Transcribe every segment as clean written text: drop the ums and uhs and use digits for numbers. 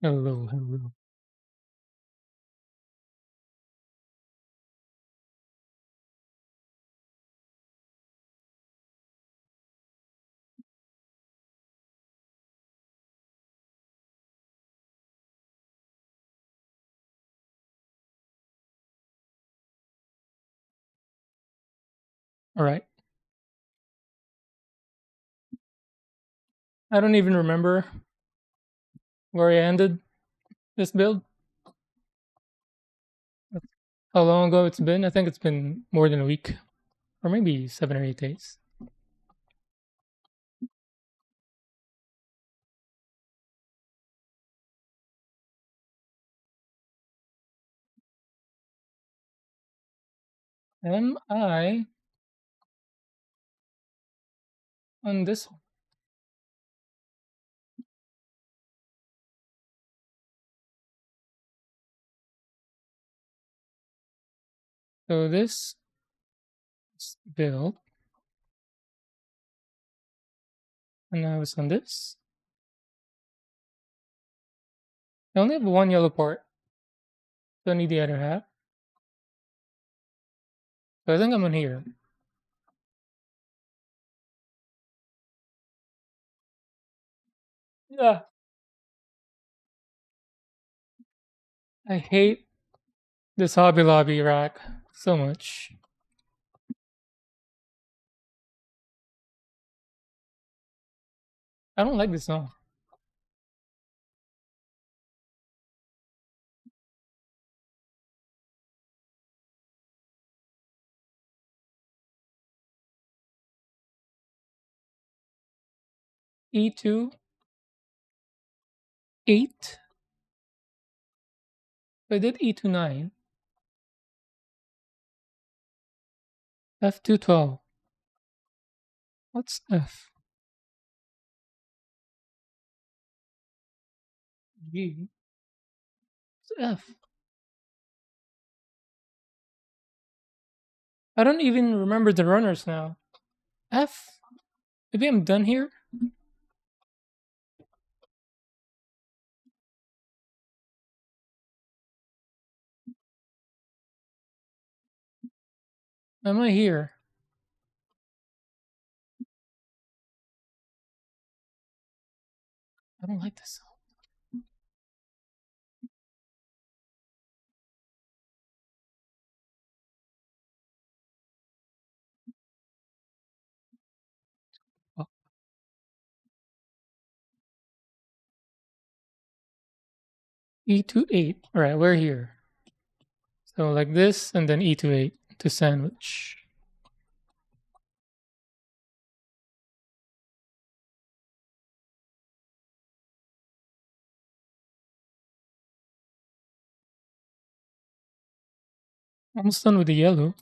Hello, hello. All right. I don't even remember where I ended this build. How long ago it's been? I think it's been more than a week, or maybe 7 or 8 days. Am I on this one? So this is build, and I was on this. I only have one yellow part, so I need the other half. So I think I'm on here. Yeah. I hate this Hobby Lobby rack so much. I don't like this song. E2, 8. I did E2, 9. F2, 12. What's F? G. What's F? I don't even remember the runners now. F? Maybe I'm done here? Am I here? I don't like this. Oh, E to 8. Alright, we're here. So like this, and then E to 8 to sandwich. Almost done with the yellow.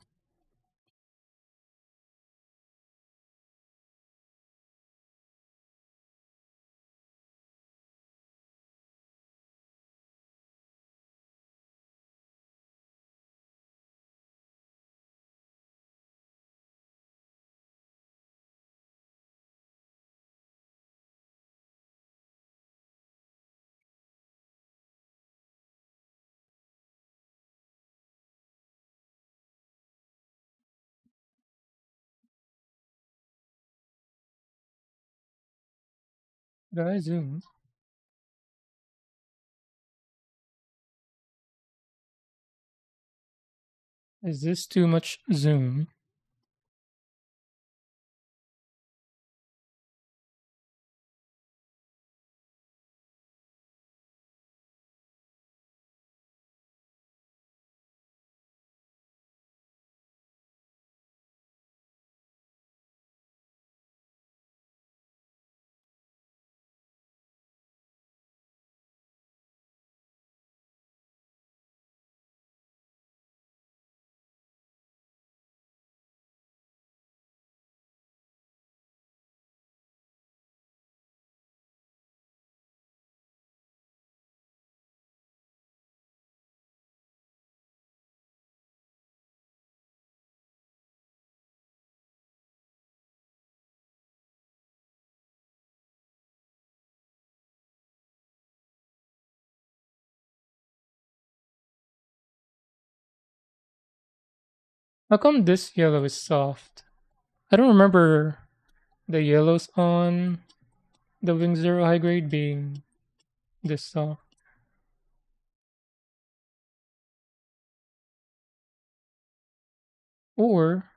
Did I zoom? Is this too much zoom? How come this yellow is soft? I don't remember the yellows on the Wing Zero high grade being this soft. Or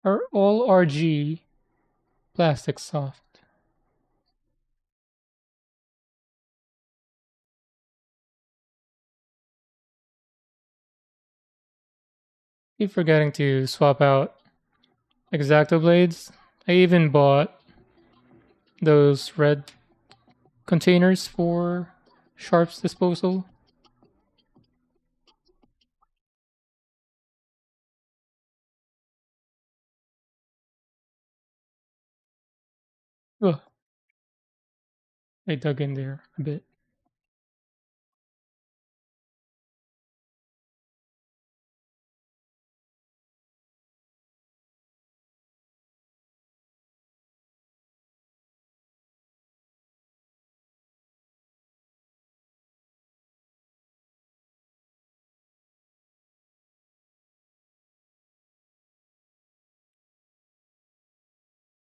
are all RG plastics soft? Keep forgetting to swap out Exacto blades. I even bought those red containers for sharps disposal. Ugh, I dug in there a bit.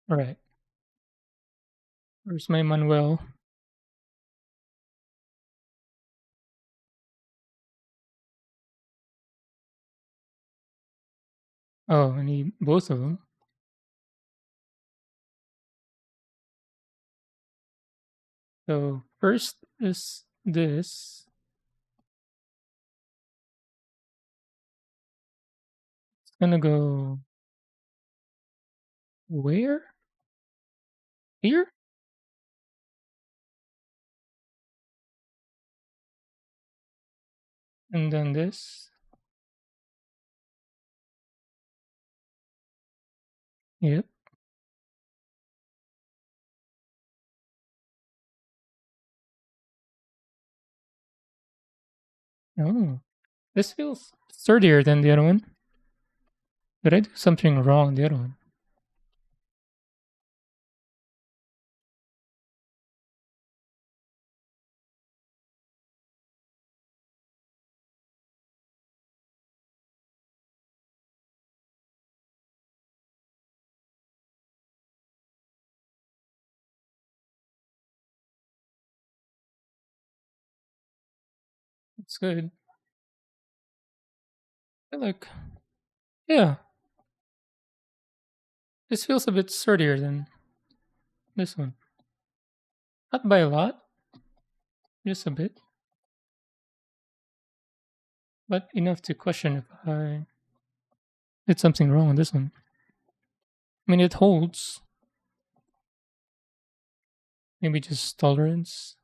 All right, where's my Manuel? Oh, I need both of them. So first is this. It's gonna go where? Here? And then this. Yep. Oh, this feels sturdier than the other one. Did I do something wrong in the other one? It's good. I like, yeah, this feels a bit sturdier than this one. Not by a lot, just a bit, but enough to question if I did something wrong on this one. I mean, it holds. Maybe just tolerance.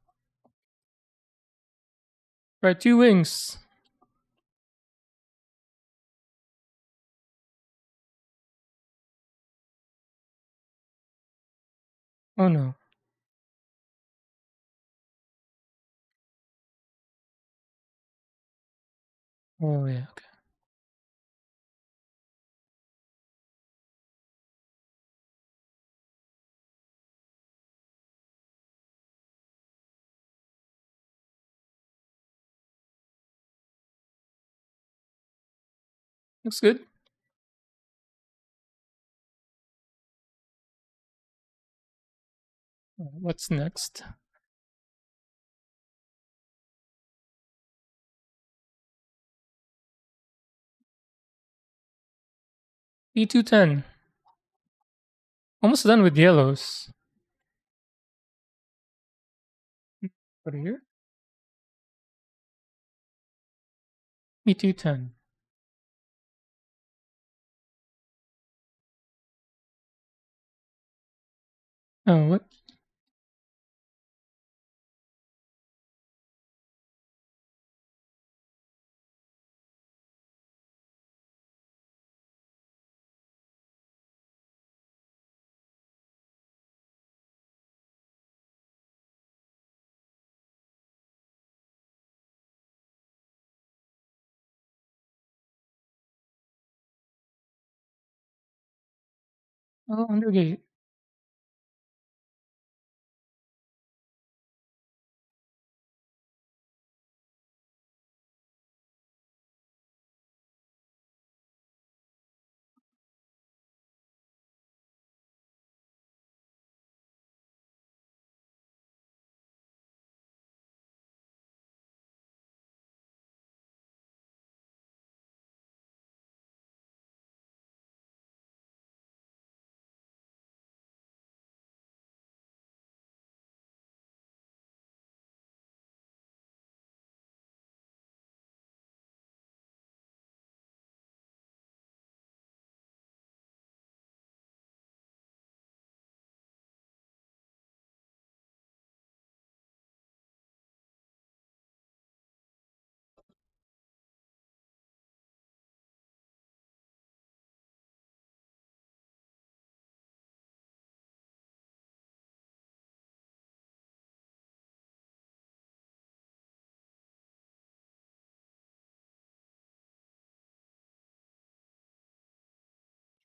Right, two wings. Oh no. Oh yeah. Okay. Looks good. What's next? E210. Almost done with yellows. Put it here. E210. Oh, what? Oh, undergate.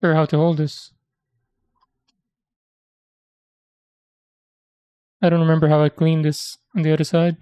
Or how to hold this. I don't remember how I cleaned this on the other side.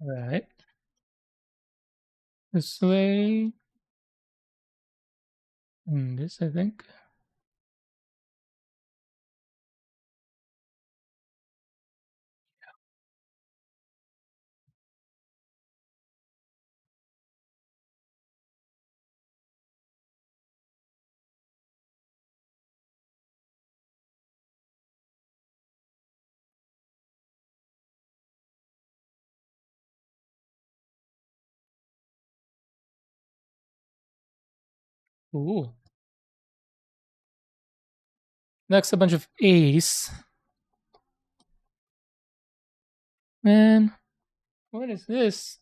Right. This way. And this, I think. Ooh. Next, a bunch of A's. Man, what is this?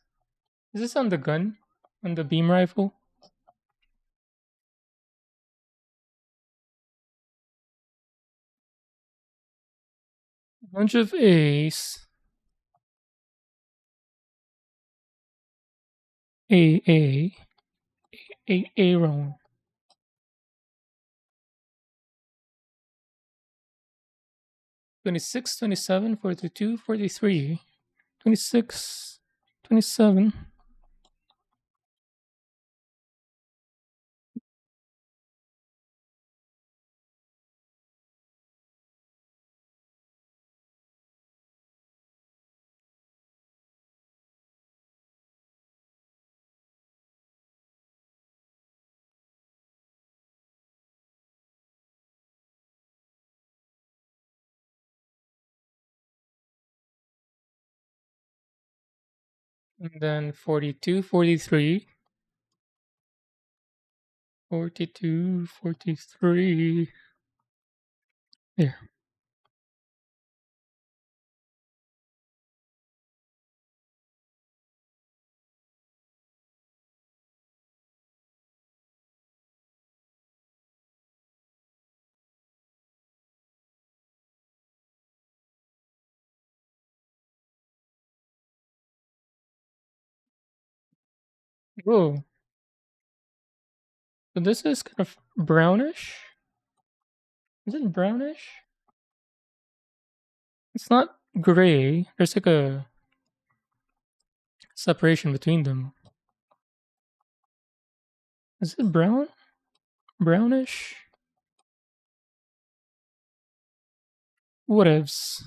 Is this on the gun? On the beam rifle? A bunch of A's. A. Aaron. 26, 27, 42, 43. 26, 27. And then 42, 43. 42, 43. There. Whoa. So this is kind of brownish. Is it brownish? It's not gray. There's like a separation between them. Is it brown? Brownish? Whatevs.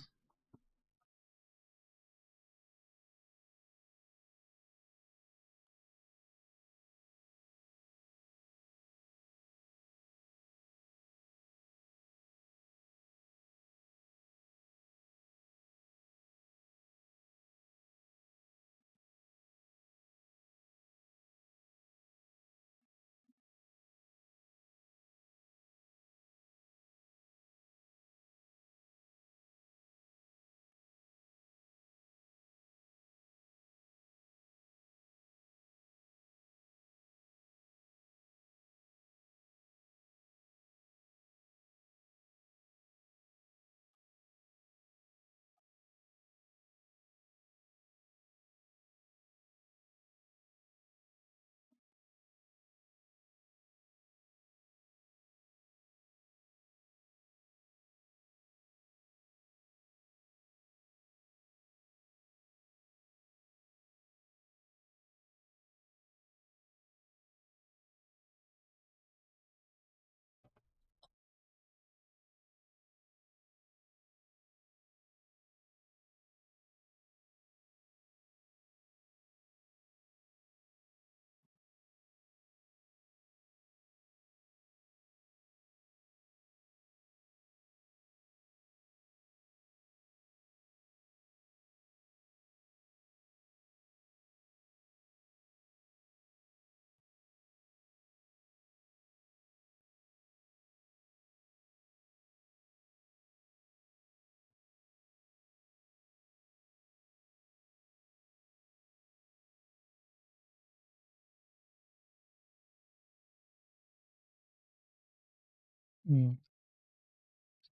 Hmm.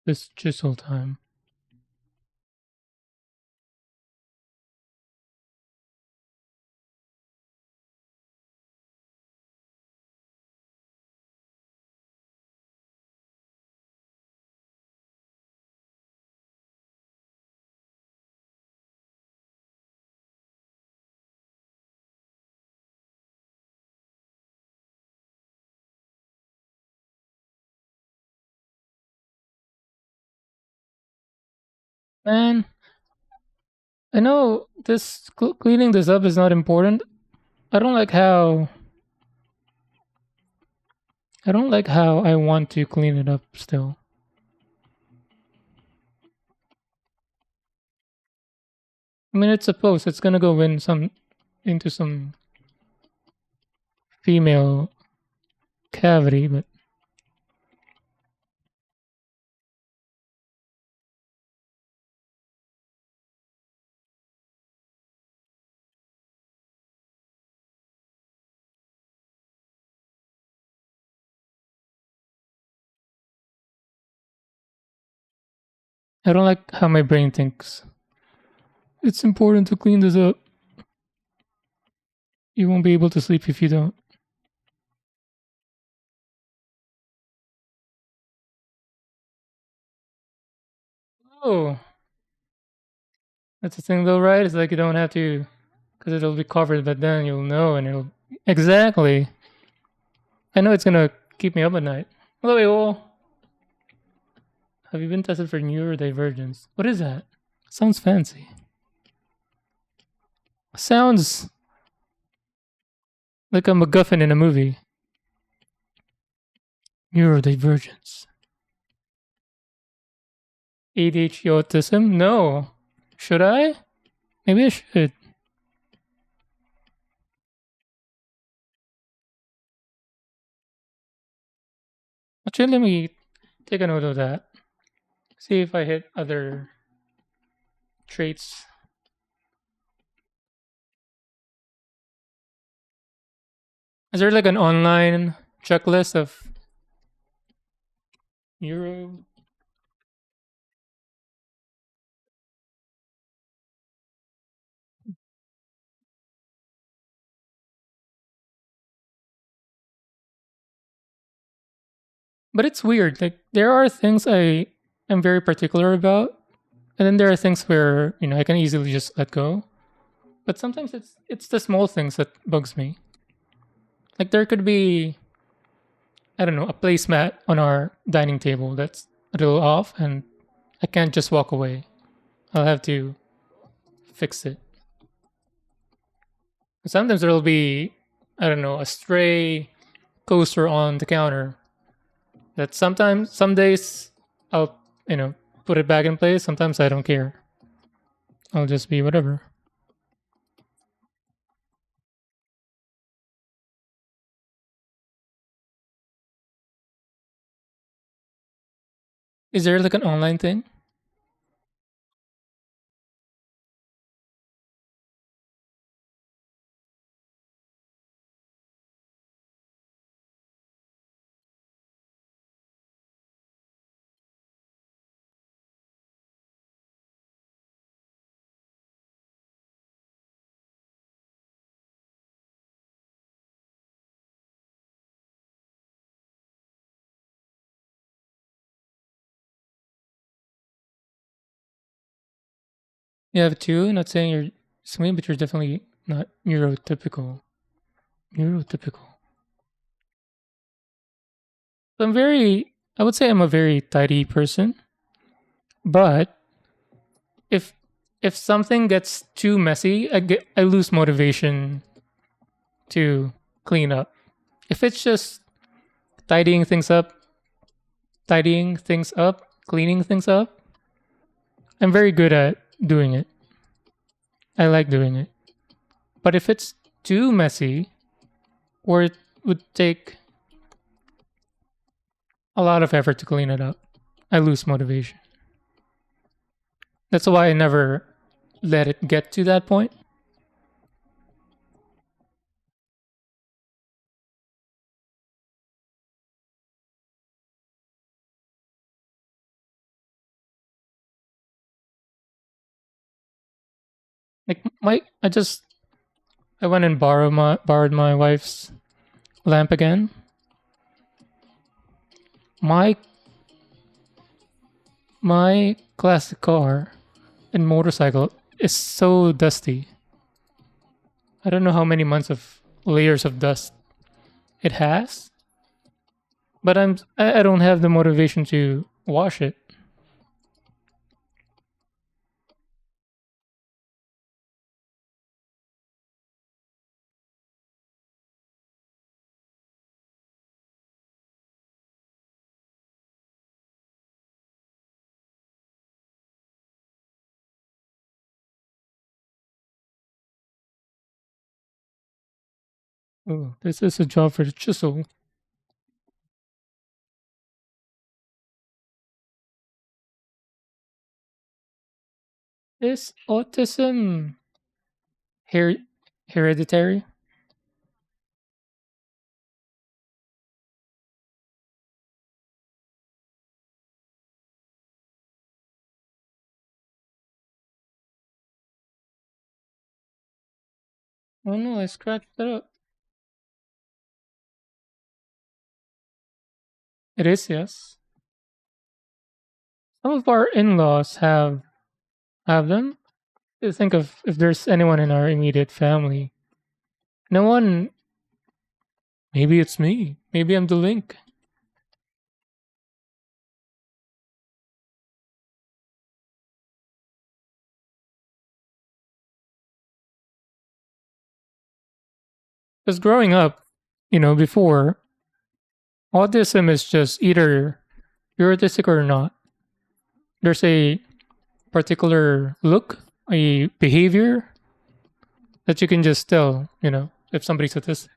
This chisel time. Man, I know this cleaning this up is not important. I don't like how I don't like how I want to clean it up still. I mean, it's supposed it's gonna go in some into some female cavity, but I don't like how my brain thinks. It's important to clean this up. You won't be able to sleep if you don't. Oh, that's the thing though, right? It's like you don't have to, because it'll be covered, but then you'll know and it'll. Exactly. I know it's gonna keep me up at night. Hello, Eol. Have you been tested for neurodivergence? What is that? Sounds fancy. Sounds like a MacGuffin in a movie. Neurodivergence. ADHD autism? No. Should I? Maybe I should. Actually, let me take a note of that. See if I hit other traits. Is there like an online checklist of neuro? But it's weird. Like there are things I am very particular about, and then there are things where I can easily just let go. But sometimes it's the small things that bugs me. Like there could be, I don't know, a placemat on our dining table that's a little off, and I can't just walk away. I'll have to fix it. Sometimes there'll be, I don't know, a stray coaster on the counter that sometimes, some days, I'll, put it back in place. Sometimes I don't care. I'll just be whatever. Is there like an online thing? You have two. Not saying you're swing, but you're definitely not neurotypical. Neurotypical. I'm very. I would say I'm a very tidy person, but if if something gets too messy, I lose motivation to clean up. If it's just tidying things up, cleaning things up, I'm very good at doing it. I like doing it. But if it's too messy, or it would take a lot of effort to clean it up, I lose motivation. That's why I never let it get to that point. I went and borrowed my wife's lamp again. My my classic car and motorcycle is so dusty. I don't know how many months of layers of dust it has, but I don't have the motivation to wash it. Ooh, this is a job for the chisel. Is autism her- hereditary? Oh no, I scratched that up. It is, yes. Some of our in-laws have them. I think of if there's anyone in our immediate family. No one. Maybe it's me. Maybe I'm the link. Because growing up, before autism is just either you're autistic or not. There's a particular look, a behavior that you can just tell, if somebody's autistic.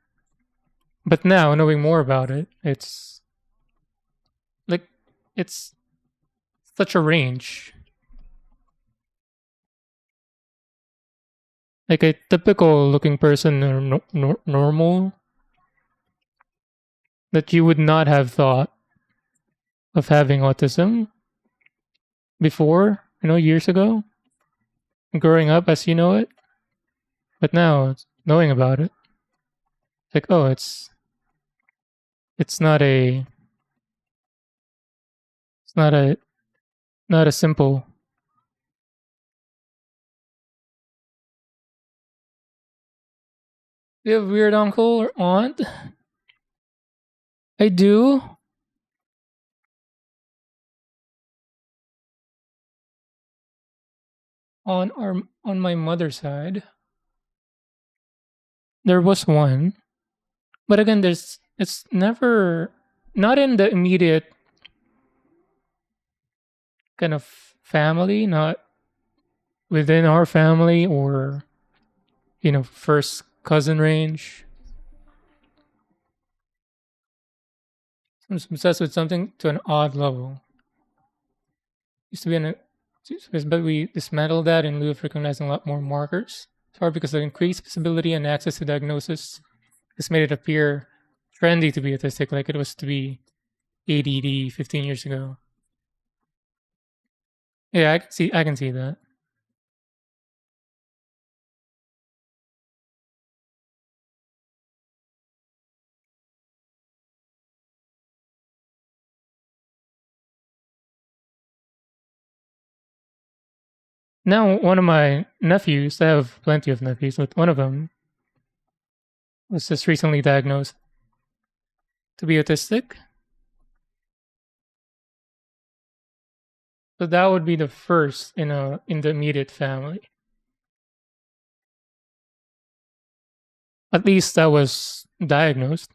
But now, knowing more about it, it's like it's such a range. Like a typical looking person or normal that you would not have thought of having autism before, years ago, growing up as you know it. But now, knowing about it, it's like, oh, it's not a it's not a simple. Do you have a weird uncle or aunt? I do. On my mother's side, there was one, but again, it's never not in the immediate kind of family, not within our family or first cousin range. I'm obsessed with something to an odd level. Used to be but we dismantled that in lieu of recognizing a lot more markers. It's hard because the increased visibility and access to diagnosis has made it appear trendy to be autistic, like it was to be ADD 15 years ago. Yeah, I can see that. Now, one of my nephews, I have plenty of nephews, but one of them was just recently diagnosed to be autistic. So that would be the first in the immediate family. At least that was diagnosed.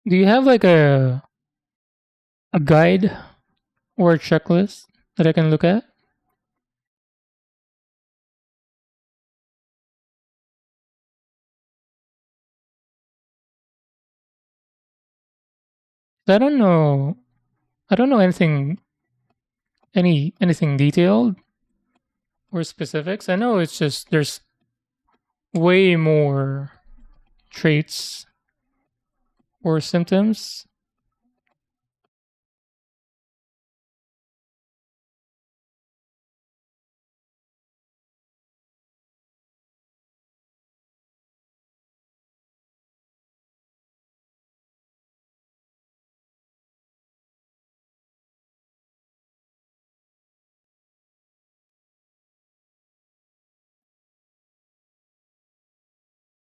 Do you have like a guide or a checklist that I can look at? I don't know. I don't know anything detailed or specifics. I know it's just there's way more traits or symptoms.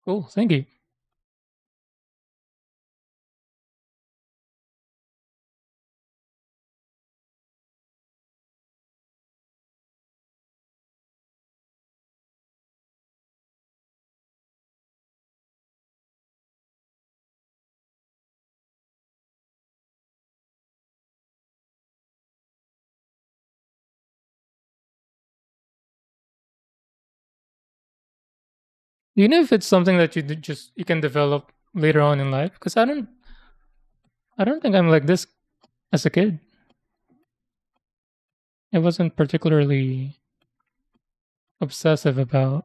Cool. Thank you. Do you know if it's something that just you can develop later on in life? Because I don't think I'm like this as a kid. I wasn't particularly obsessive about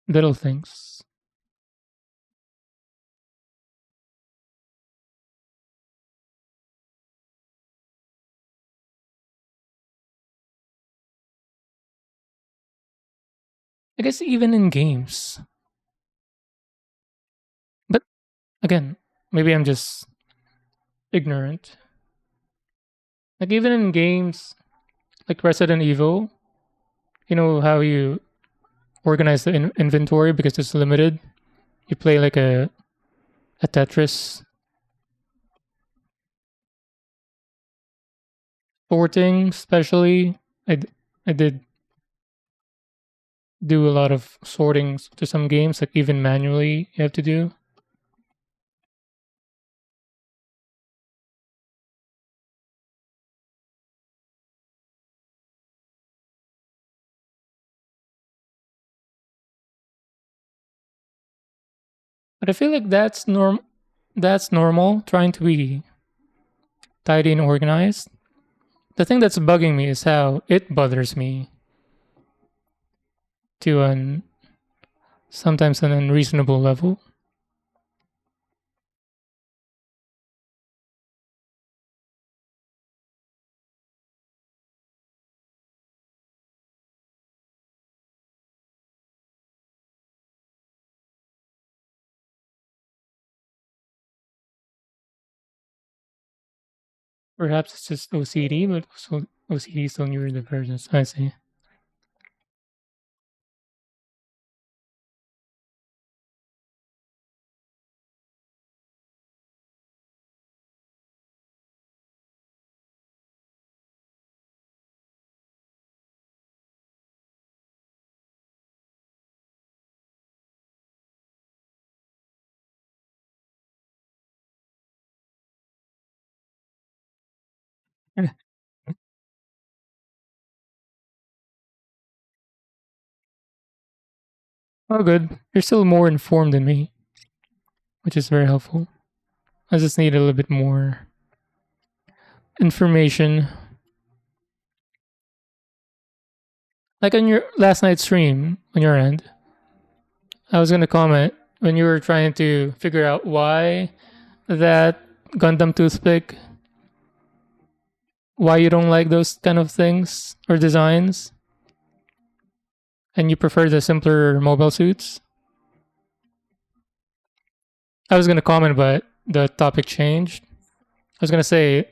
little things. I guess even in games. But again, maybe I'm just ignorant. Like even in games like Resident Evil, you know how you organize the inventory because it's limited. You play like a Tetris sorting, especially. I did do a lot of sorting to some games, like even manually you have to do. But I feel like that's normal, trying to be tidy and organized. The thing that's bugging me is how it bothers me to an sometimes an unreasonable level. Perhaps it's just OCD, but so OCD is still neurodivergence. I see. Oh, good. You're still more informed than me, which is very helpful. I just need a little bit more information. Like on your last night's stream on your end, I was gonna comment when you were trying to figure out why that Gundam toothpick, why you don't like those kind of things or designs, and you prefer the simpler mobile suits. I was gonna comment, but the topic changed. I was gonna say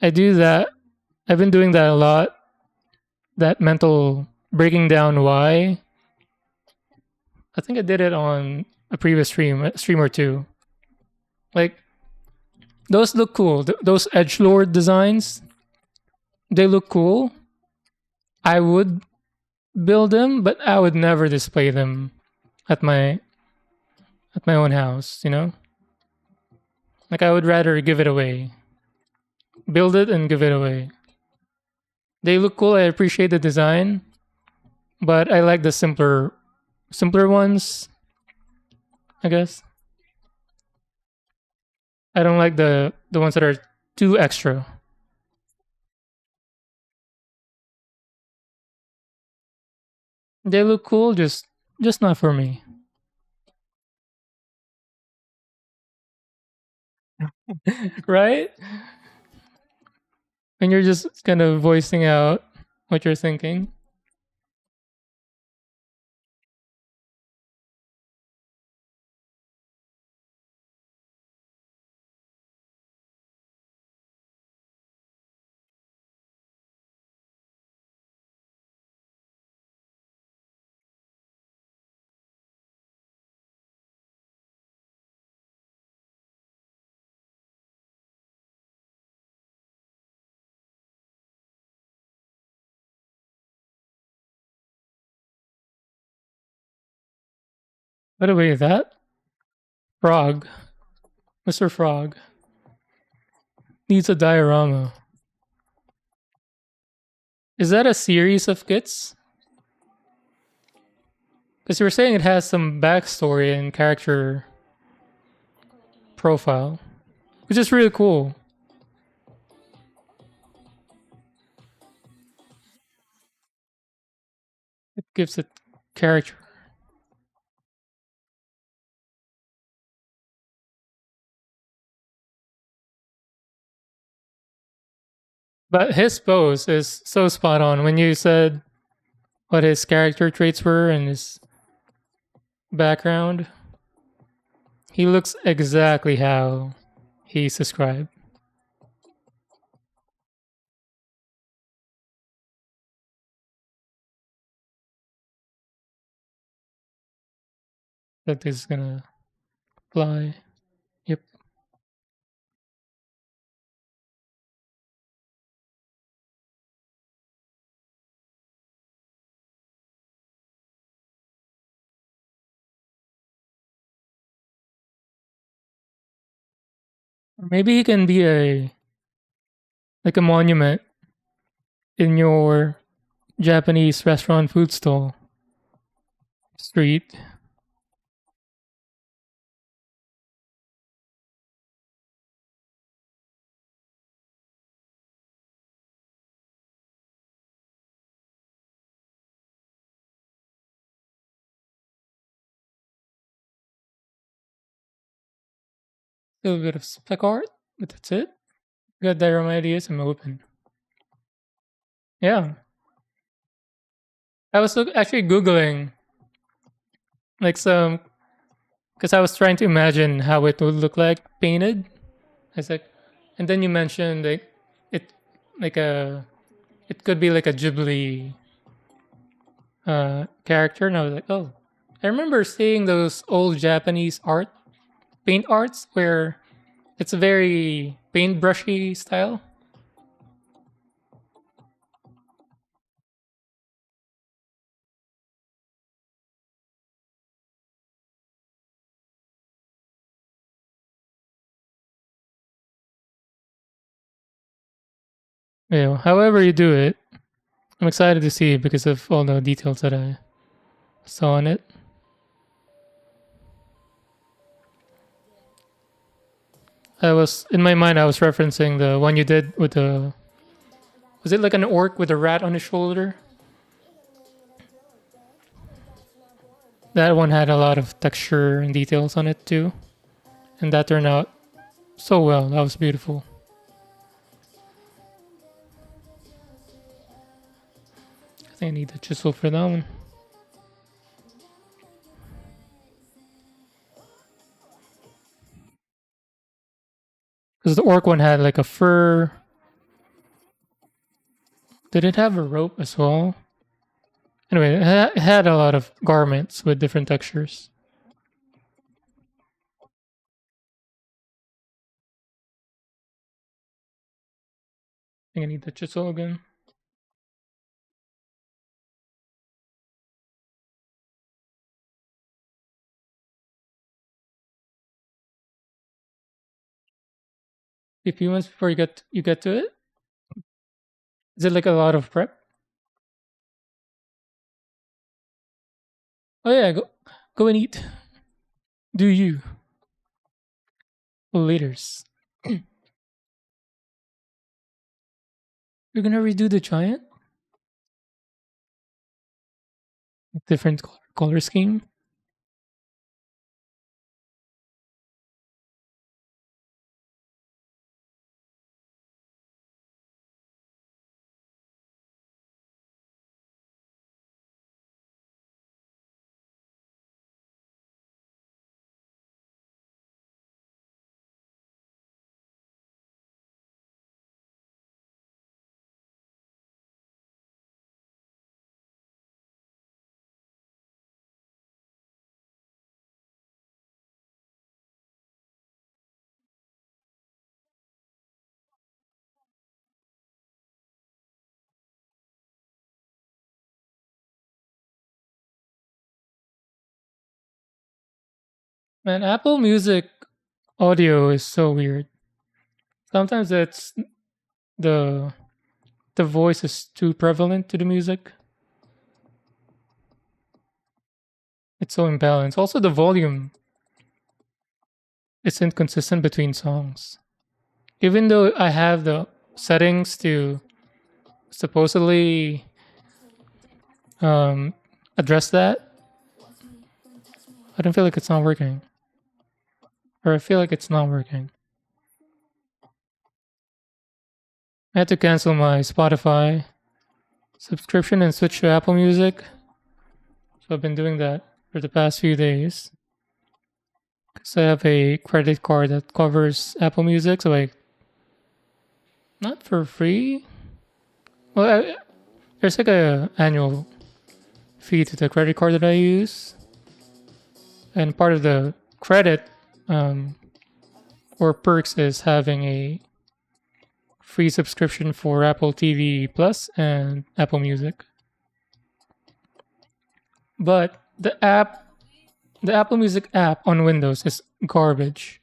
I do that. I've been doing that a lot. That mental breaking down why. I think I did it on a previous stream, a stream or two. Like those look cool. Those edge lord designs, they look cool. I would build them, but I would never display them at my at my own house. You know, Like I would rather give it away. Build it and give it away. They look cool. I appreciate the design, but I like the simpler ones, I guess. I don't like the ones that are too extra. They look cool, just not for me. Right? And you're just kind of voicing out what you're thinking. By the way, that frog, Mr. Frog, needs a diorama. Is that a series of kits? Because you were saying it has some backstory and character profile, which is really cool. It gives it character. But his pose is so spot on. When you said what his character traits were and his background, he looks exactly how he's described. That this is gonna fly. Yep. Or maybe he can be a like a monument in your Japanese restaurant food stall street. A little bit of spec art, but that's it. Got diorama ideas. I'm open. Yeah, I was actually googling like some because I was trying to imagine how it would look like painted. I was like, and then you mentioned like it like a it could be like a Ghibli character, and I was like, oh, I remember seeing those old Japanese paint arts where it's a very paintbrushy style. However you do it, I'm excited to see it because of all the details that I saw on it. I was in my mind. I was referencing the one you did with the. Was it like an orc with a rat on his shoulder? That one had a lot of texture and details on it too, and that turned out so well. That was beautiful. I think I need the chisel for that one because the orc one had like a fur. Did it have a rope as well? Anyway, it had a lot of garments with different textures. I think I need the chisel again. A few months before you get to it? Is it like a lot of prep? Oh yeah, go and eat. Do you laters? You're gonna redo the giant? Different color scheme? Man, Apple Music audio is so weird. Sometimes it's the the voice is too prevalent to the music. It's so imbalanced. Also, the volume is inconsistent between songs. Even though I have the settings to supposedly um, address that, I don't feel like it's not working. Or I feel like it's not working. I had to cancel my Spotify subscription and switch to Apple Music. So I've been doing that for the past few days. Because I have a credit card that covers Apple Music. So, like, not for free. Well, there's like a annual fee to the credit card that I use. And part of the credit um, or perks is having a free subscription for Apple TV Plus and Apple Music. But the Apple Music app on Windows is garbage.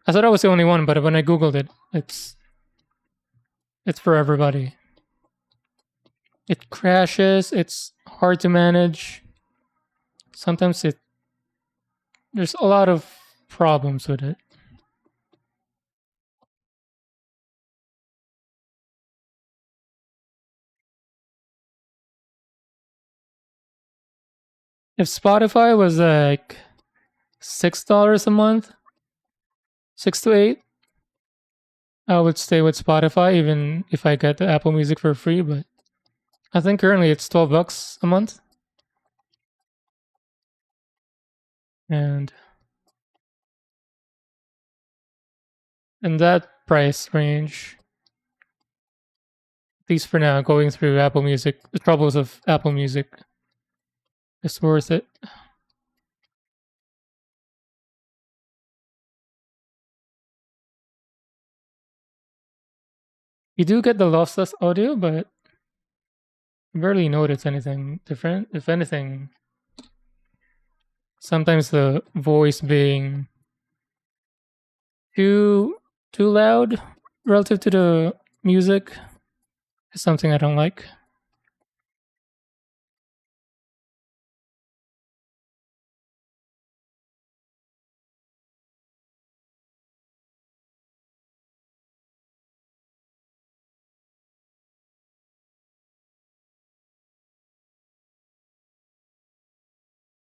I thought I was the only one, but when I googled it, it's for everybody. It crashes. It's hard to manage. Sometimes there's a lot of problems with it. If Spotify was like $6 a month, 6 to 8, I would stay with Spotify even if I get the Apple Music for free. But I think currently it's $12 a month, and in that price range, at least for now, going through Apple Music, the troubles of Apple Music is worth it. You do get the lossless audio, but you barely notice anything different. If anything, sometimes the voice being too too loud relative to the music is something I don't like.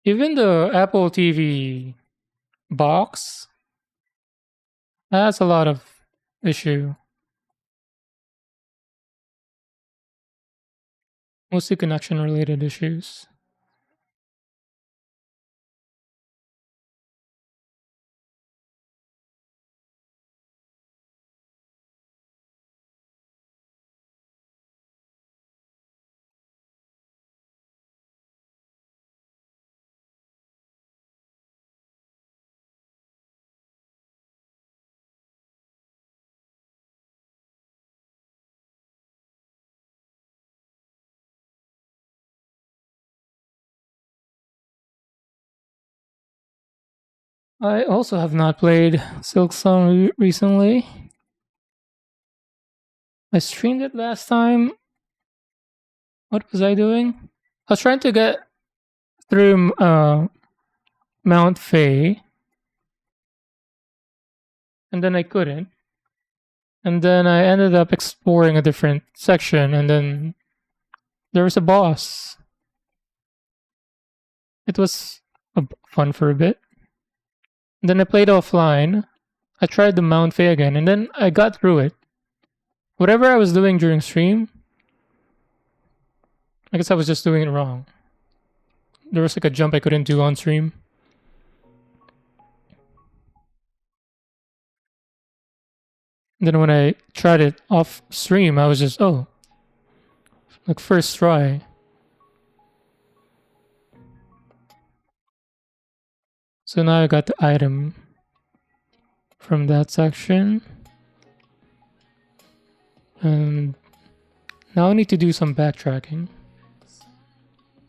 Even the Apple TV box has a lot of issue, mostly connection related issues. I also have not played Silk Song recently. I streamed it last time. What was I doing? I was trying to get through Mount Fay, and then I couldn't. And then I ended up exploring a different section, and then there was a boss. It was fun for a bit. And then I played offline. I tried the Mount Fay again, and then I got through it. Whatever I was doing during stream, I guess I was just doing it wrong. There was like a jump I couldn't do on stream. Then when I tried it off stream, I was just, oh, like first try. So now I got the item from that section. And now I need to do some backtracking.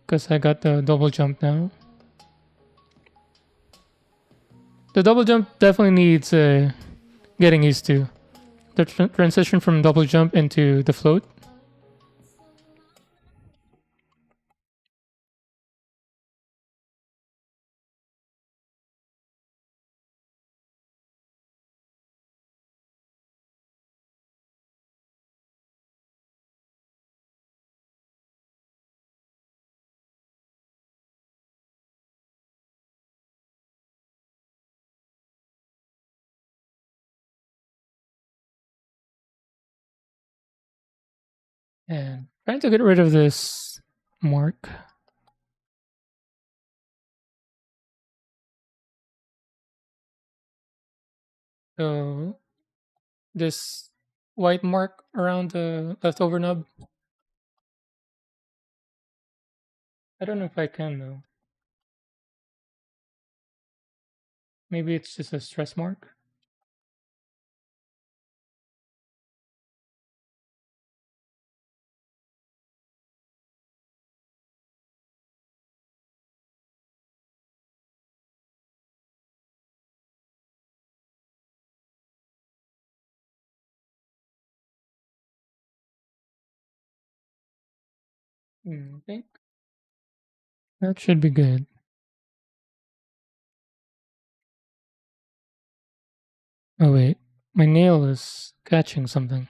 Because I got the double jump now. The double jump definitely needs getting used to. The transition from double jump into the float. And trying to get rid of this mark. So this white mark around the leftover nub. I don't know if I can though. Maybe it's just a stress mark. I think that should be good. Oh wait, my nail is catching something.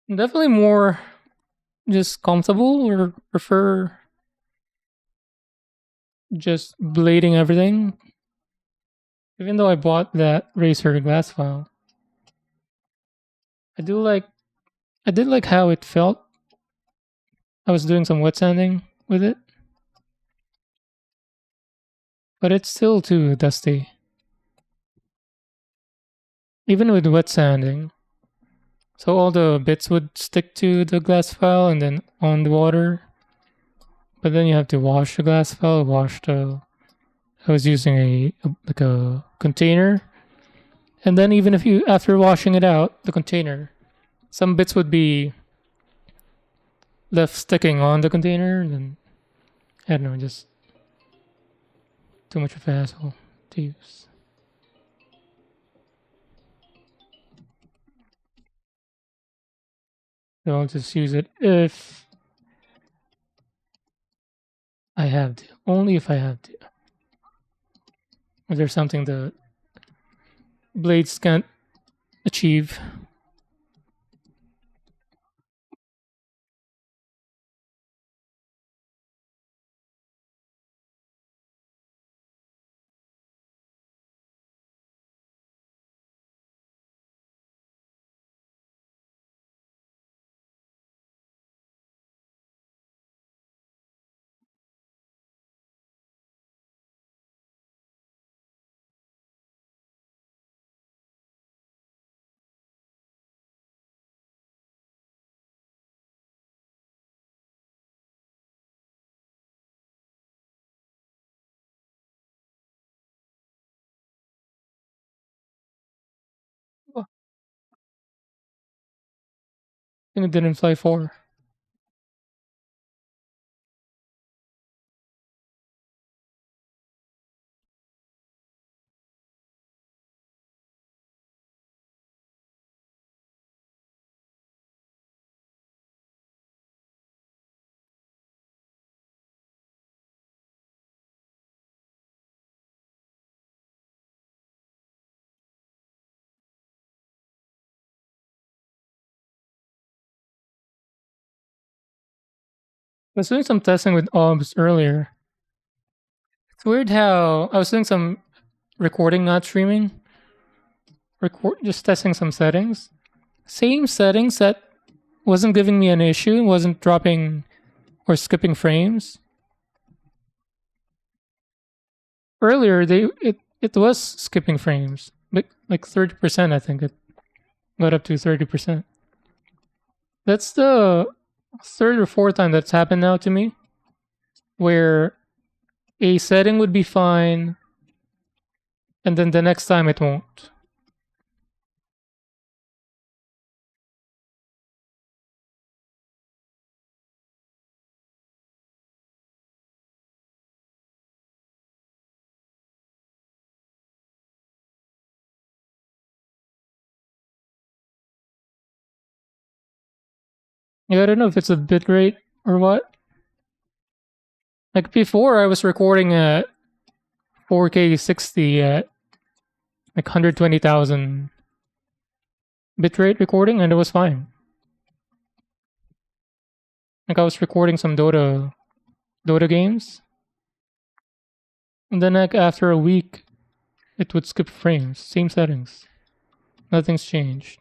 Definitely more just comfortable or prefer just blading everything. Even though I bought that racer glass file, I do like I did like how it felt. I was doing some wet sanding with it, but it's still too dusty. Even with wet sanding. So all the bits would stick to the glass file and then on the water. But then you have to wash the glass file, wash the I was using like a container. And then even if you after washing it out, the container, some bits would be left sticking on the container and then I don't know, just too much of a hassle to use. So I'll just use it if I have to. Only if I have to. If there's something the blades can't achieve. think it didn't fly 4. I was doing some testing with OBS earlier. It's weird how I was doing some recording, not streaming, just testing some settings. Same settings that wasn't giving me an issue, wasn't dropping or skipping frames. Earlier, it was skipping frames, like 30%. I think it got up to 30%. That's the third or fourth time that's happened now to me, where a setting would be fine, and then the next time it won't. Yeah, I don't know if it's a bit rate or what. Like before, I was recording at 4K 60 at like 120,000 bitrate recording, and it was fine. Like I was recording some Dota games, and then like after a week, it would skip frames. Same settings. Nothing's changed.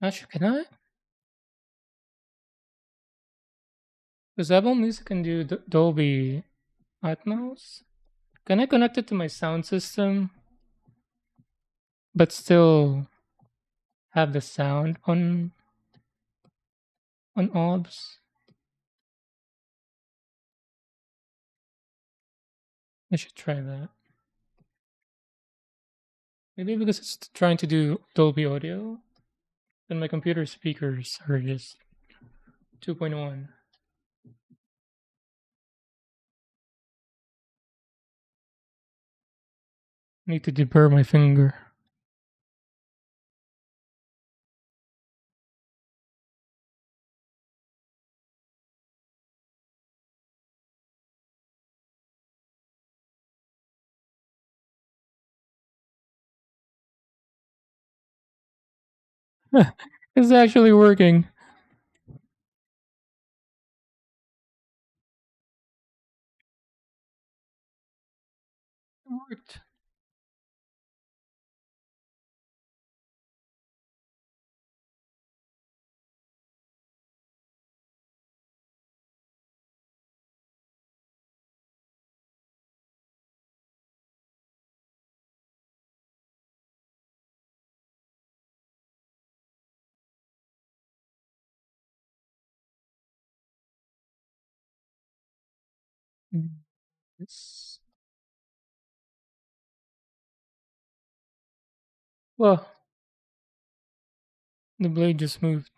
Actually, can I? Does Apple Music can do Dolby Atmos? Can I connect it to my sound system, but still have the sound on OBS? I should try that. Maybe because it's trying to do Dolby Audio, then my computer speakers are just 2.1. Need to deburr my finger. It's actually working. It worked. Mm, It's, well, the blade just moved.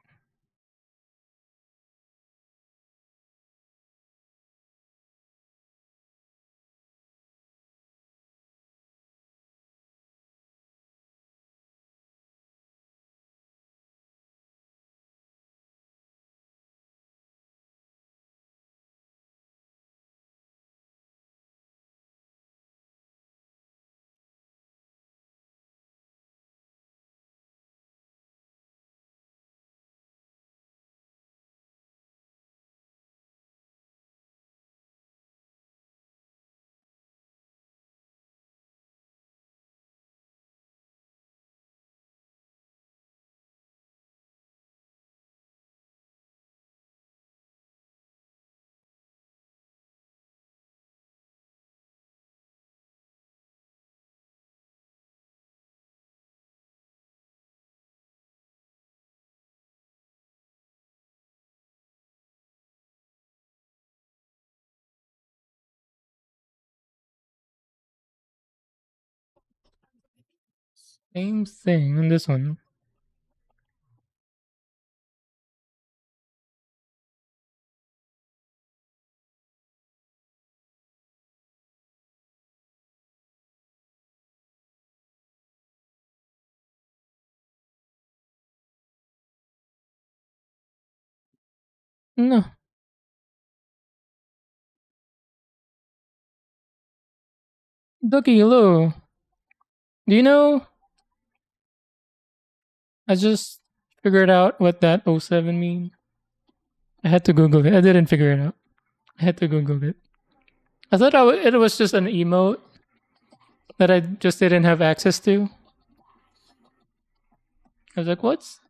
Same thing on this one. No, Ducky, hello. Do you know? I just figured out what that '07 mean. I had to Google it. I didn't figure it out. I had to Google it. I thought it was just an emote that I just didn't have access to. I was like, what's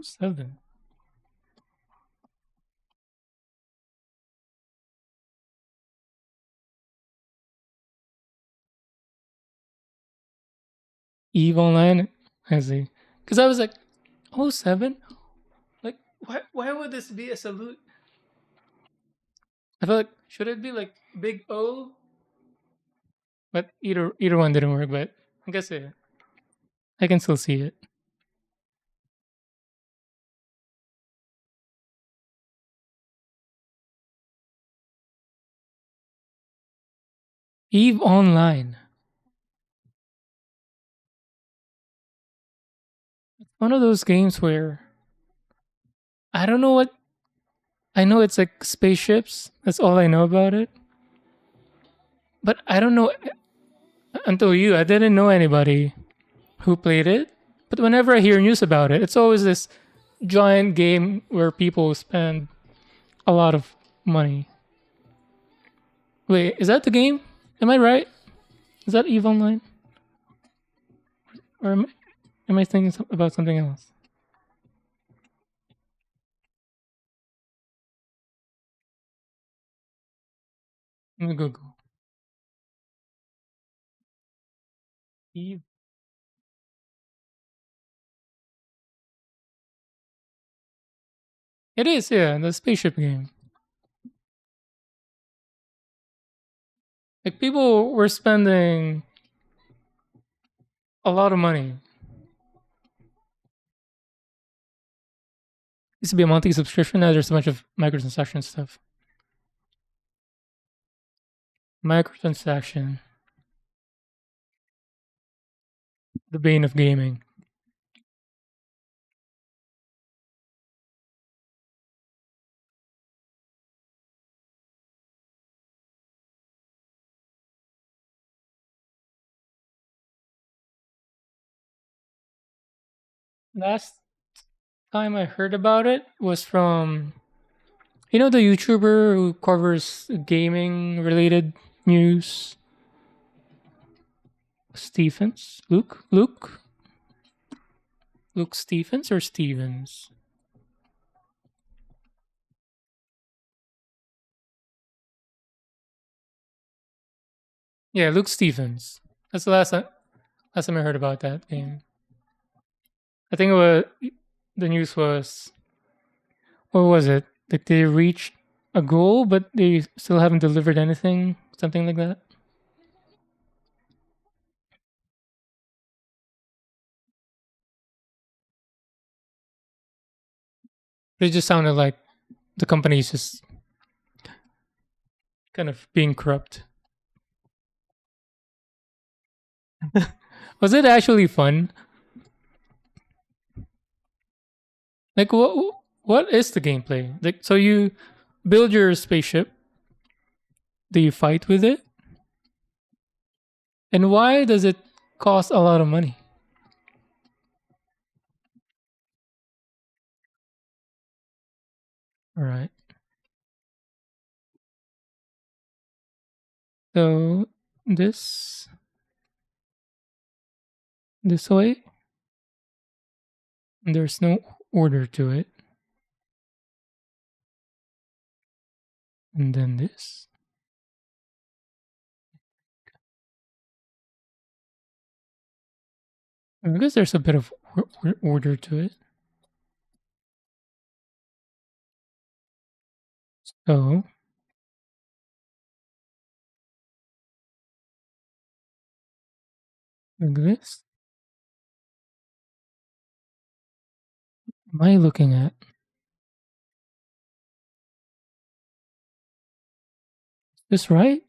'07? Eve Online? I see. Because I was like, '07? Like, why would this be a salute? I felt like, should it be like big O? But either one didn't work, but I guess I can still see it. Eve Online. One of those games where I don't know what I know it's like spaceships. That's all I know about it. But I don't know until you. I didn't know anybody who played it. But whenever I hear news about it, it's always this giant game where people spend a lot of money. Wait, is that the game? Am I right? Is that Eve Online? Or am I thinking about something else? Let me Google. Eve. It is, yeah, the spaceship game. Like people were spending a lot of money. Used to be a monthly subscription. Now there's a bunch of microtransaction stuff. Microtransaction, the bane of gaming. Last time I heard about it was from the YouTuber who covers gaming related news, Stephens, Luke Stephens or Stevens. Yeah, Luke Stephens. That's the last time I heard about that game. I think the news was, what was it? Like they reached a goal, but they still haven't delivered anything, something like that. It just sounded like the company is just kind of being corrupt. Was it actually fun? Like what is the gameplay? Like so you build your spaceship, do you fight with it? And why does it cost a lot of money? All right. So this way, there's no order to it. And then this. I guess there's a bit of order to it. So like this. Am I looking at this right?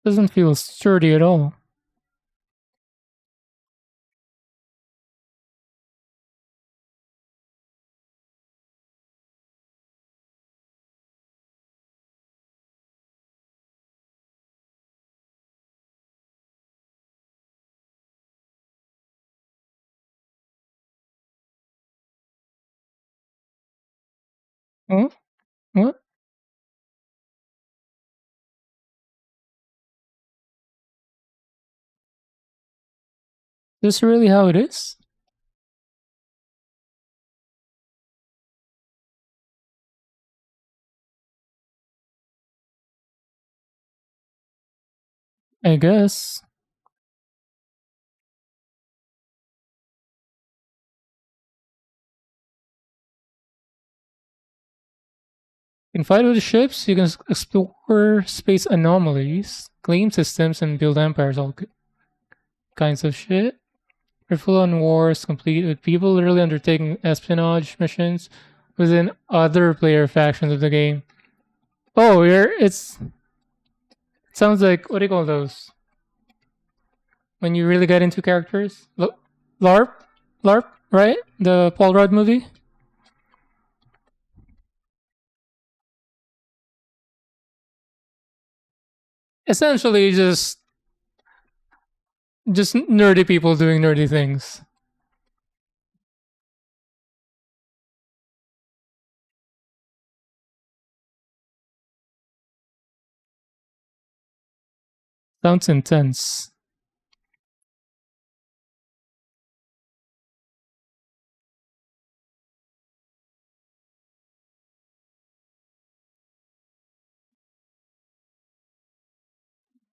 Doesn't feel sturdy at all. Oh, what? This really how it is? I guess. In fight with ships, you can explore space anomalies, claim systems, and build empires, all kinds of shit. Are full on wars, complete with people literally undertaking espionage missions within other player factions of the game. Oh, you're, it sounds like, what do you call those? When you really get into characters? LARP? LARP, right? The Paul Rudd movie? Essentially, just nerdy people doing nerdy things. Sounds intense.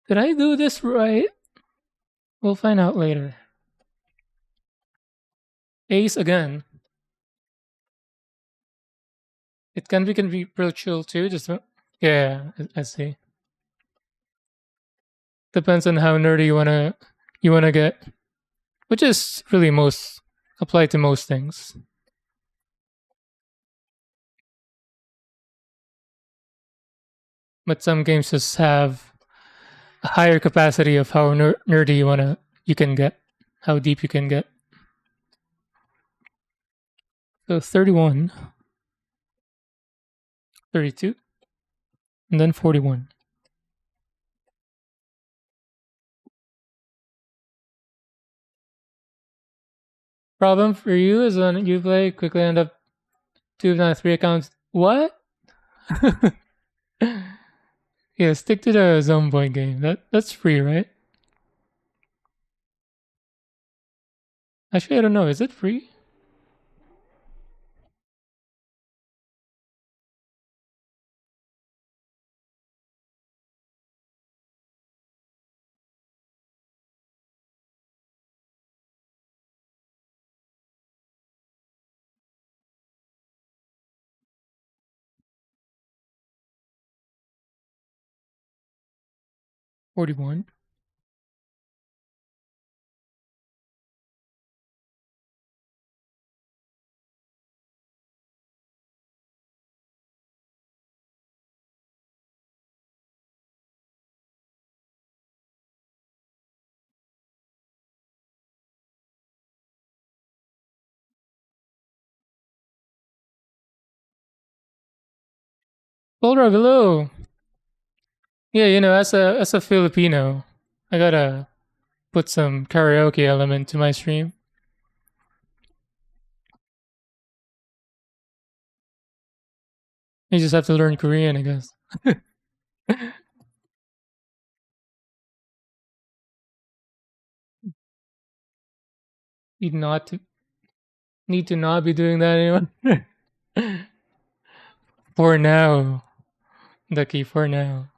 Did I do this right? We'll find out later. Ace again. It can be real chill too. Yeah, I see. Depends on how nerdy you wanna get, which is really most applied to most things. But some games just have a higher capacity of how nerdy you can get, how deep you can get. So 31, 32, and then 41. Problem for you is when you play quickly end up 2 of 3 accounts. What? Yeah, stick to the Zomboid game. That's free, right? Actually, I don't know. Is it free? 41. Bulra below. Yeah, as a Filipino, I gotta put some karaoke element to my stream. You just have to learn Korean, I guess. Need not to need to not be doing that anymore. For now, Ducky. For now,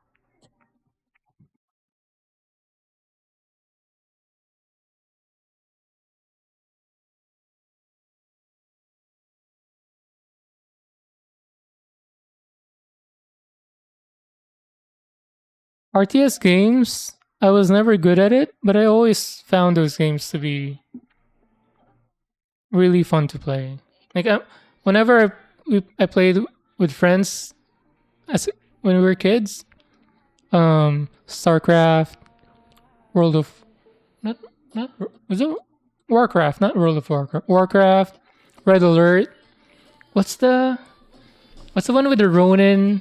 RTS games. I was never good at it, but I always found those games to be really fun to play. Like whenever I played with friends as when we were kids, StarCraft, World of not not was it Warcraft, not World of Warcraft, Warcraft, Red Alert. What's the what's the one with the Ronin,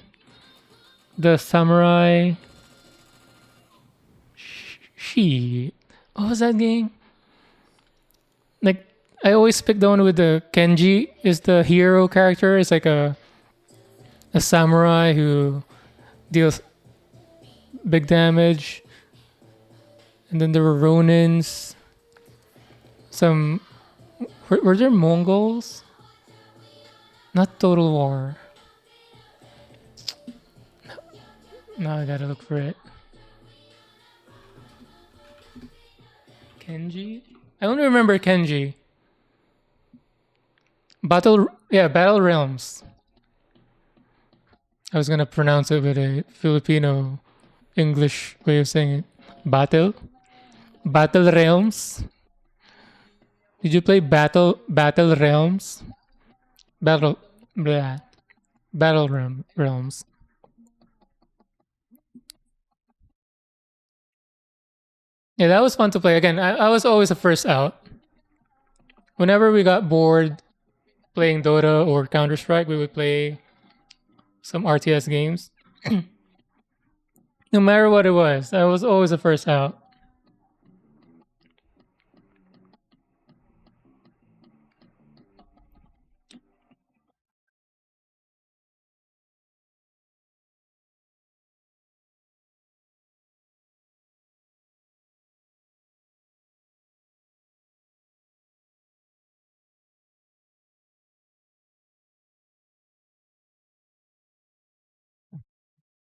the samurai? She. What was that game? Like I always pick the one with the Kenji is the hero character. It's like a samurai who deals big damage, and then there were Ronins. Some were there Mongols? Not Total War. Now I gotta look for it. Kenji? I only remember Kenji. Battle Realms. I was gonna pronounce it with a Filipino English way of saying it. Battle Realms. Did you play Battle Realms? Battle blah. Realms. Yeah, that was fun to play. Again, I was always the first out. Whenever we got bored playing Dota or Counter Strike, we would play some RTS games. No matter what it was, I was always the first out.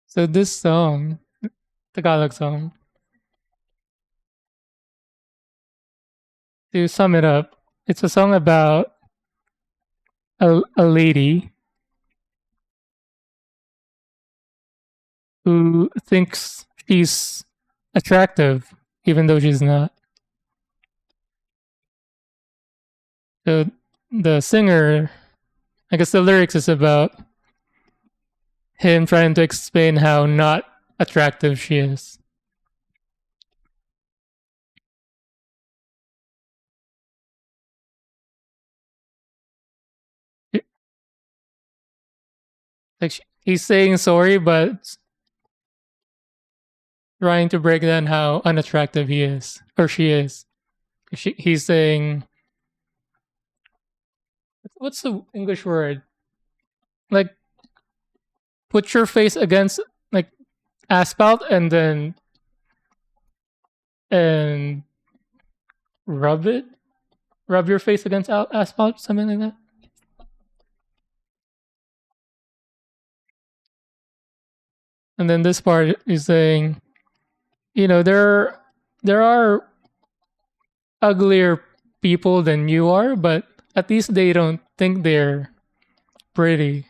So this song, Tagalog song, to sum it up, it's a song about a lady who thinks she's attractive even though she's not. So the singer, I guess the lyrics is about him trying to explain how not attractive she is. Like he's saying sorry, but trying to break down how unattractive he is or she is. He's saying, what's the English word? Like, put your face against like asphalt and rub it, rub your face against asphalt, something like that. And then this part is saying, there are uglier people than you are, but at least they don't think they're pretty.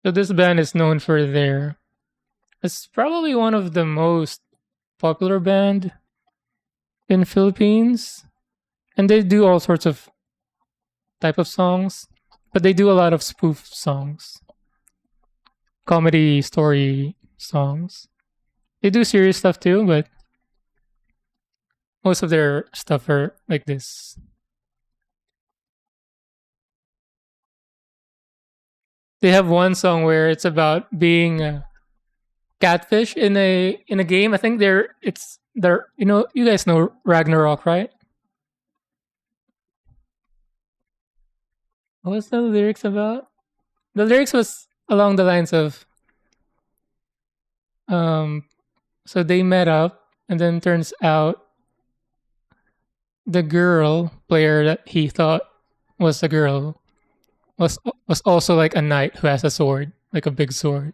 So this band is known for their. It's probably one of the most popular band in Philippines, and they do all sorts of type of songs, but they do a lot of spoof songs, comedy story songs. They do serious stuff too, but most of their stuff are like this. They have one song where it's about being a catfish in a game. I think they're you guys know Ragnarok, right? What was the lyrics about? The lyrics was along the lines of um so they met up and then turns out the girl player that he thought was a girl was was also like a knight who has a sword, like a big sword.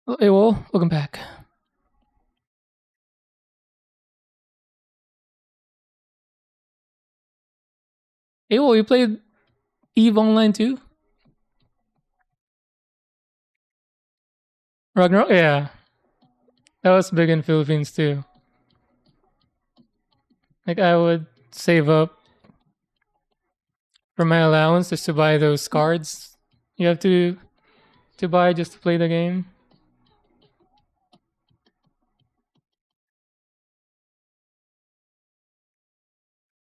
Oh, hey, well, welcome back. Hey, well, you played Eve Online too? Ragnarok? Yeah, that was big in Philippines too. Like I would save up for my allowance just to buy those cards you have to buy just to play the game.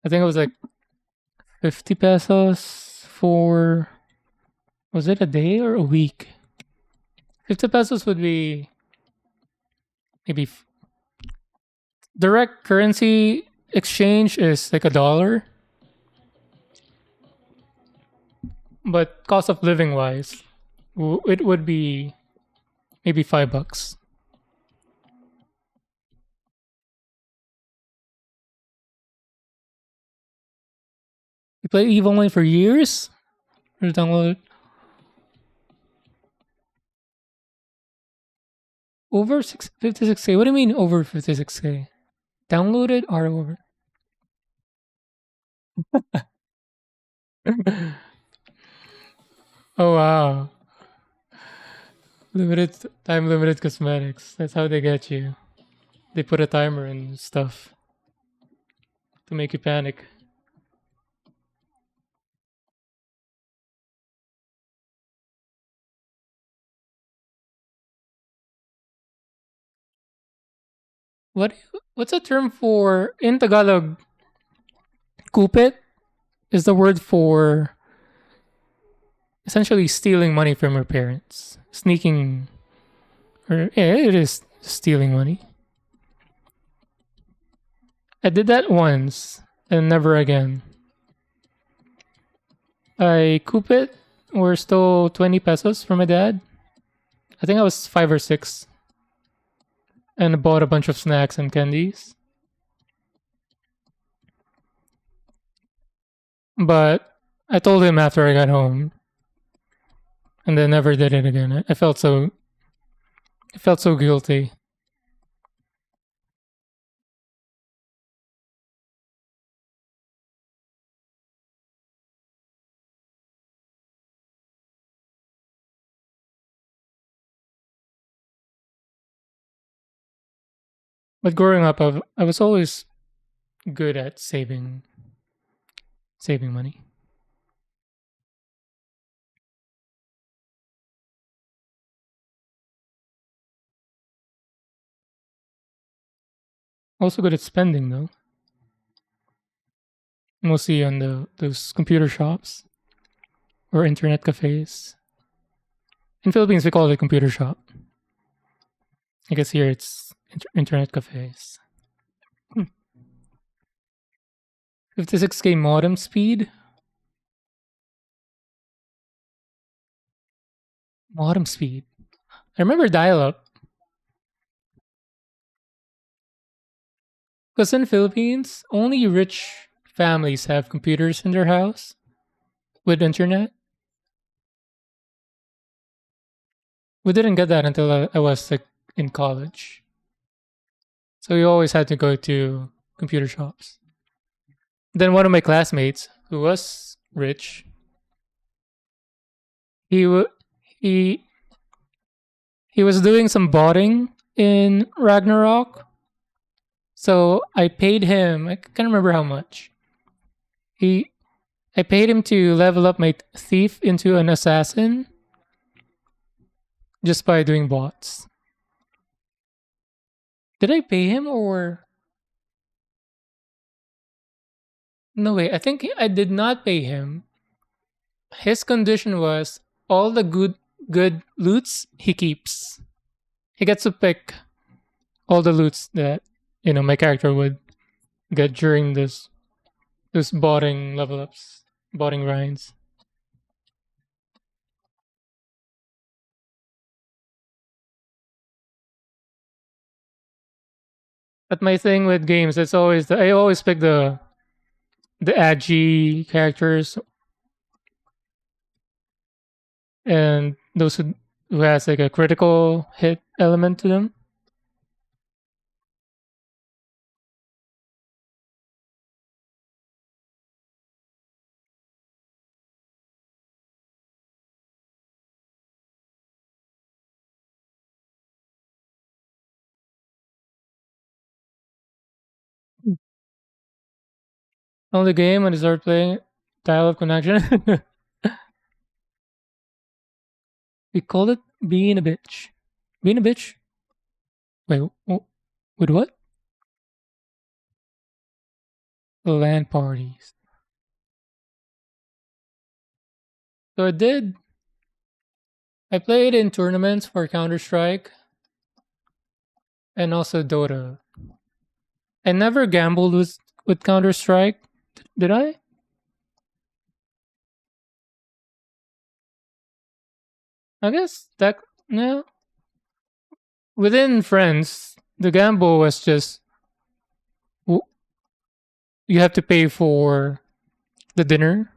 I think it was like 50 pesos for, was it a day or a week? 50 pesos would be maybe direct currency exchange is like $1, but cost of living wise, it would be maybe $5. You played Eve Online for years? Or download over 56K? What do you mean over 56K? Downloaded or over? Oh wow. Limited time limited cosmetics. That's how they get you. They put a timer and stuff to make you panic. What's a term for in Tagalog? Kupit is the word for essentially stealing money from your parents. Sneaking or yeah, it is stealing money. I did that once and never again. I kupit or stole 20 pesos from my dad. I think I was 5 or 6 and bought a bunch of snacks and candies. But I told him after I got home and then never did it again. I felt so guilty. But growing up, I was always good at saving money. Also good at spending though. Mostly on those computer shops or internet cafes. In Philippines, we call it a computer shop. I guess here it's internet cafes. 56K modem speed. Modem speed. I remember dial up. Because in Philippines, only rich families have computers in their house with internet. We didn't get that until I was like in college. So we always had to go to computer shops. Then one of my classmates, who was rich, he w- he he was doing some botting in Ragnarok. So I paid him. I can't remember how much. He I paid him to level up my thief into an assassin just by doing bots. Did I pay him or no way? I think I did not pay him. His condition was all the good loots he keeps. He gets to pick all the loots that my character would get during this botting level ups, botting grinds. But my thing with games, it's always I always pick the agi characters and those who has like a critical hit element to them. Only game when I start playing dial-up connection. We call it being a bitch. Being a bitch. Wait, with what? LAN parties. So I played in tournaments for Counter Strike and also Dota. I never gambled with Counter Strike. Did I? I guess that no. Within friends, the gamble was just w- you have to pay for the dinner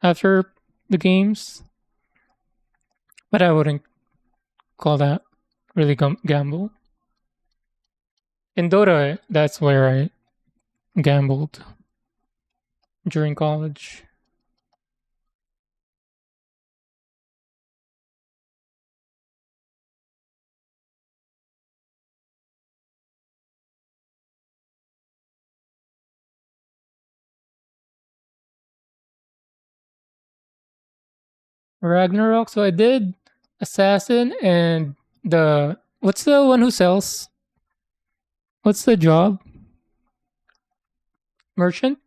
after the games, but I wouldn't call that really gamble. In Dota, that's where I gambled during college. Ragnarok. So I did assassin and the what's the one who sells? What's the job? Merchant?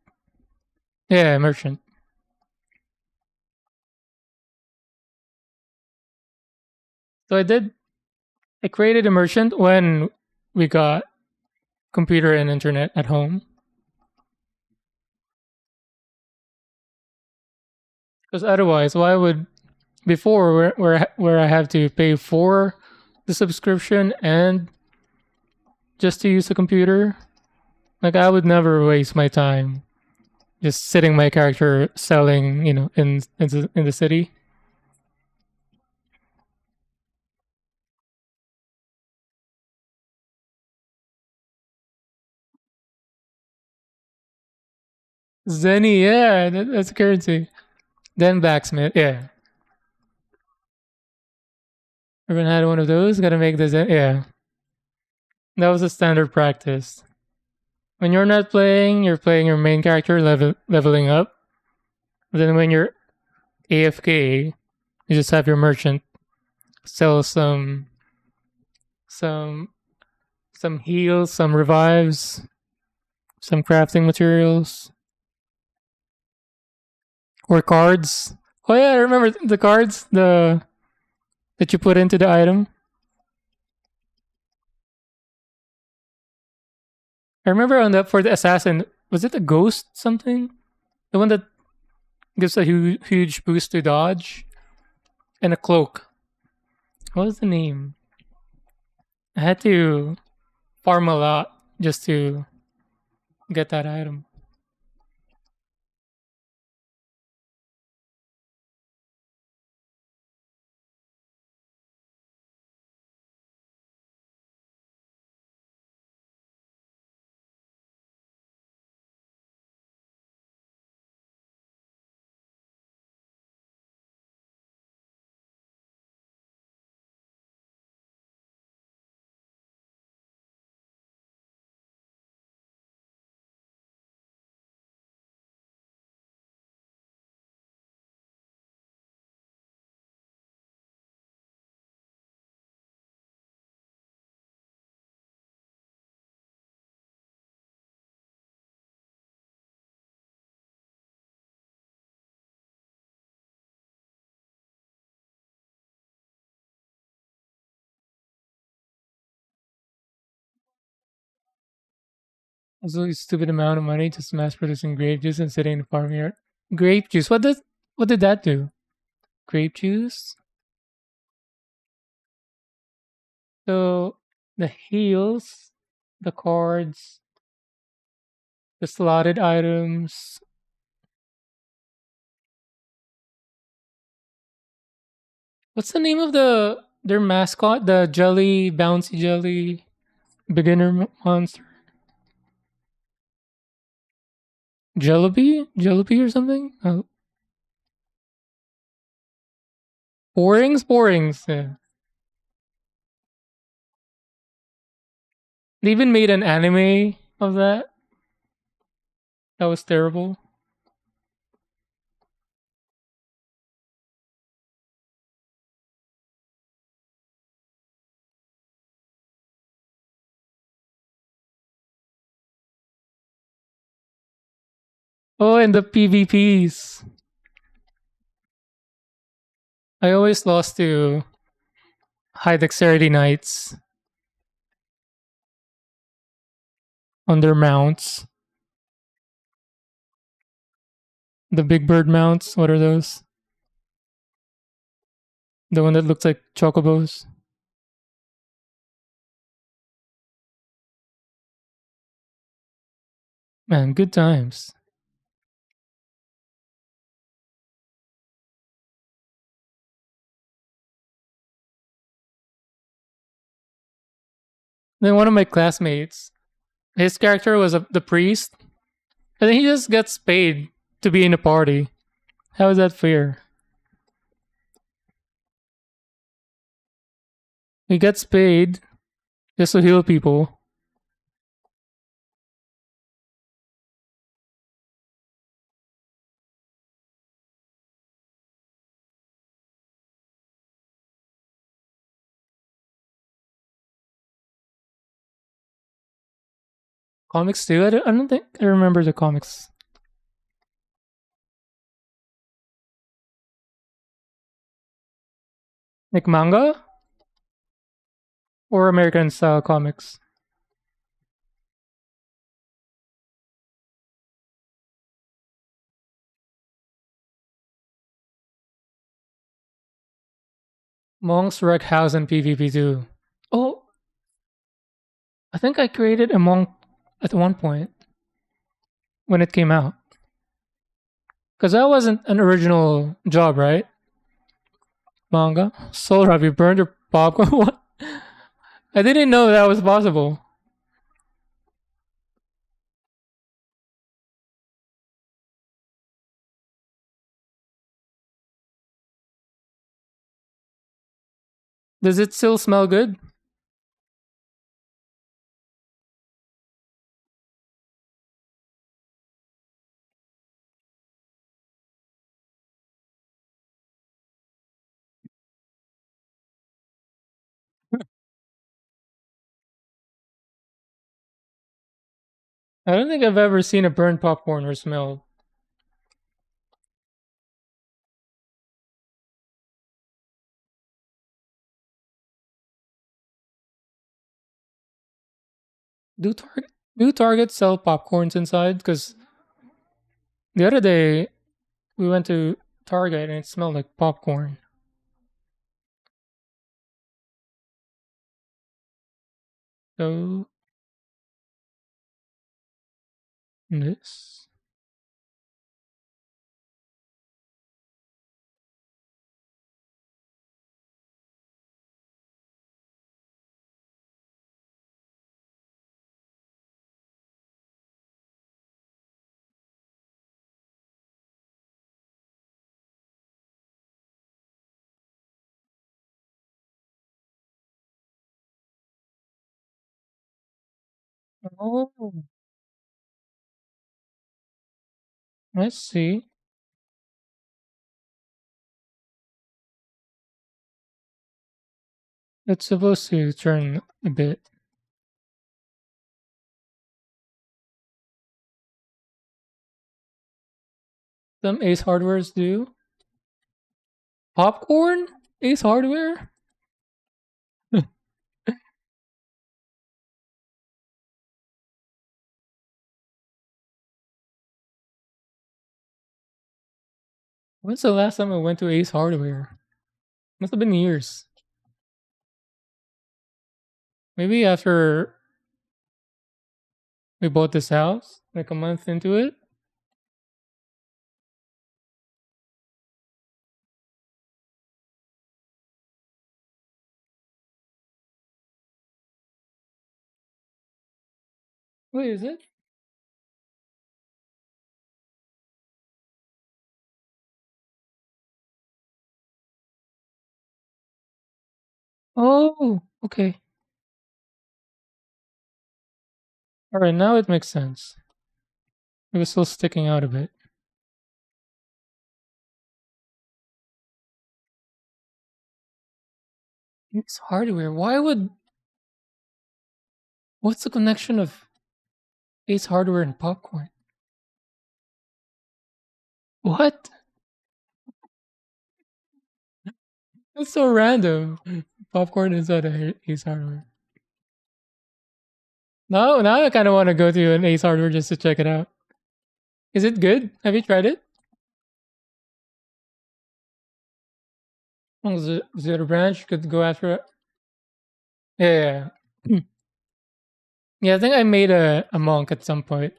Yeah, merchant. So I created a merchant when we got computer and internet at home. Because otherwise, why would before where I have to pay for the subscription and just to use the computer? Like I would never waste my time just sitting my character selling, in the city. Zenny, yeah, that's a currency. Then backsmith, yeah. Everyone had one of those. Got to make this, yeah. That was a standard practice. When you're not playing, you're playing your main character leveling up. Then when you're AFK, you just have your merchant sell some some heals, some revives, some crafting materials, or cards. Oh yeah, I remember the cards the that you put into the item. I remember on the for the assassin, was it a ghost something? The one that gives a huge boost to dodge and a cloak. What was the name? I had to farm a lot just to get that item. Also, a stupid amount of money just mass producing grape juice and sitting in the farm yard. Grape juice. What did that do? Grape juice. So the heels, the cards, the slotted items. What's the name of their mascot? The jelly, bouncy jelly beginner monster. Jellaby or something. Oh, Borings. Yeah. They even made an anime of that. That was terrible. Oh, and the PvPs. I always lost to high dexterity knights on their mounts. The big bird mounts. What are those? The one that looks like chocobos. Man, good times. Then one of my classmates, his character was the priest, and then he just gets paid to be in a party. How is that fair? He gets paid just to heal people. Comics too? I don't think I remember the comics. Like manga or American style comics? Monks wreck house and PvP too. Oh, I think I created a monk at one point when it came out. Because that wasn't an original job, right? Manga. Soul Rub, you burned your popcorn? What? I didn't know that was possible. Does it still smell good? I don't think I've ever seen a burned popcorn or smelled. Do Target do Target sell popcorns inside? Because the other day we went to Target and it smelled like popcorn. So this. Oh, let's see. It's supposed to turn a bit. Some Ace Hardwares do. Popcorn? Ace Hardware? When's the last time I went to Ace Hardware? Must have been years. Maybe after we bought this house, like a month into it. Wait, is it? Oh, okay. All right, now it makes sense. It was still sticking out a bit. It's hardware. Why would? What's the connection of Ace Hardware and popcorn? What? That's so random. Popcorn inside a Ace Hardware. Now I kind of want to go to an Ace Hardware just to check it out. Is it good? Have you tried it? Oh, is it a branch? Could go after it. Yeah, yeah. Yeah, I think I made a monk at some point.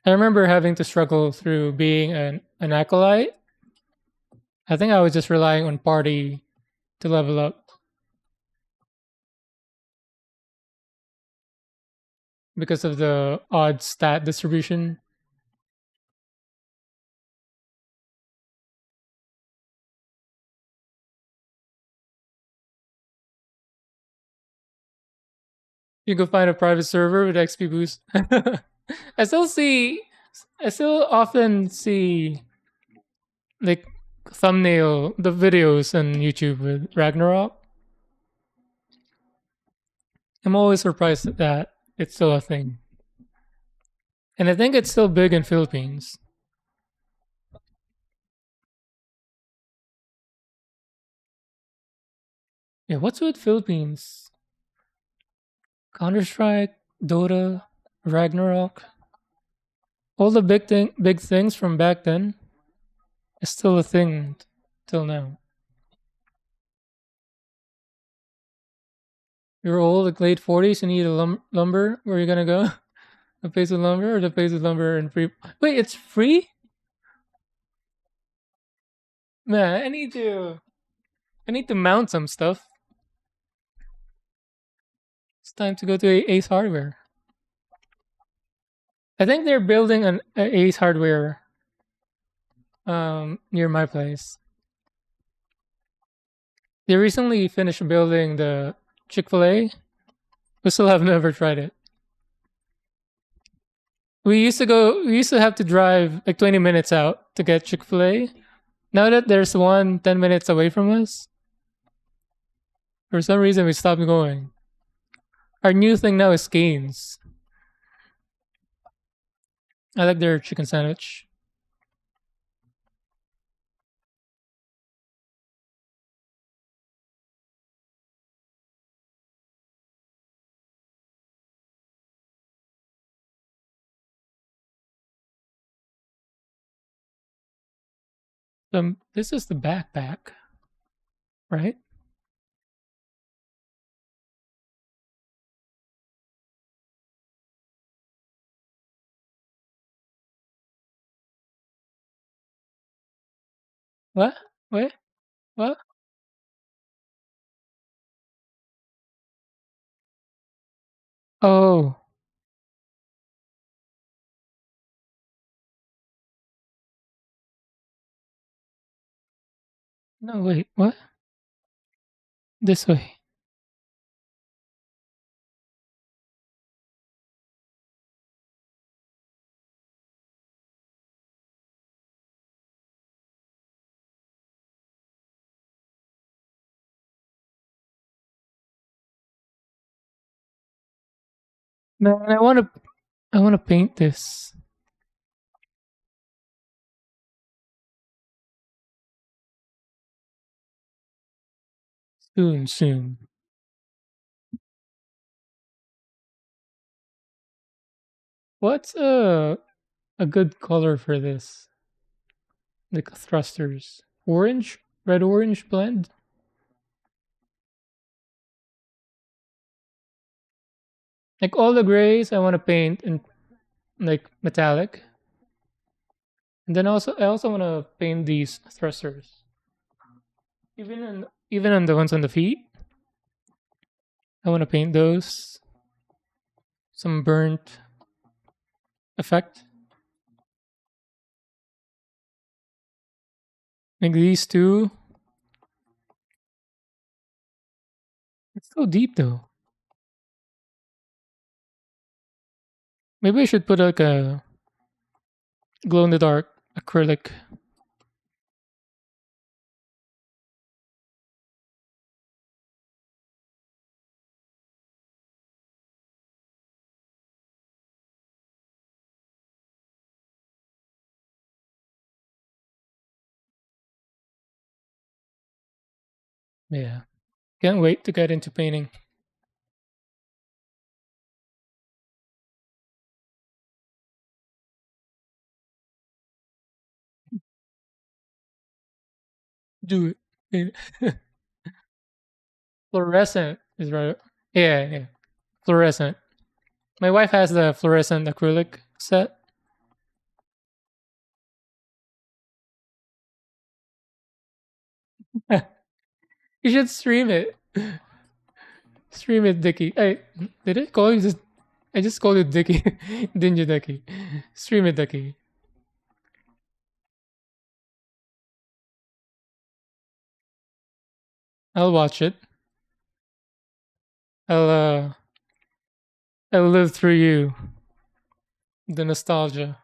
I remember having to struggle through being an acolyte. I think I was just relying on party to level up because of the odd stat distribution. You can find a private server with XP boost. I still see, I still often see like thumbnail the videos on YouTube with Ragnarok. I'm always surprised that it's still a thing, and I think it's still big in Philippines. Yeah, what's with Philippines? Counter Strike, Dota, Ragnarok, all the big things from back then is still a thing till now. You're old, like late 40s, and you need a lumber. Where are you gonna go? The place with lumber or the place with lumber and free? Wait, it's free? Man, I need to mount some stuff. It's time to go to Ace Hardware. I think they're building an Ace Hardware near my place. They recently finished building the Chick-fil-A. We still have never tried it. We used to have to drive like 20 minutes out to get Chick-fil-A. Now that there's one 10 minutes away from us, for some reason we stopped going. Our new thing now is Canes. I like their chicken sandwich. This is the backpack, right? What? Wait, what? Oh, no, wait, what? This way. Man, I want to paint this soon. What's a good color for this? Like thrusters. Orange? Red orange blend? Like all the grays I want to paint in like metallic. And then also I also want to paint these thrusters. Even on the ones on the feet, I want to paint those. Some burnt effect. Like these two. It's so deep though. Maybe I should put like a glow in the dark acrylic. Yeah. Can't wait to get into painting. Do it. Fluorescent is right. Yeah, yeah. Fluorescent. My wife has the fluorescent acrylic set. You should stream it. Stream it, Dicky. Hey, did I call you just? I just called you Dicky. Didn't you, Dicky? Stream it, Dicky. I'll watch it. I'll I'll live through you. The nostalgia.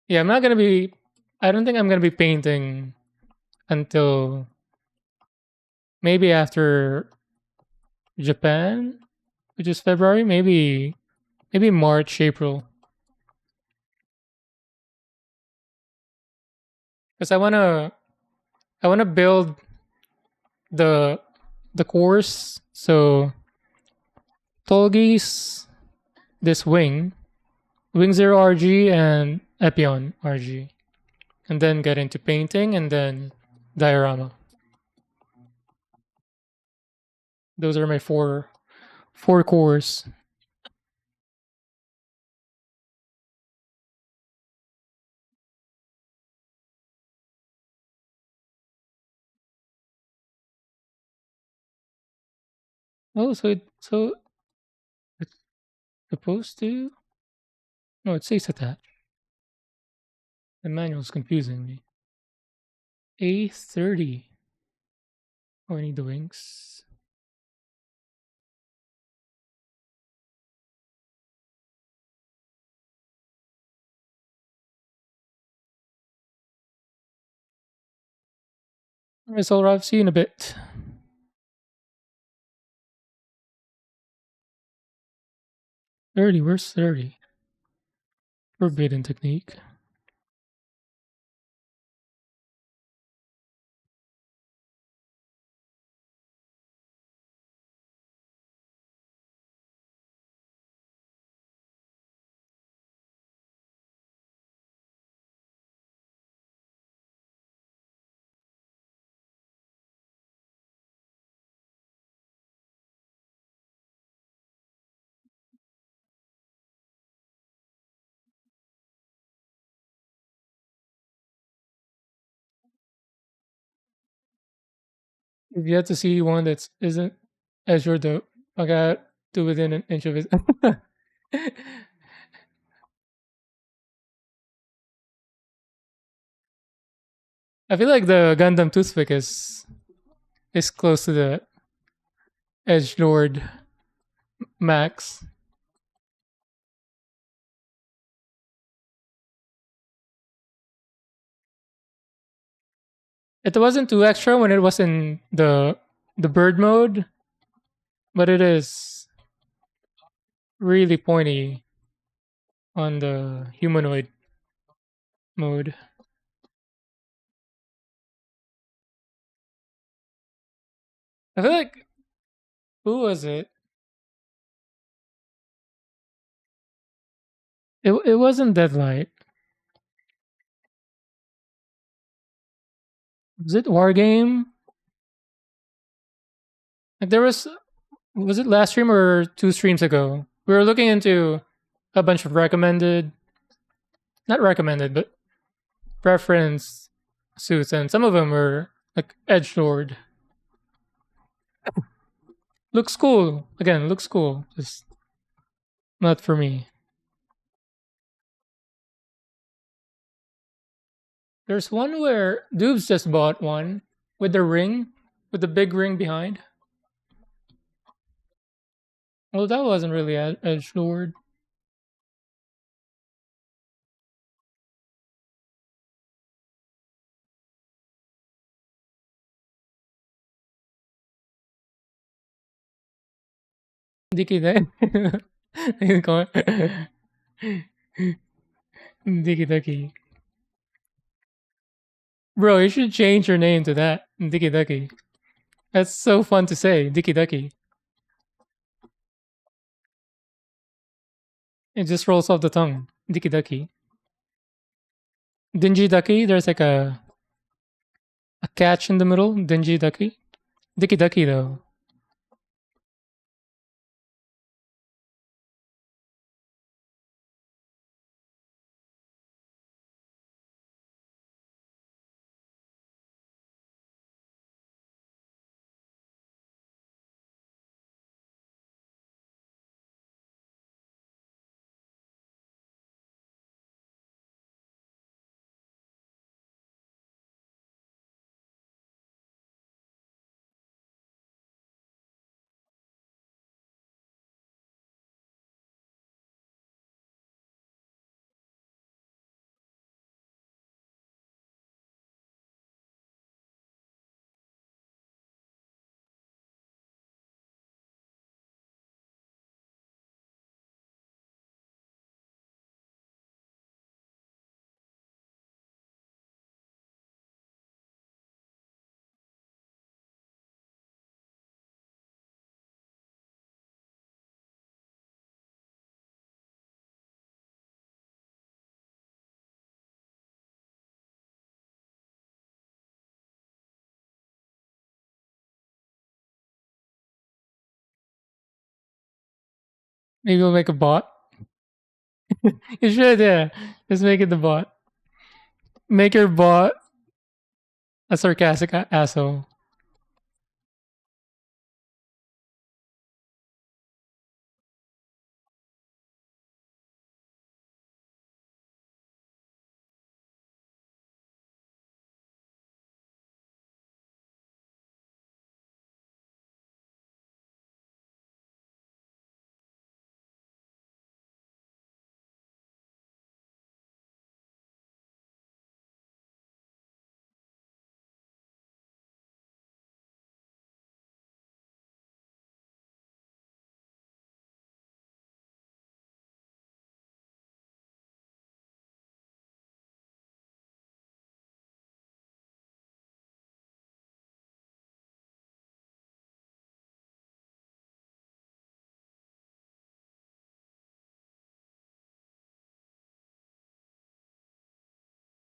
Yeah, I'm not gonna be. I don't think I'm gonna be painting until maybe after Japan, which is February. Maybe March, April, because I wanna build the the course. So Tolgis, this Wing Zero RG, and Epion RG, and then get into painting and then diorama. Those are my four cores. Oh, so it's supposed to. No, it says attached. The manual's confusing me. A30. Oh, I need the wings. Alright, so I'll see you in a bit. 30, where's 30? Forbidden technique. If you have to see one that's isn't Azure dope, I got to within an inch of it. I feel like the Gundam toothpick is close to the Edge Lord Max. It wasn't too extra when it was in the bird mode, but it is really pointy on the humanoid mode. I feel like who was it? It wasn't Deadlight. Was it War Game? Like there was it last stream or two streams ago? We were looking into a bunch of recommended, not recommended, but preference suits, and some of them were like Edge Lord. Looks cool. Again, looks cool. Just not for me. There's one where Dubes just bought one with the ring, with the big ring behind. Well, that wasn't really Edge Lord. Dicky Ducky. Dicky Ducky. Bro, you should change your name to that. Dicky Ducky. That's so fun to say. Dicky Ducky. It just rolls off the tongue. Dicky Ducky. Dingy Ducky, there's like a catch in the middle. Dingy Ducky. Dicky Ducky though. Maybe we'll make a bot. You should, yeah. Just make it the bot. Make your bot a sarcastic asshole.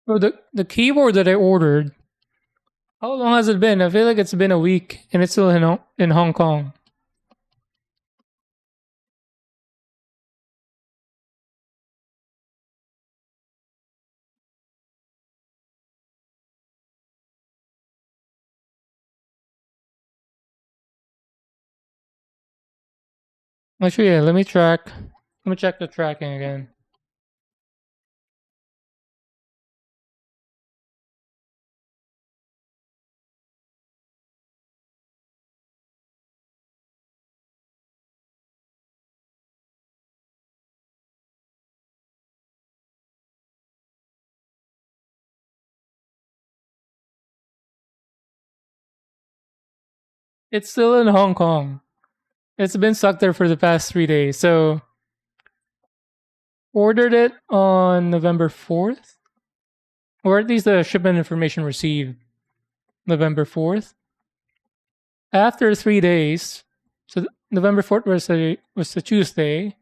Bro, the keyboard that I ordered, how long has it been? I feel like it's been a week and it's still in Hong Kong. Actually, yeah, let me track. Let me check the tracking again. It's still in Hong Kong. It's been stuck there for the past 3 days. So ordered it on November 4th, or at least the shipment information received November 4th. After 3 days, so November 4th was a Tuesday.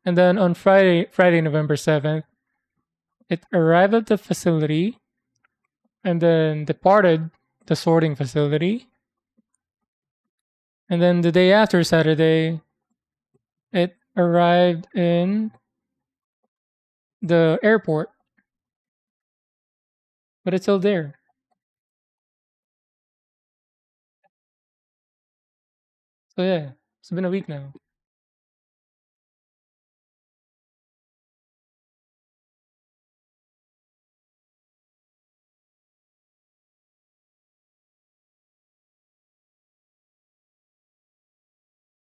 And then on Friday, November 7th, it arrived at the facility and then departed the sorting facility. And then the day after Saturday, it arrived in the airport, but it's still there. So yeah, it's been a week now.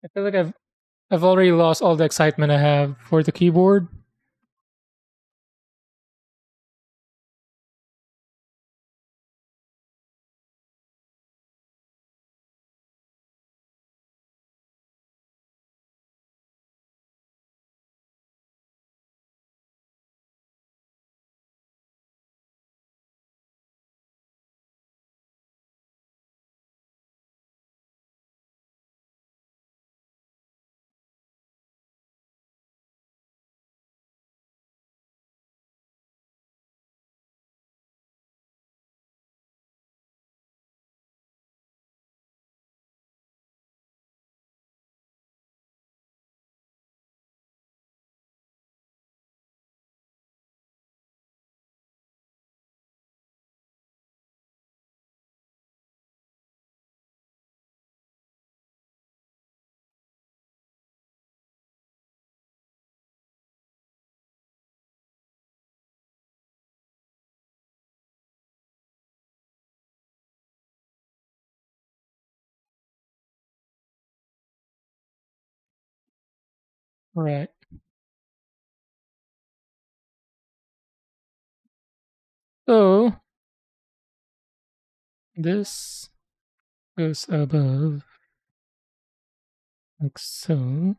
I feel like I've already lost all the excitement I have for the keyboard. Right. So this goes above like so.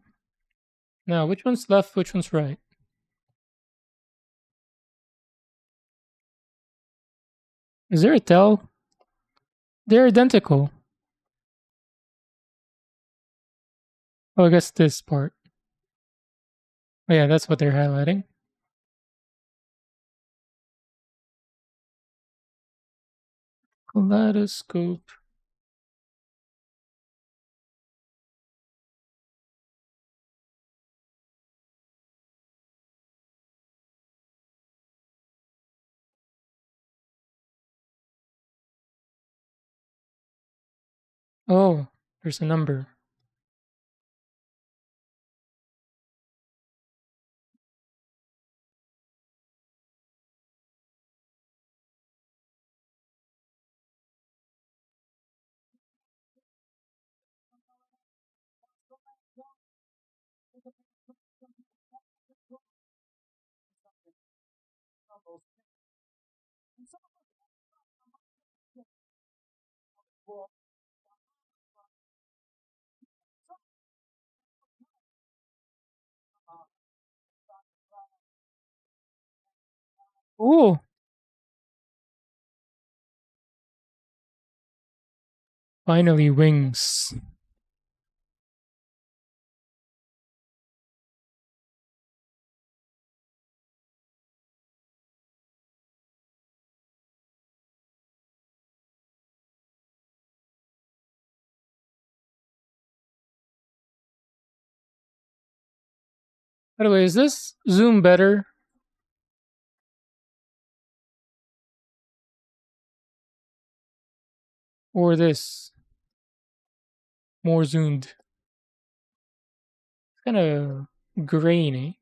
Now, which one's left? Which one's right? Is there a tell? They're identical. Oh, I guess this part. Oh yeah, that's what they're highlighting. Kaleidoscope. Oh, there's a number. Oh, finally wings. By the way, is this zoom better or this more zoomed? It's kind of grainy.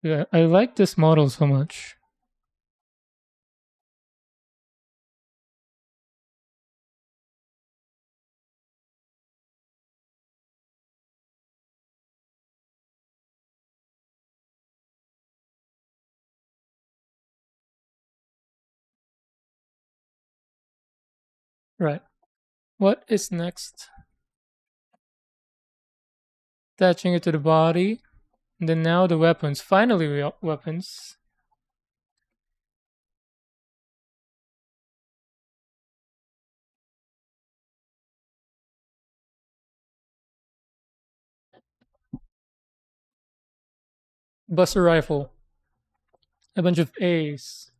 Yeah, I like this model so much. Right. What is next? Attaching it to the body. And then now the weapons. Finally, weapons. Buster rifle. A bunch of A's.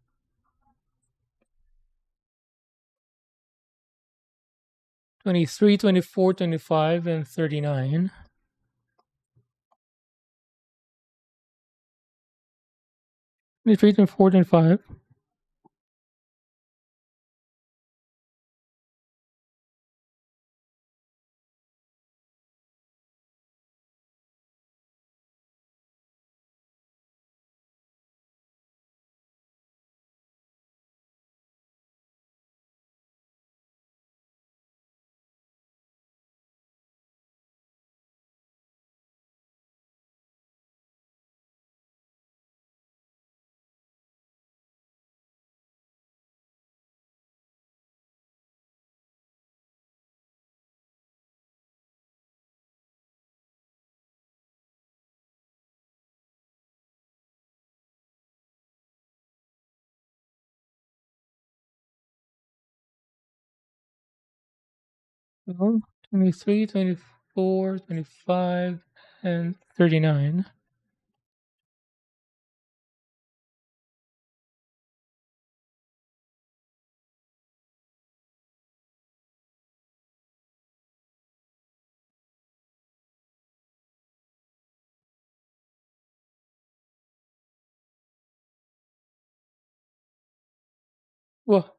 23, 24, 25, and 39. 23, 24, 25. Well, 23, 24, 25, and 39. Well,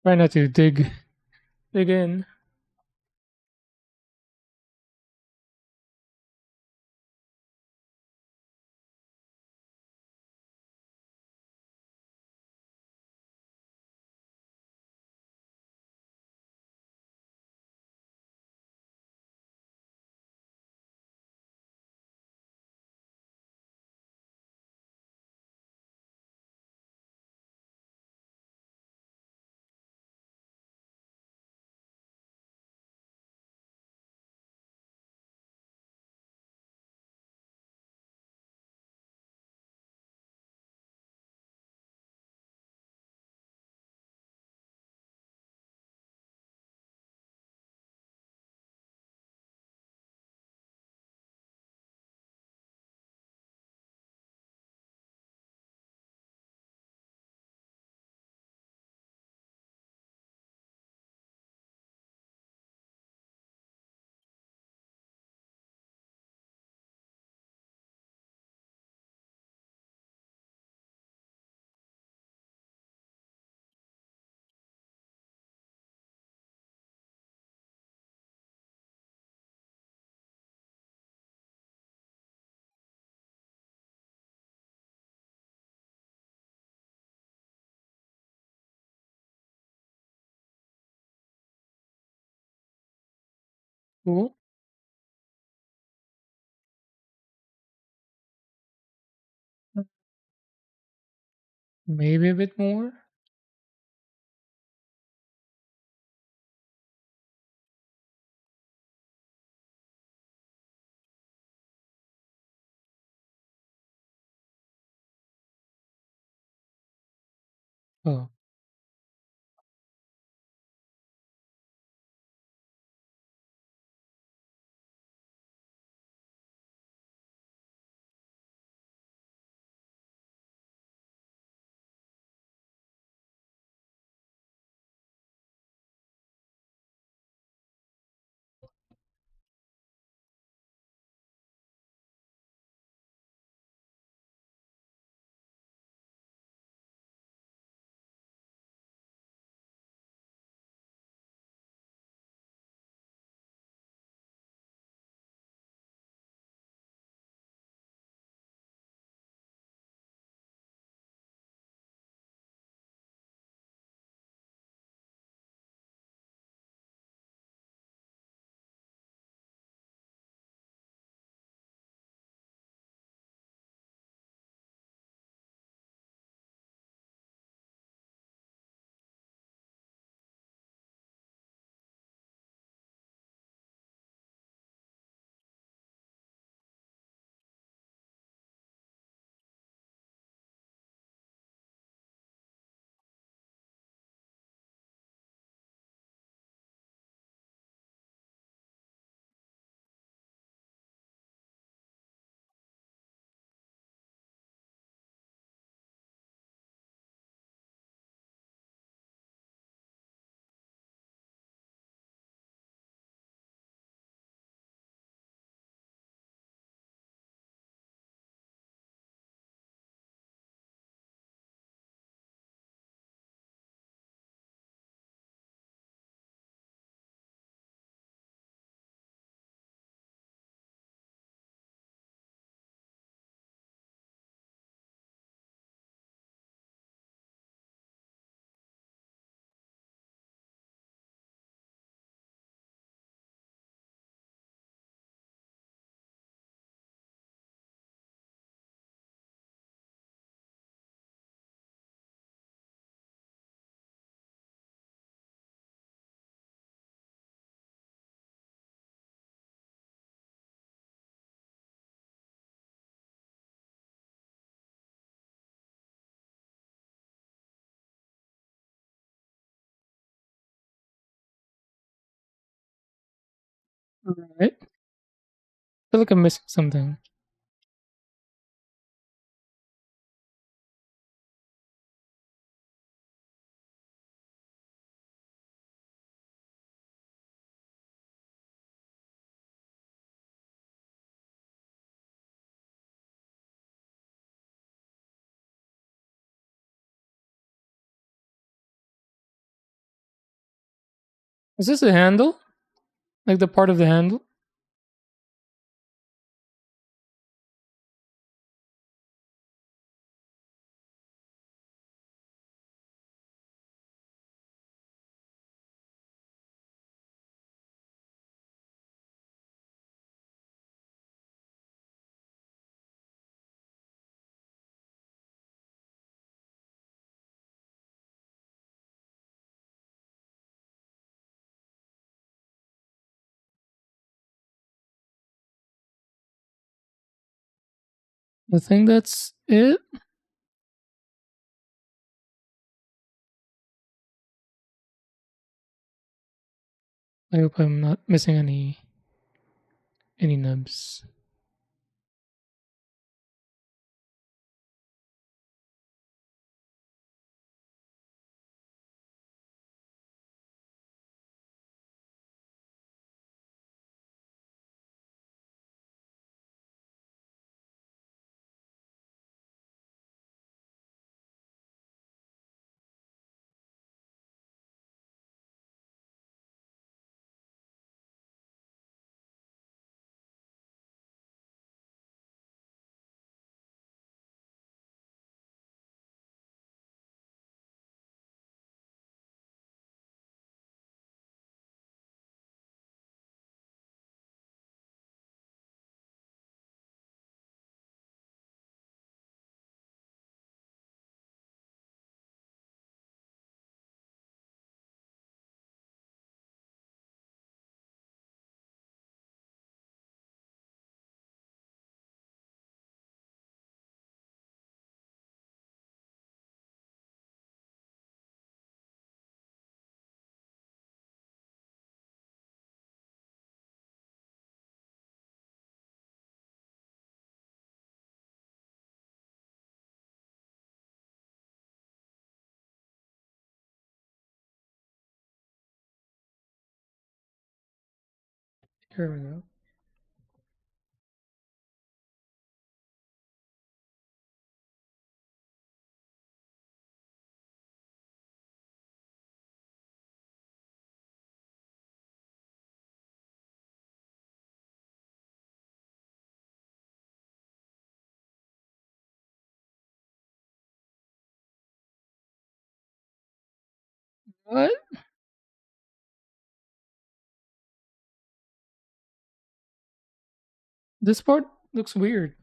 Try not to dig in. Cool. Maybe a bit more. Oh, right. I feel like I'm missing something. Is this a handle? Like the part of the handle? I think that's it. I hope I'm not missing any nubs. Here we go. What? This part looks weird.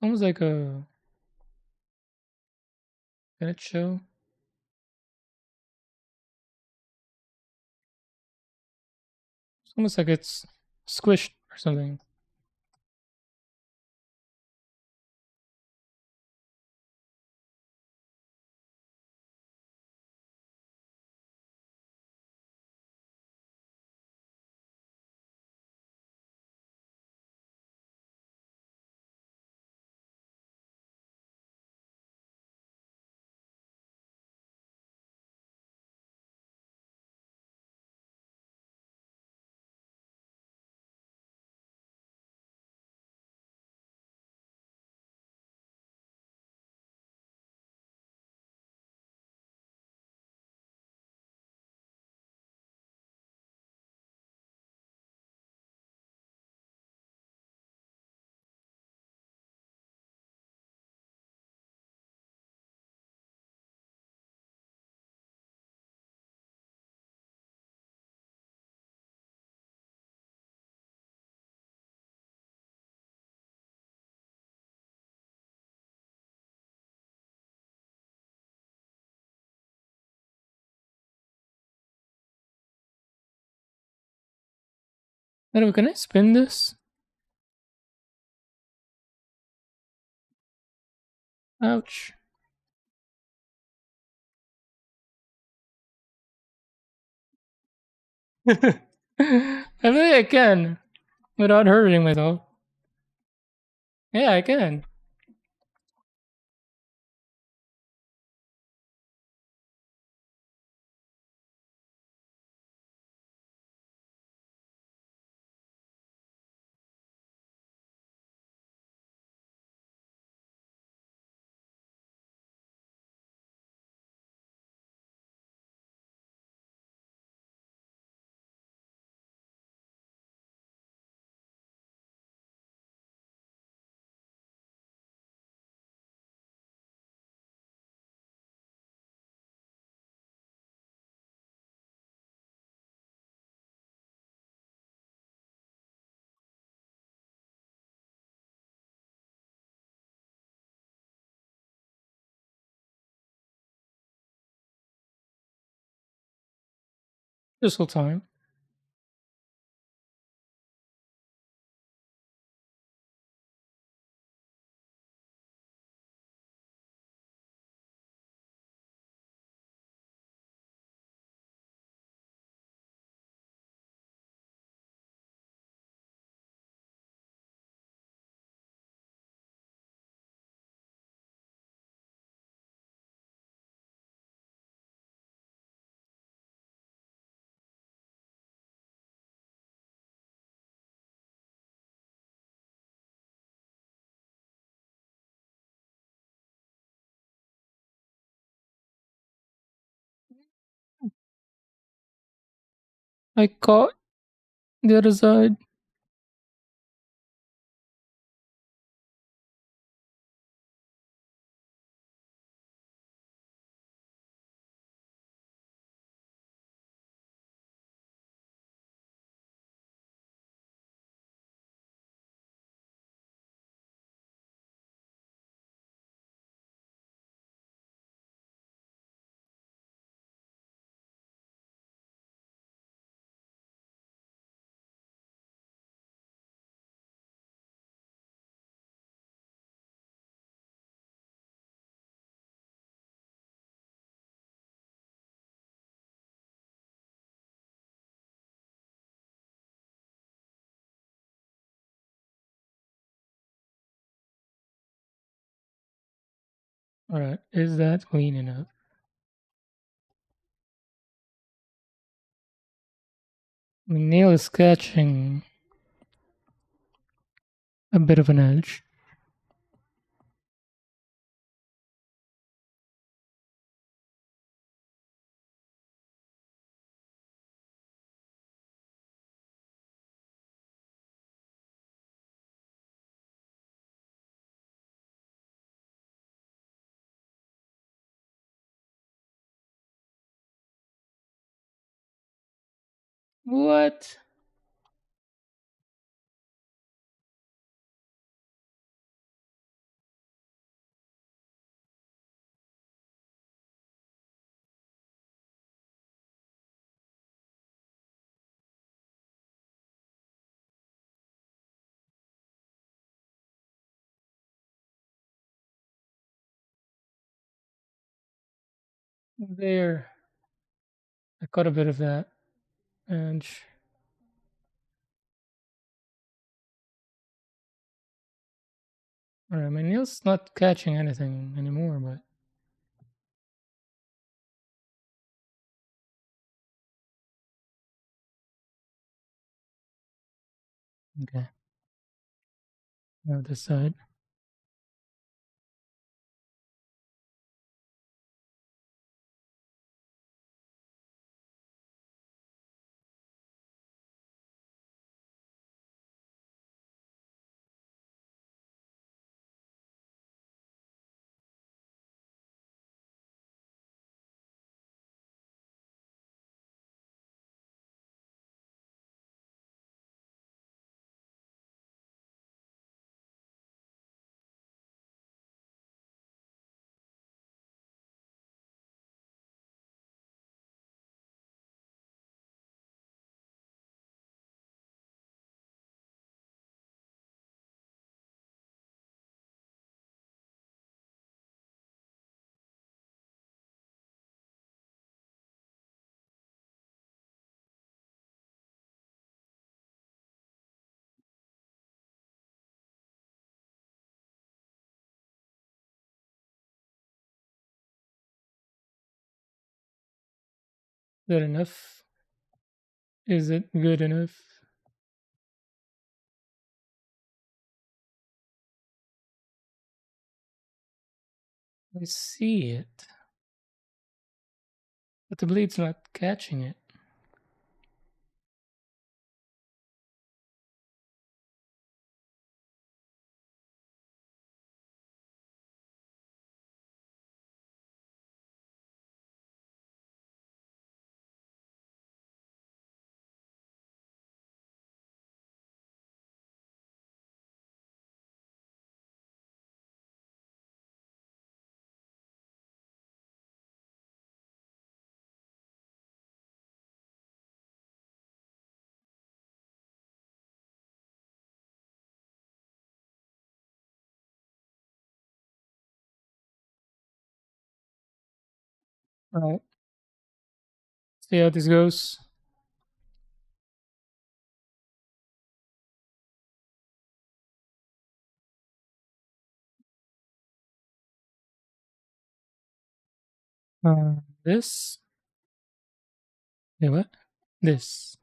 Almost like a Bennett show. It's almost like it's squished or something. Anyway, can I spin this? Ouch. I think I can without hurting myself. Yeah, I can. This whole time. I caught the other side. Alright, is that clean enough? My nail is catching a bit of an edge. What? There. I caught a bit of that edge. Alright, my nail's not catching anything anymore, but okay. Now this side. Good enough? Is it good enough? I see it, but the blade's not catching it. All right. See how this goes. This. Wait, what? This.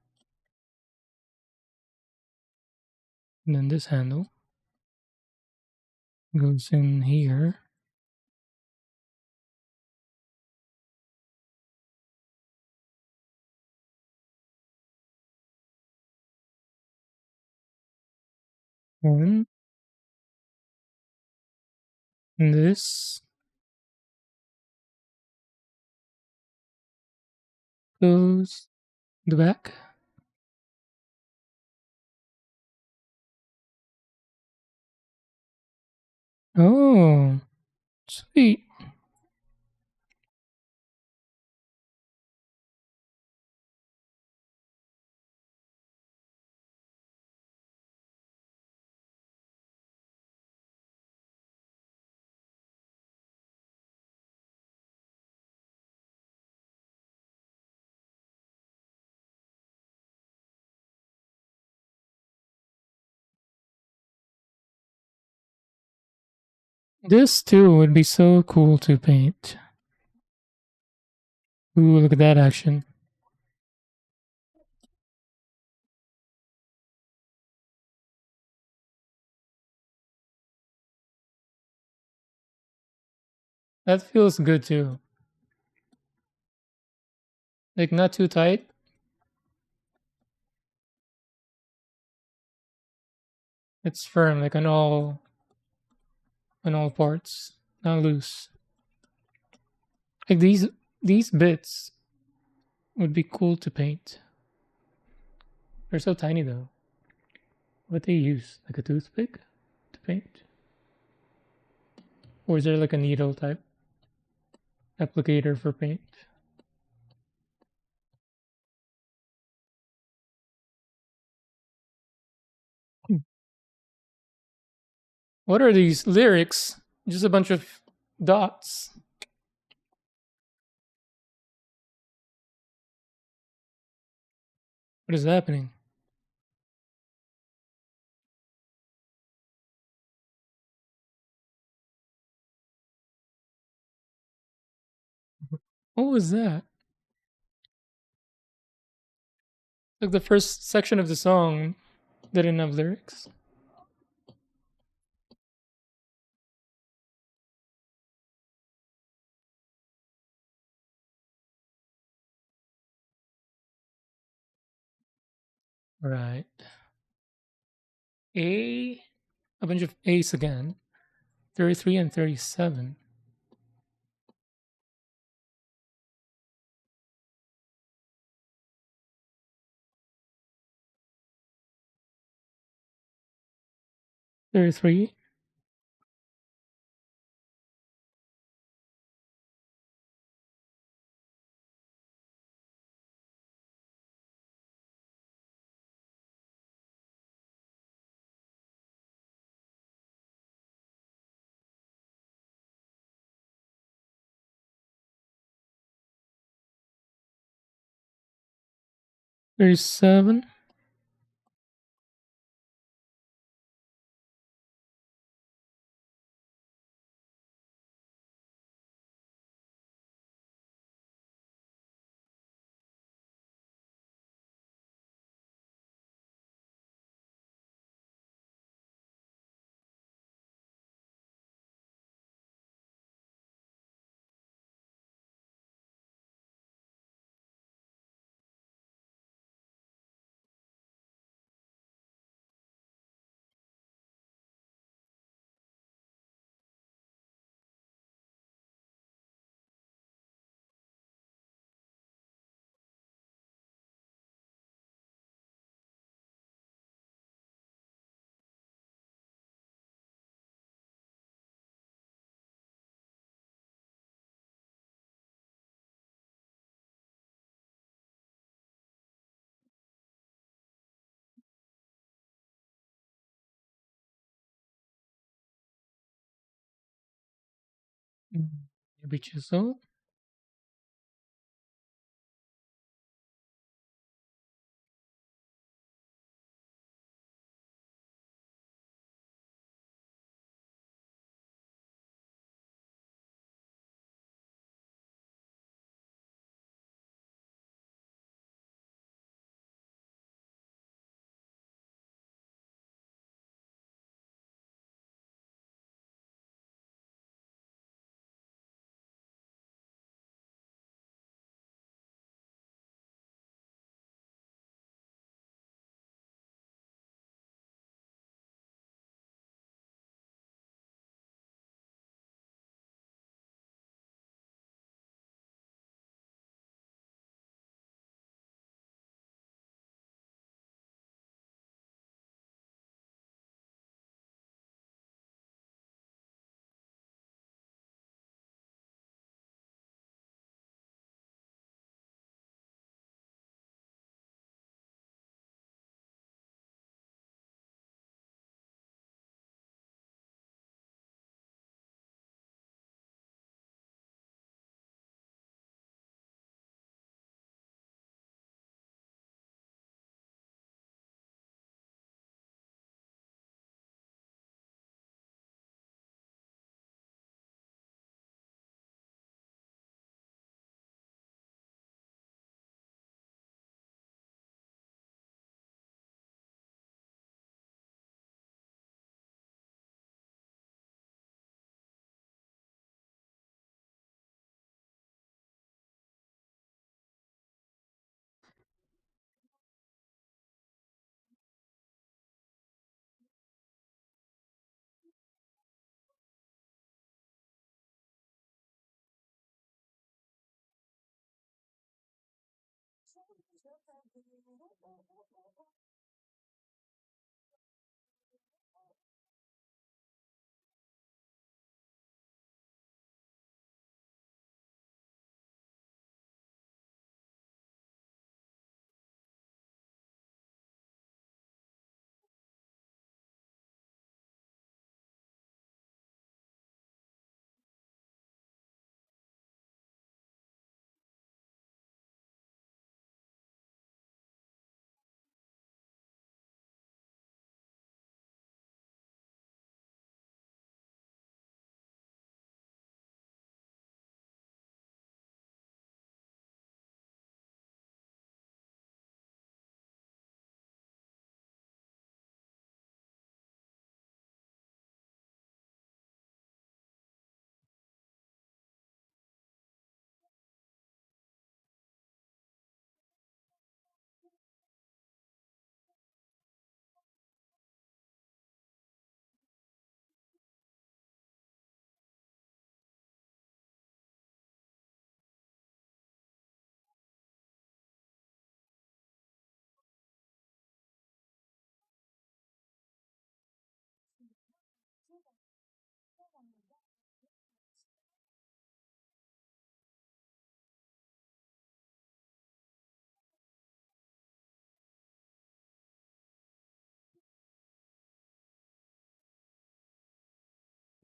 And then this handle goes in here. And this goes the back. Oh, sweet. This too would be so cool to paint. Ooh, look at that action. That feels good too. Like not too tight. It's firm, like on all parts, not loose. Like these bits would be cool to paint. They're so tiny though. What they use? Like a toothpick to paint? Or is there like a needle type applicator for paint? Hmm. What are these lyrics? Just a bunch of dots. What is happening? What was that? Like the first section of the song didn't have lyrics. Right. A a bunch of A's again. 33 and 37. 33. 37. Mm, maybe chisel.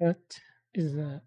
What is that?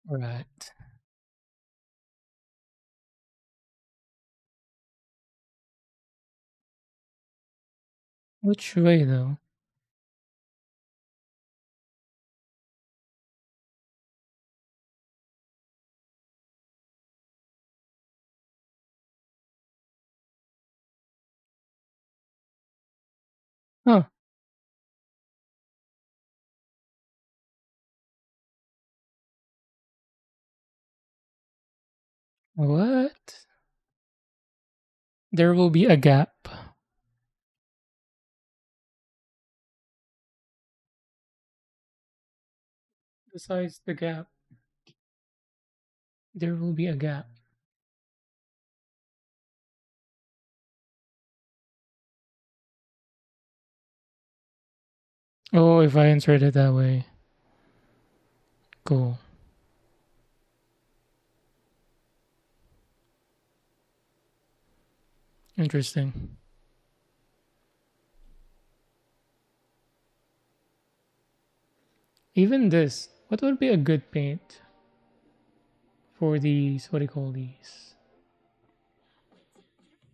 Right. Which way though? Huh. What? There will be a gap. Besides the gap, there will be a gap. Oh, if I insert it that way. Cool. Interesting. Even this, what would be a good paint for these? What do you call these?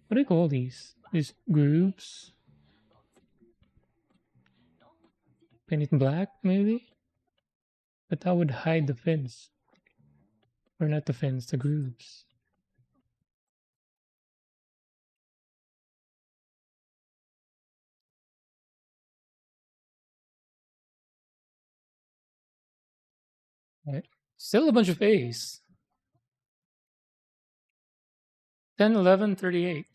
What do you call these? These grooves? Paint it black, maybe? But that would hide the fins. Or not the fins, the grooves. Right. Still a bunch of A's. 10, 11, 38.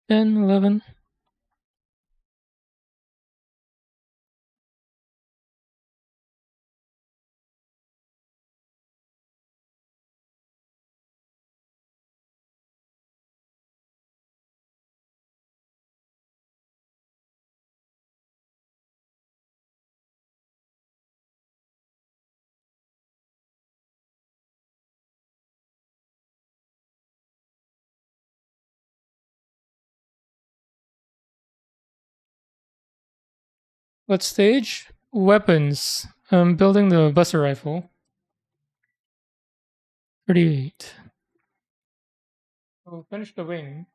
10, 11. What stage? Weapons. I'm building the Buster Rifle. 38. We'll finish the wing.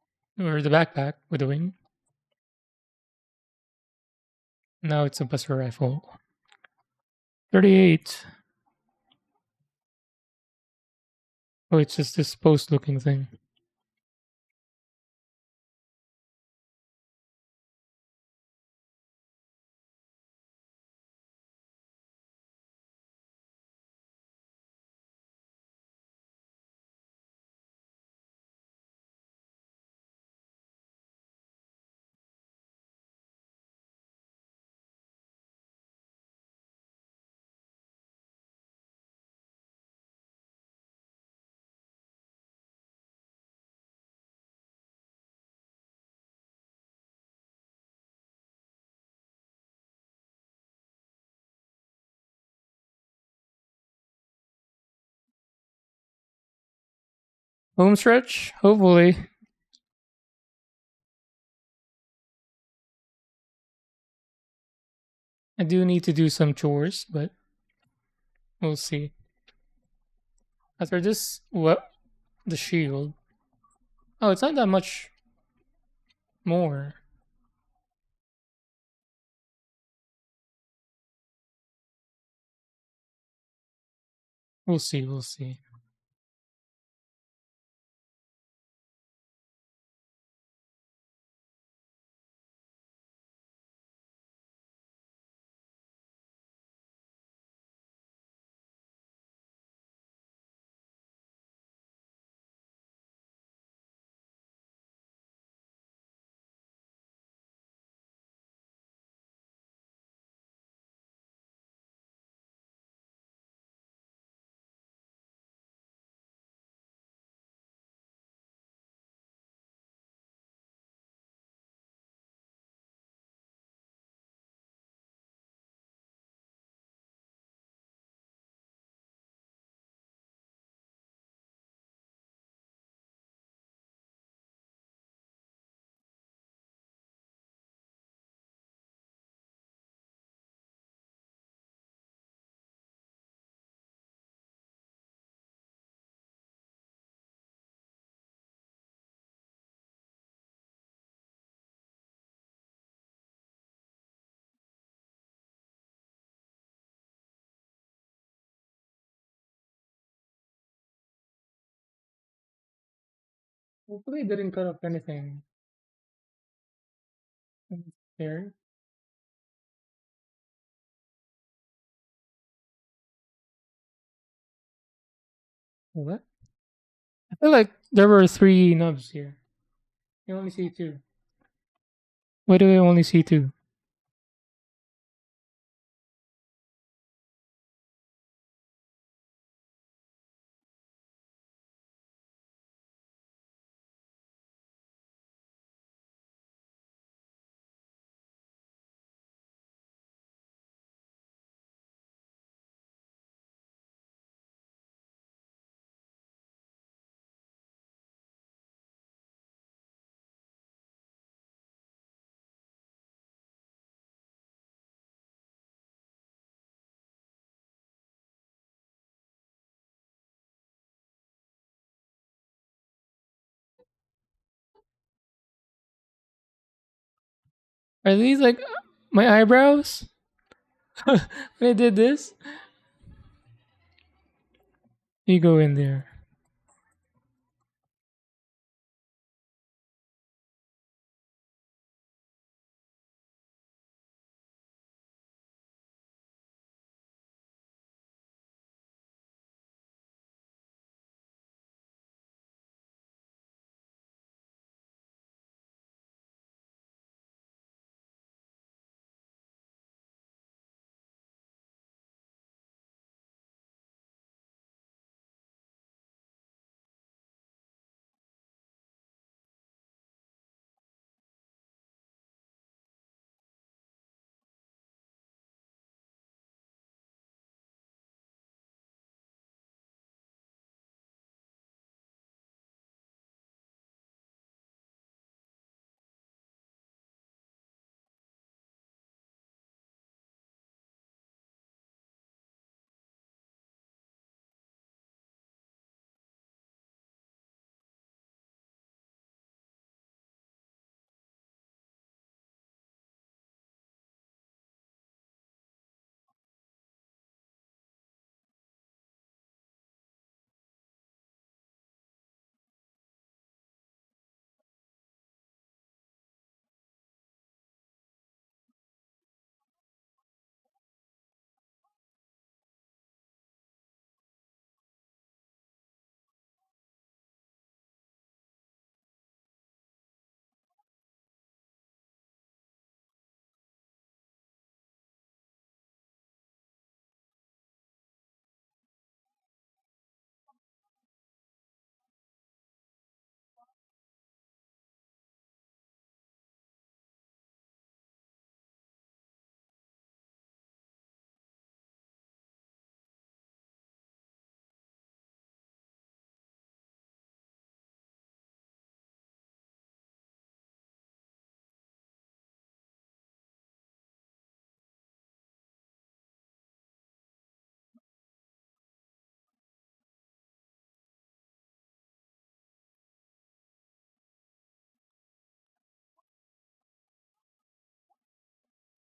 Or the backpack with the wing. Now it's a Buster Rifle. 38. Oh, it's just this post looking thing. Home stretch? Hopefully. I do need to do some chores, but we'll see. After this, what? The shield. Oh, it's not that much more. We'll see, we'll see. Hopefully, it didn't cut off anything there. What? I feel like there were three nubs here. You only see two. Why do I only see two? Are these like my eyebrows? When I did this, you go in there.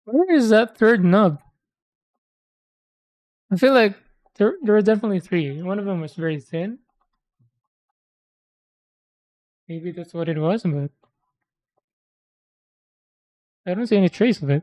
Where is that third nub? I feel like there were definitely three. One of them was very thin. Maybe that's what it was, but I don't see any trace of it.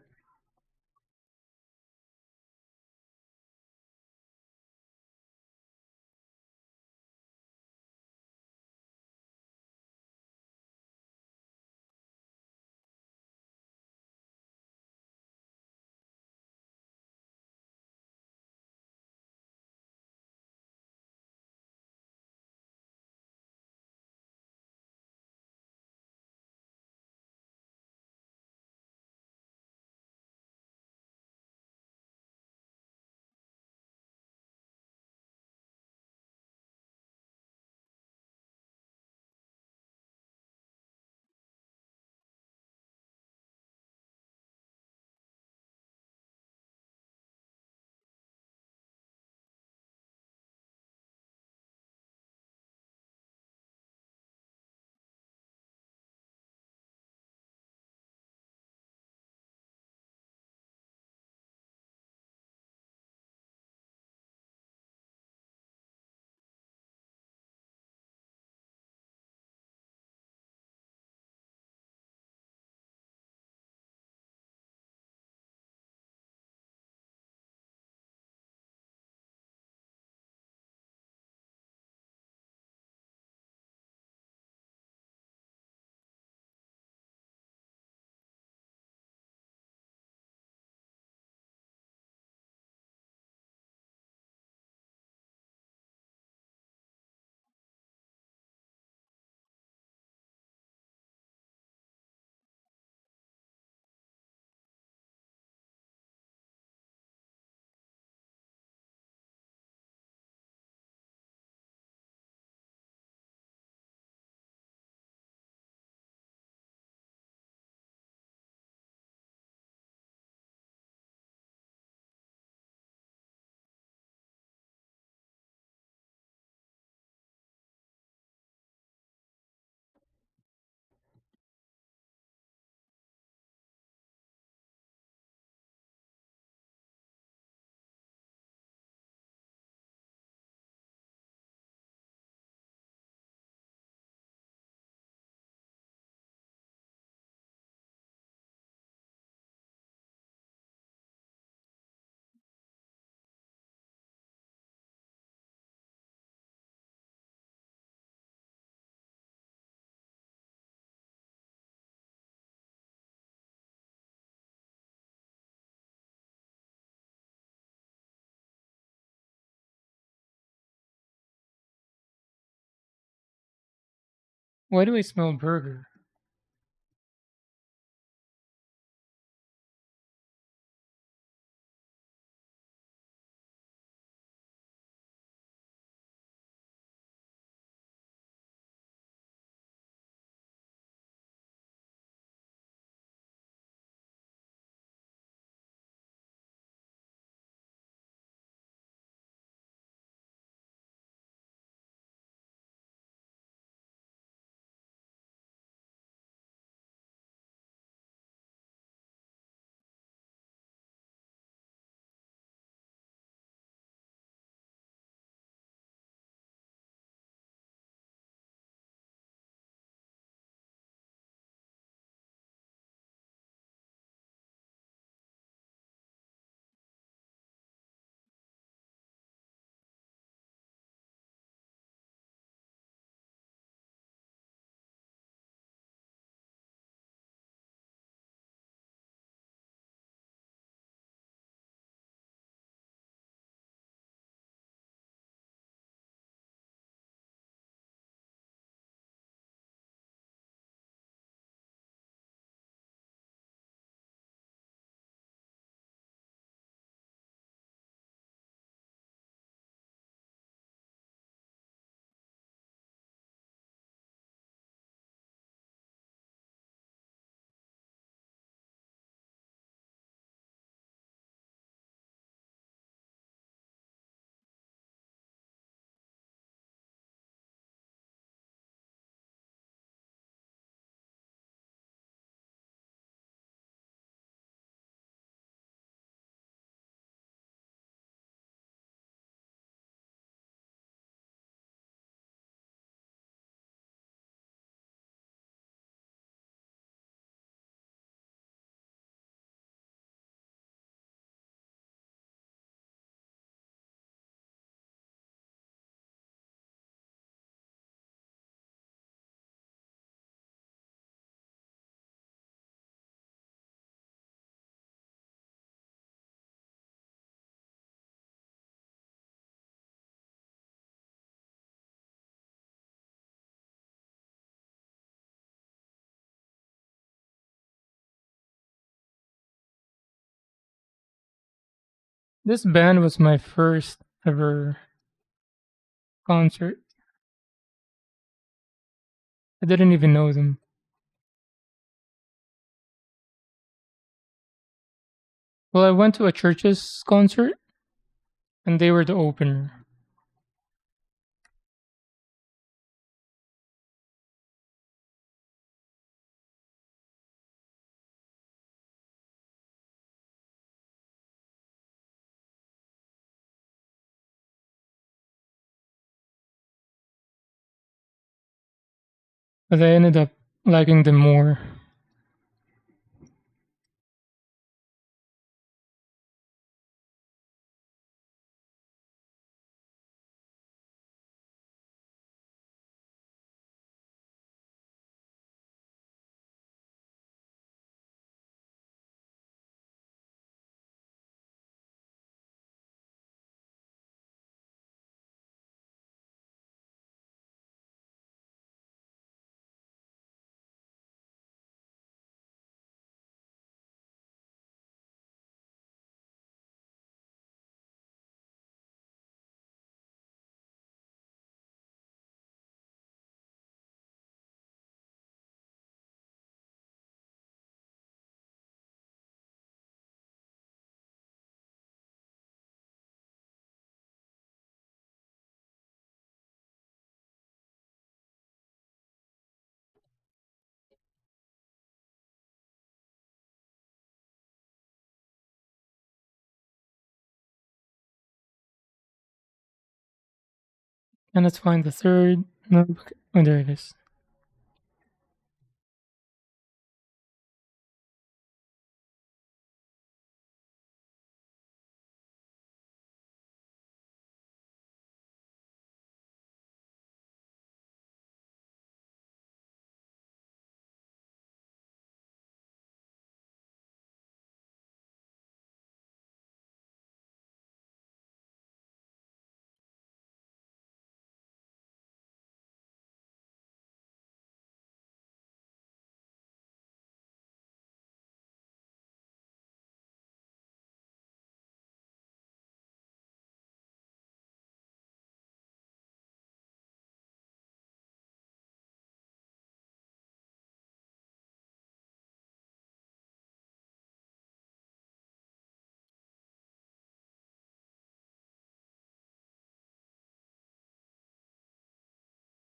Why do I smell burger? This band was my first ever concert. I didn't even know them. Well, I went to a church's concert and they were the opener. But I ended up liking them more. And let's find the third. No, okay. Oh, there it is.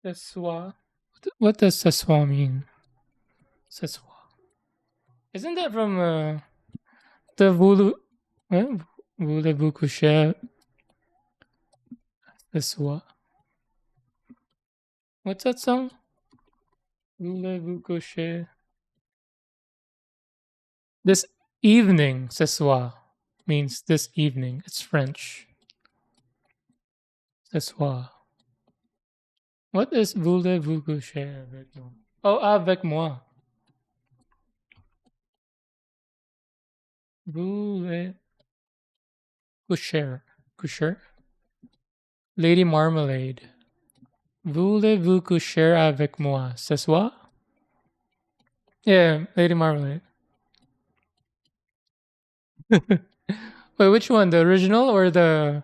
Seswa. What does Seswa mean? Seswa. Isn't that from the Vulu? Eh? Vulevukushe Seswa. What's that song? Vulevukushe. This evening, Seswa means this evening. It's French. Seswa. What is voulez-vous coucher avec moi? Oh, avec moi. Voulez coucher. Coucher? Lady Marmalade. Voulez-vous coucher avec moi? Ce soir? Yeah, Lady Marmalade. Wait, which one? The original or the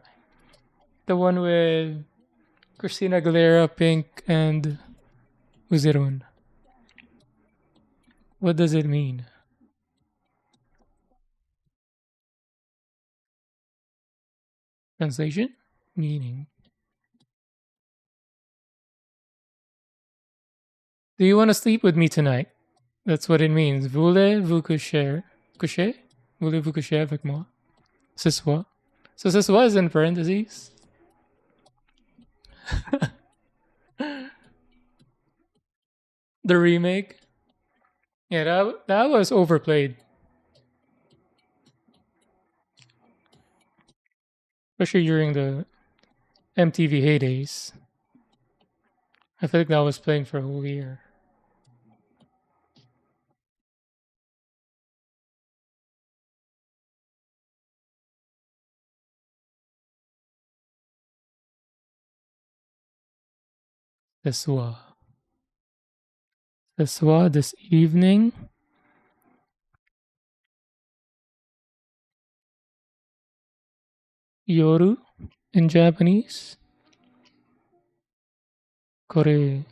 one with Christina Aguilera, Pink, and Uzirun? What does it mean? Translation? Meaning. Do you want to sleep with me tonight? That's what it means. Voulez-vous coucher? Coucher? Voulez-vous coucher avec moi? Ce soir? So ce soir is in parentheses. The remake. Yeah, that was overplayed, especially during the MTV heydays. I feel like that was playing for a whole year. Ce soir. Ce soir, this evening. Yoru in Japanese. Kore.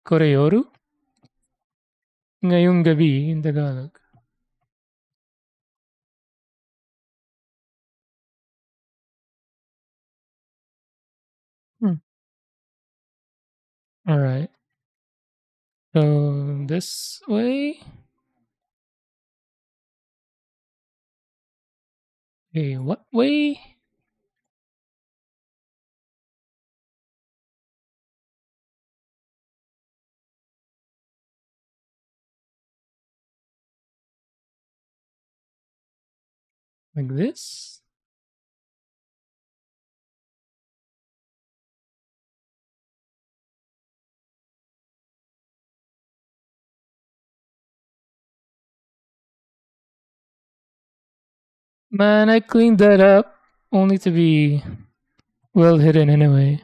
Kore yoru. Ngayong gabi in Tagalog. Hmm. All right. So this way. Hey, what way? Like this? Man, I cleaned that up only to be well hidden anyway.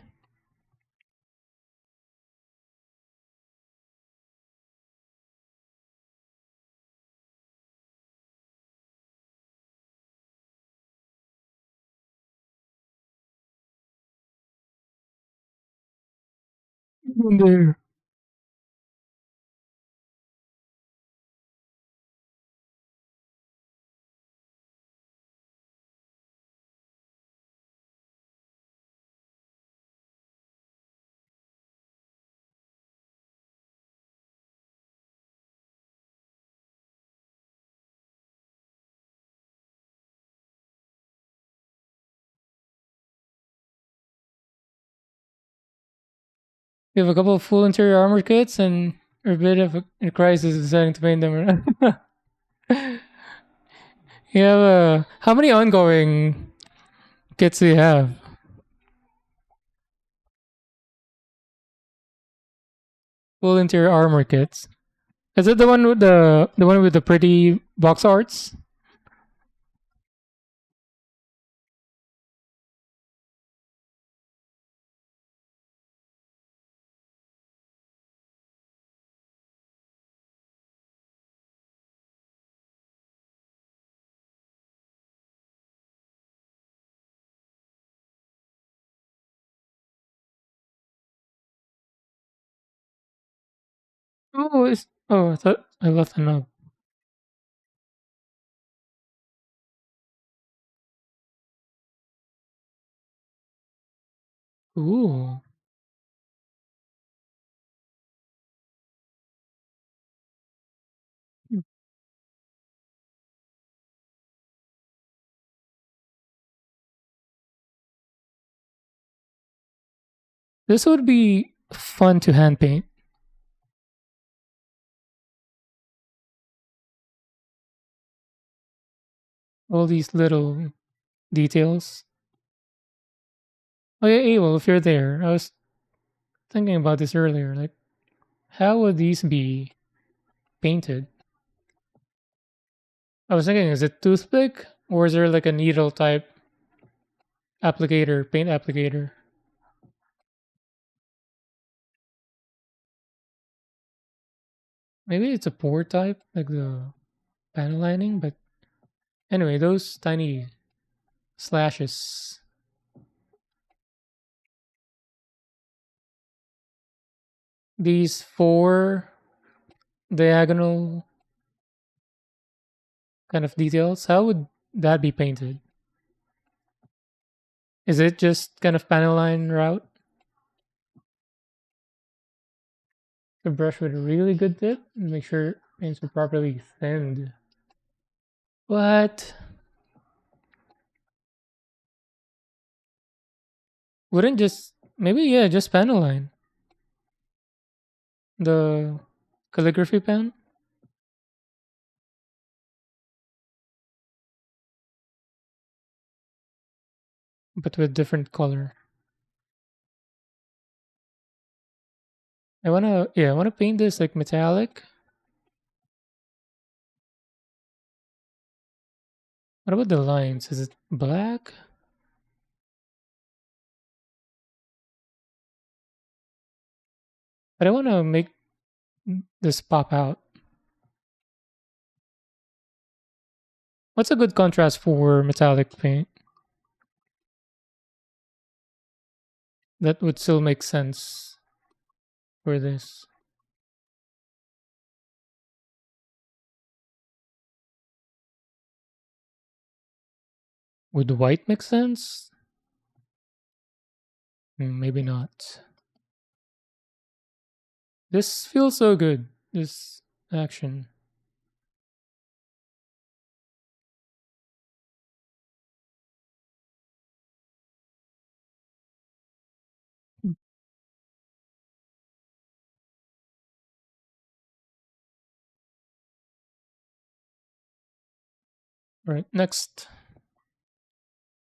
There. We have a couple of full interior armor kits and a bit of a crisis deciding to paint them. You have how many ongoing kits do you have? Full interior armor kits. Is it the one with the one with the pretty box arts? Oh, I thought I left a knob. Ooh, This would be fun to hand paint. All these little details. Oh yeah, well, if you're there, I was thinking about this earlier. Like, how would these be painted? I was thinking, is it toothpick or is there like a needle type applicator, paint applicator? Maybe it's a pore type, like the panel lining. But anyway, those tiny slashes. These four diagonal kind of details. How would that be painted? Is it just kind of panel line route? The brush with a really good tip and make sure paints are properly thinned. What? Wouldn't just maybe yeah, just panel line. The calligraphy pen, but with different color. I wanna paint this like metallic. What about the lines? Is it black? But I wanna make this pop out. What's a good contrast for metallic paint that would still make sense for this? Would white make sense? Maybe not. This feels so good. This action. Right, next.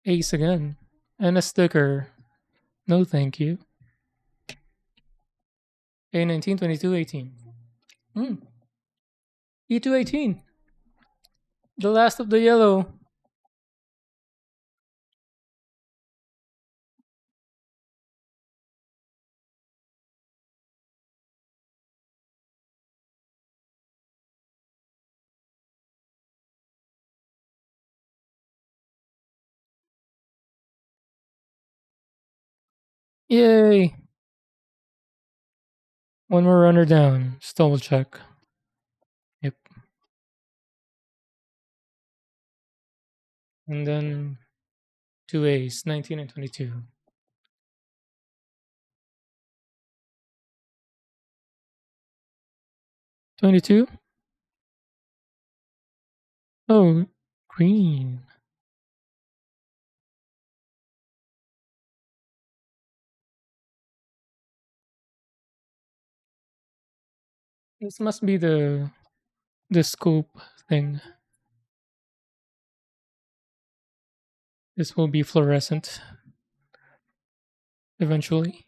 Ace again. And a sticker. No thank you. A19, 22, 18. E2, 18. The last of the yellow. Yay. One more runner down. Just double check. Yep. And then two A's, 19 and 22. 22? Oh, green. This must be the scope thing. This will be fluorescent eventually.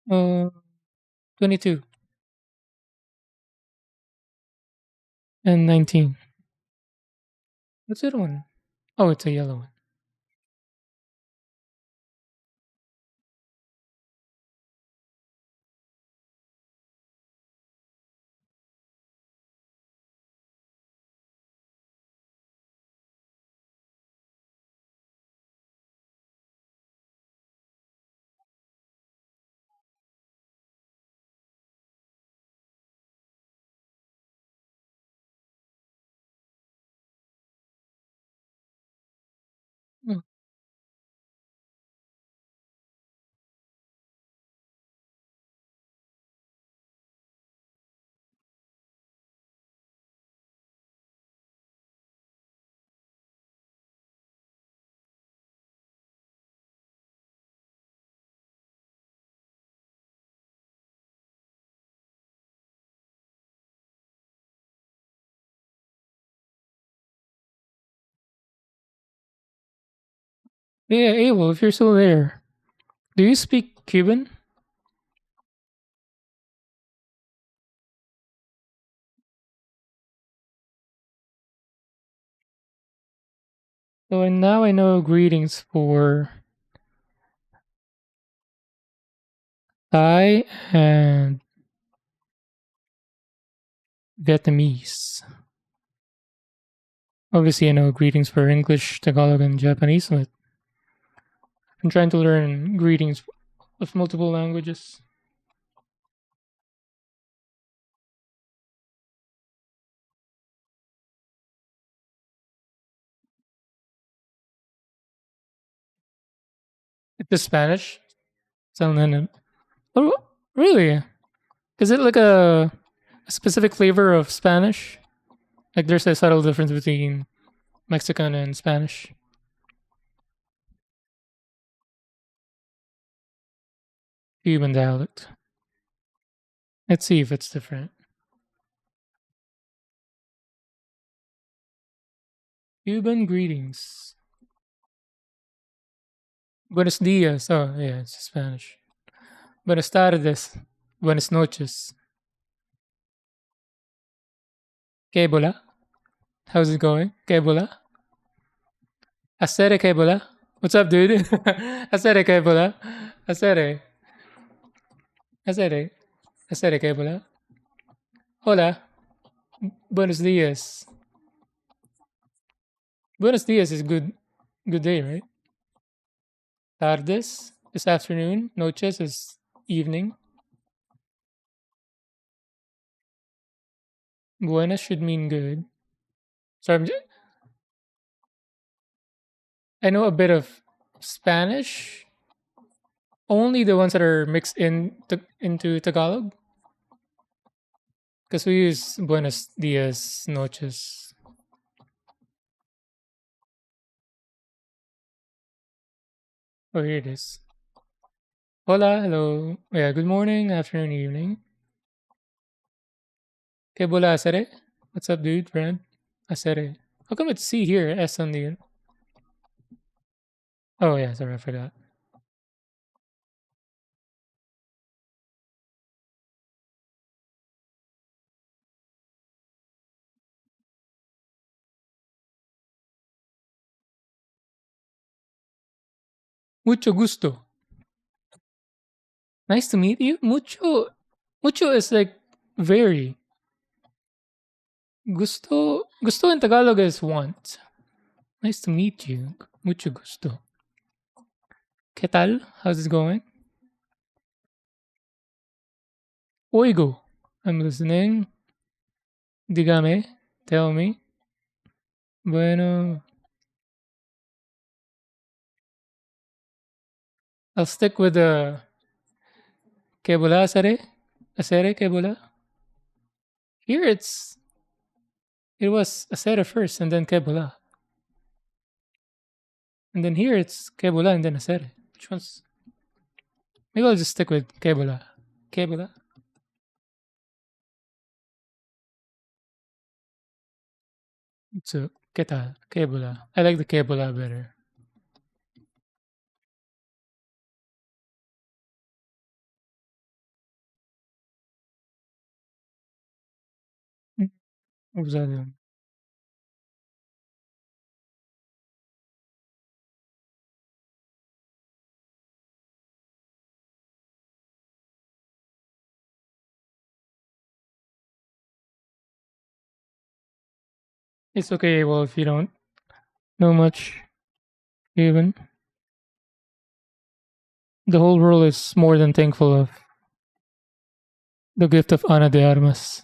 Uh, 22 and 19. What's that one? Oh, it's a yellow one. Yeah, Abel, if you're still there, do you speak Cuban? So and now I know greetings for Thai and Vietnamese. Obviously, I know greetings for English, Tagalog, and Japanese, but I'm trying to learn greetings of multiple languages. It's the Spanish. So then, oh, really? Is it like a specific flavor of Spanish? Like there's a subtle difference between Mexican and Spanish. Cuban dialect. Let's see if it's different. Cuban greetings. Buenos dias. Oh, yeah, it's Spanish. Buenas tardes. Buenas noches. Que bola? How's it going? Que bola? Asere que bola? What's up, dude? Asere que bola? Asere. Asere. Asere que bola? Hola. Buenos dias. Buenos dias is good day, right? Tardes is afternoon. Noches is evening. Buenas should mean good. So I know a bit of Spanish. Only the ones that are mixed into Tagalog. Because we use buenos dias, noches. Oh, here it is. Hola, hello. Yeah, good morning, afternoon, evening. Que bola asere? What's up, dude, friend? Asere. How come it's C here, S on the... Oh, yeah, sorry, I forgot. Mucho gusto. Nice to meet you. Mucho is like very. Gusto in Tagalog is want. Nice to meet you. Mucho gusto. ¿Qué tal? How's it going? Oigo. I'm listening. Dígame. Tell me. Bueno, I'll stick with the que bola asere. Asere que bola. Here it was asere first and then que bola. And then here it's que bola and then asere. Which one's... Maybe I'll just stick with que bola. Que bola. So, ¿qué tal? Que bola. I like the que bola better. Mm, what was that doing? It's okay, well, if you don't know much, even. The whole world is more than thankful of the gift of Ana de Armas.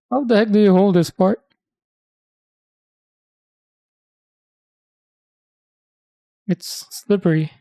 How the heck do you hold this part? It's slippery.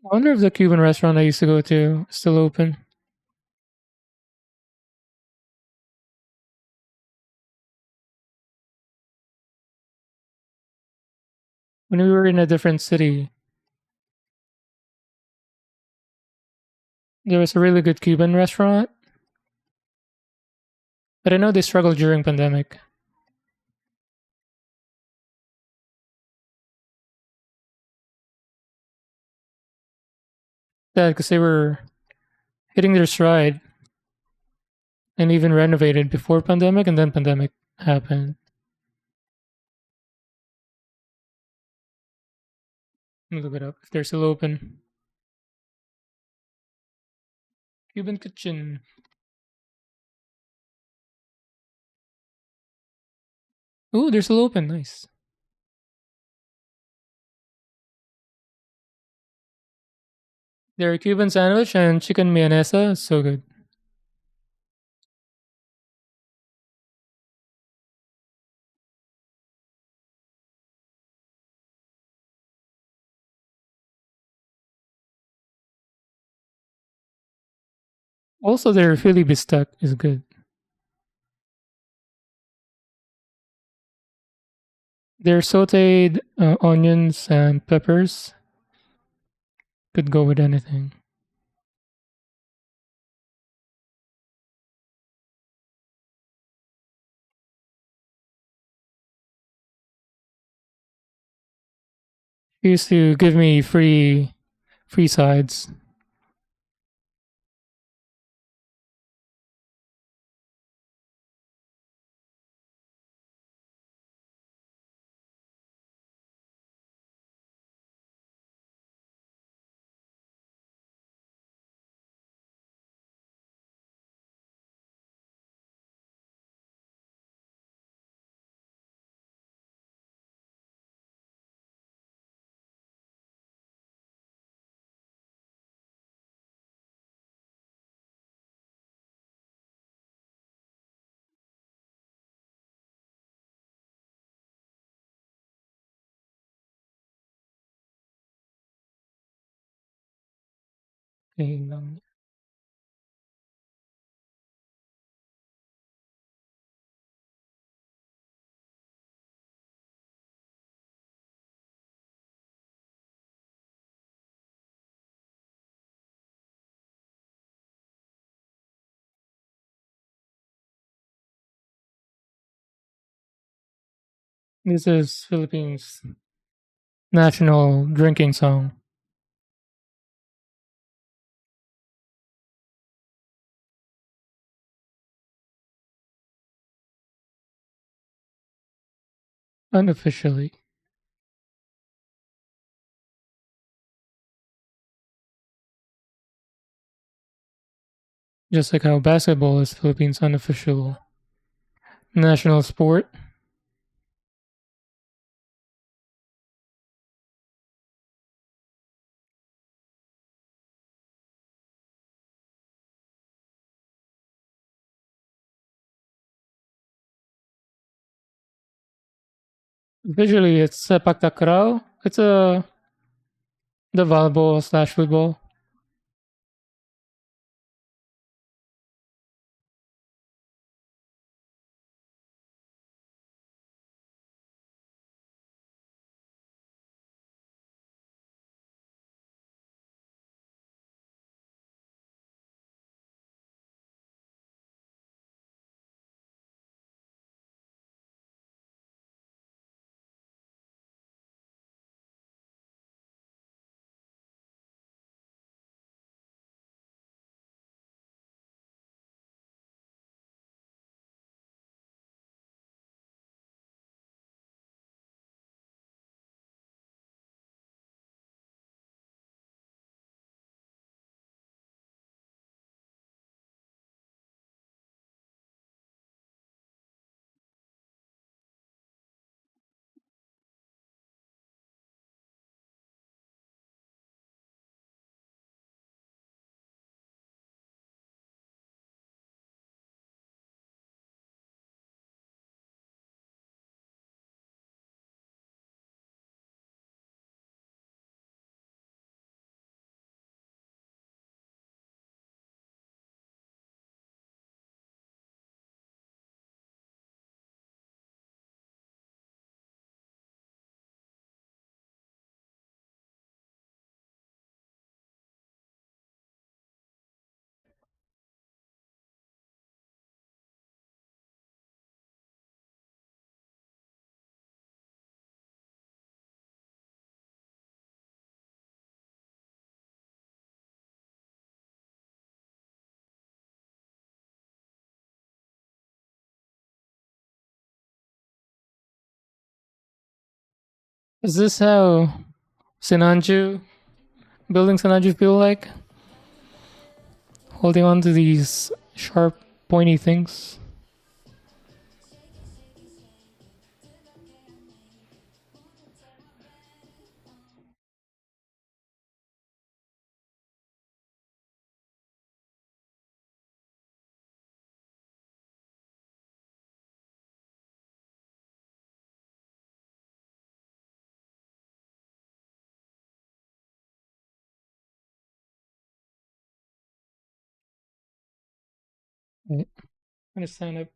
I wonder if the Cuban restaurant I used to go to is still open. When we were in a different city, there was a really good Cuban restaurant, but I know they struggled during pandemic. Yeah, because they were hitting their stride and even renovated before pandemic, and then pandemic happened. Let me look it up if they're still open. Cuban Kitchen. Ooh, they're still open. Nice. Their Cuban sandwich and chicken milanesa is so good. Also, their Philly bistec is good. Their sauteed onions and peppers could go with anything. He used to give me free sides. Okay, this is Philippines national drinking song. Unofficially. Just like how basketball is Philippines' unofficial national sport. Visually, it's sepak takraw. It's the volleyball slash football. Is this how Sinanju building Sinanju feel like? Holding on to these sharp, pointy things. Right. I'm gonna stand up.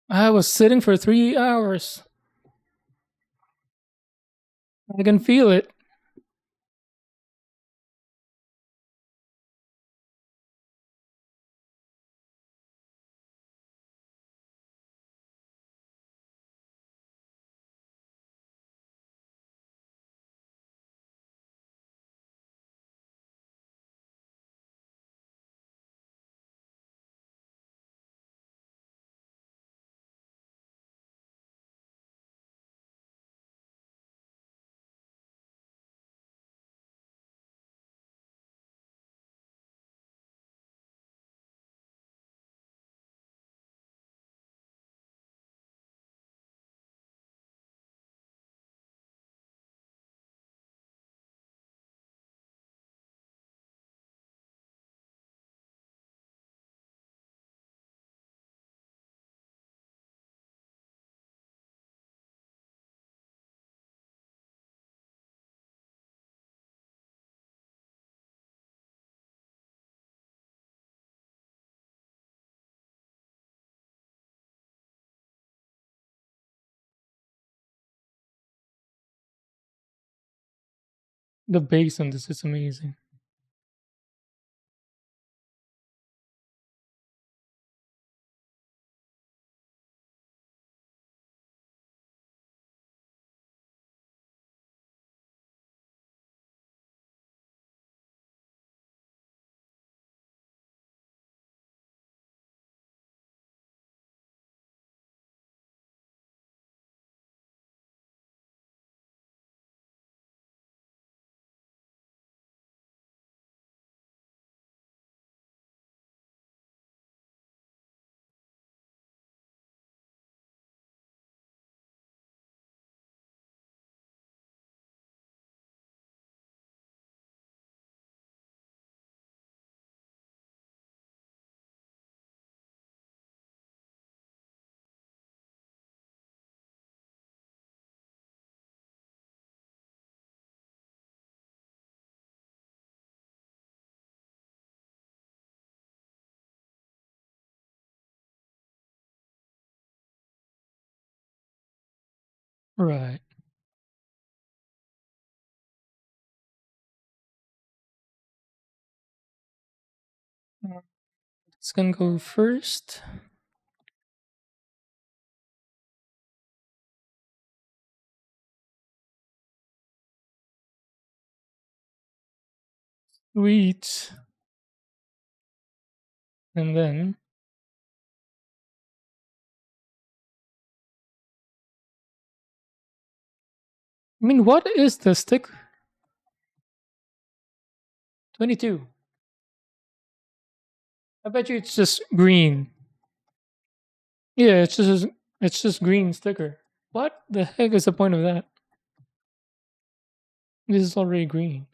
I was sitting for 3 hours. I can feel it. The bass on this is amazing. Right. It's gonna go first. Sweet. And then, I mean, what is the stick? 22. I bet you it's just green. Yeah, it's just green sticker. What the heck is the point of that? This is already green.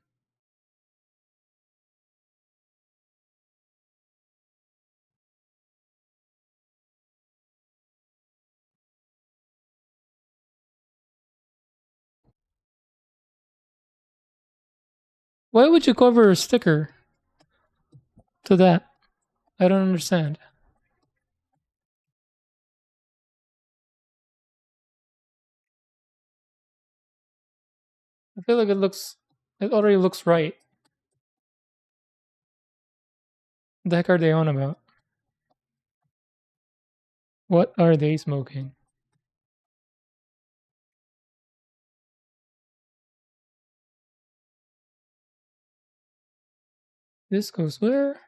Why would you cover a sticker to that? I don't understand. I feel like it already looks right. The heck are they on about? What are they smoking? This goes where?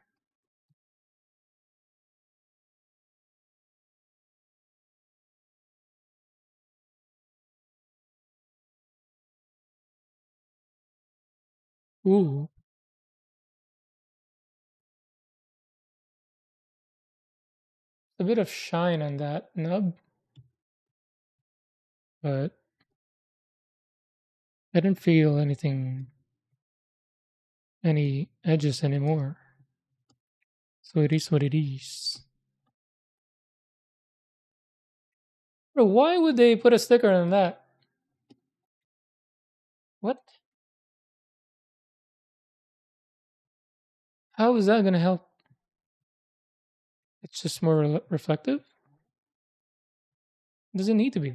Ooh, a bit of shine on that nub, but I didn't feel any edges anymore. So it is what it is. Bro, why would they put a sticker on that? What? How is that gonna help? It's just more reflective? Doesn't need to be.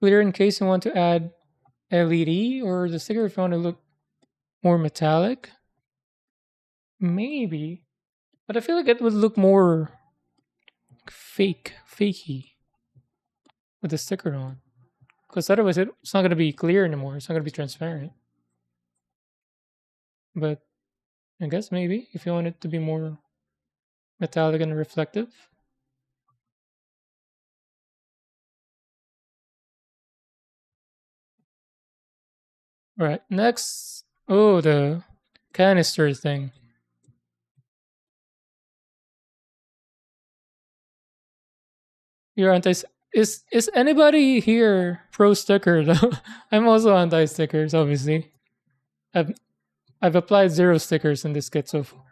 Clear in case you want to add LED, or the sticker if you want to look more metallic. Maybe. But I feel like it would look more fakey with the sticker on. Because otherwise it's not going to be clear anymore. It's not going to be transparent. But I guess maybe if you want it to be more metallic and reflective. All right. Next. Oh, the canister thing. You're anti. Is anybody here pro sticker though? I'm also anti stickers. Obviously, I've I've applied zero stickers in this kit so far.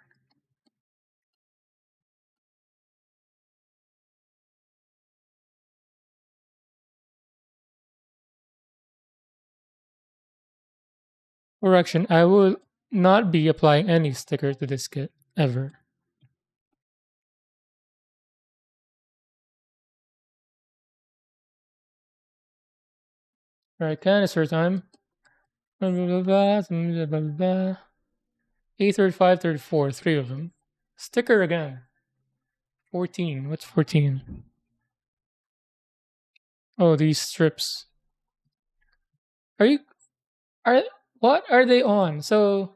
Correction, I will not be applying any sticker to this kit ever. Alright, canister time. Blah, blah, blah, blah, blah, blah, blah. A35, 34, three of them. Sticker again. 14. What's 14? Oh, these strips. Are you are what are they on? So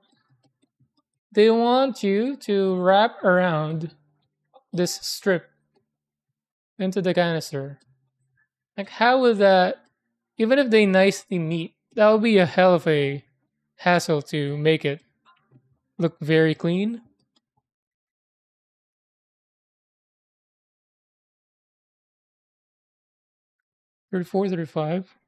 they want you to wrap around this strip into the canister. Like how would that, even if they nicely meet, that would be a hell of a hassle to make it look very clean. 34, 35.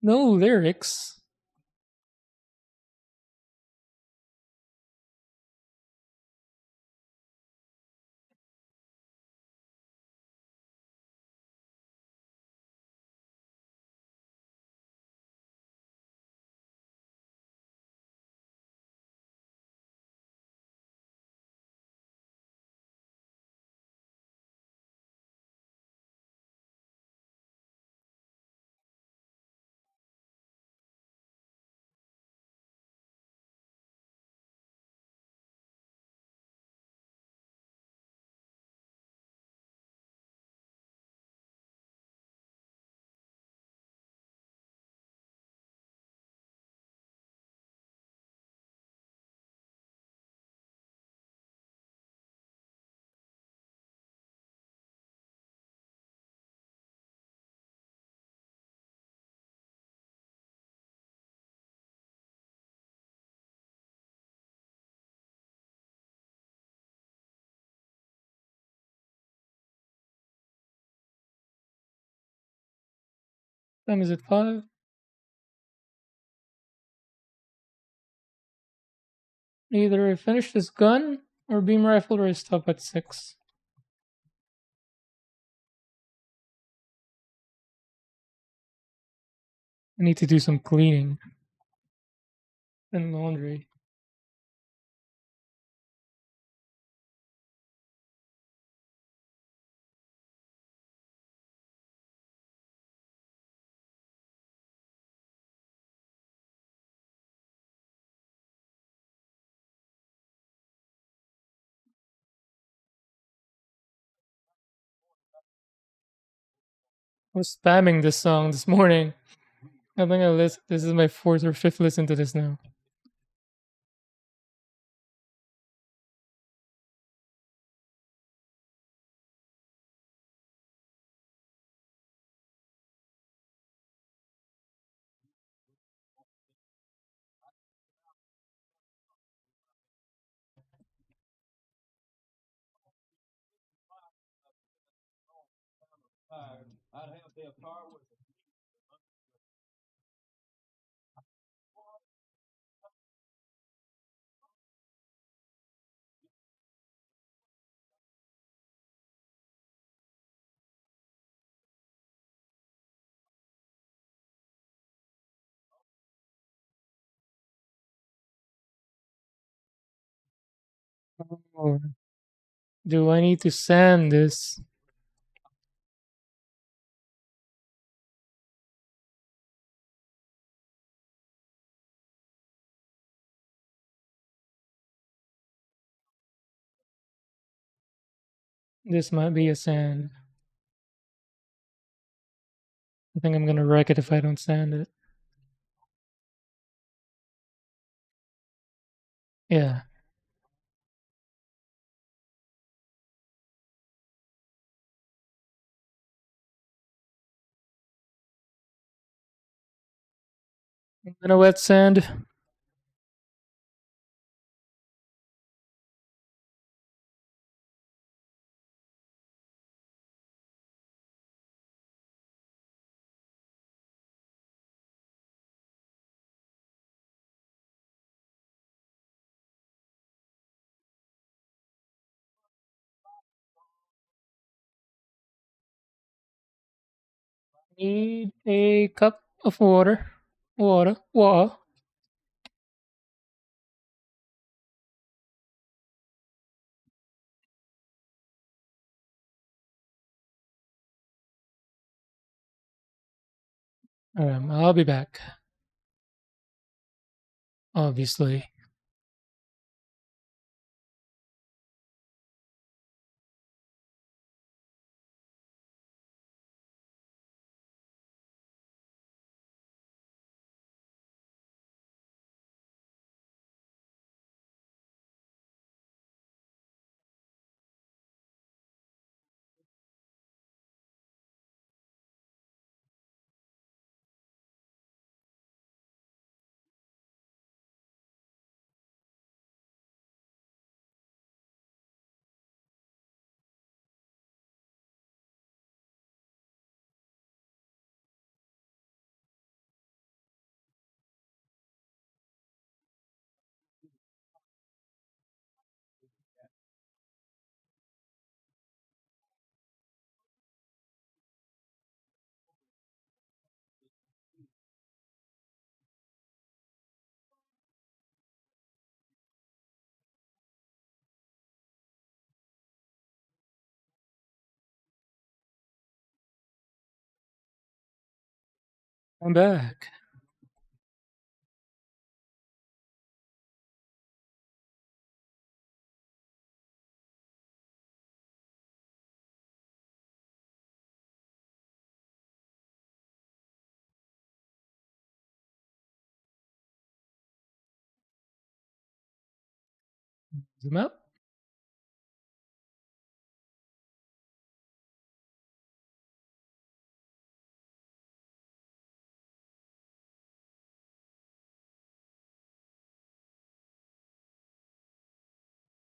No lyrics. Time is at 5. Either I finish this gun or beam rifle or I stop at 6. I need to do some cleaning and laundry. I was spamming this song this morning. I think this is my fourth or fifth listen to this now. Oh, do I need to sand this? This might be a sand. I think I'm gonna wreck it if I don't sand it. Yeah. I'm gonna wet sand. Need a cup of water. Water. I'll be back. Obviously. I'm back. Zoom out.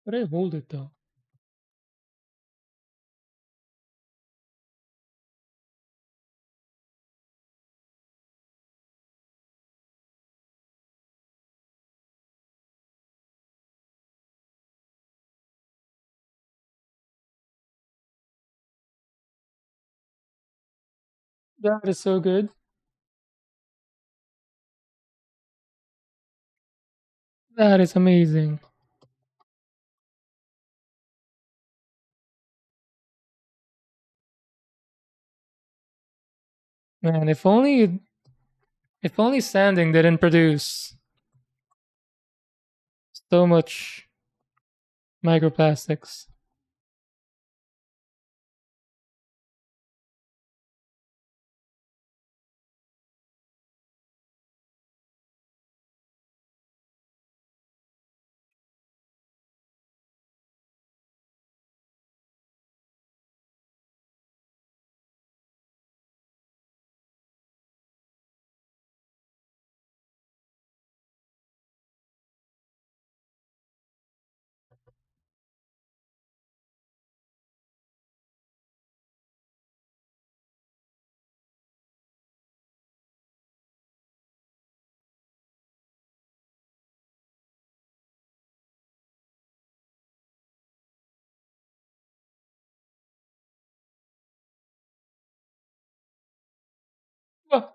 But I hold it though. That is so good. That is amazing. Man, if only sanding didn't produce so much microplastics. Well,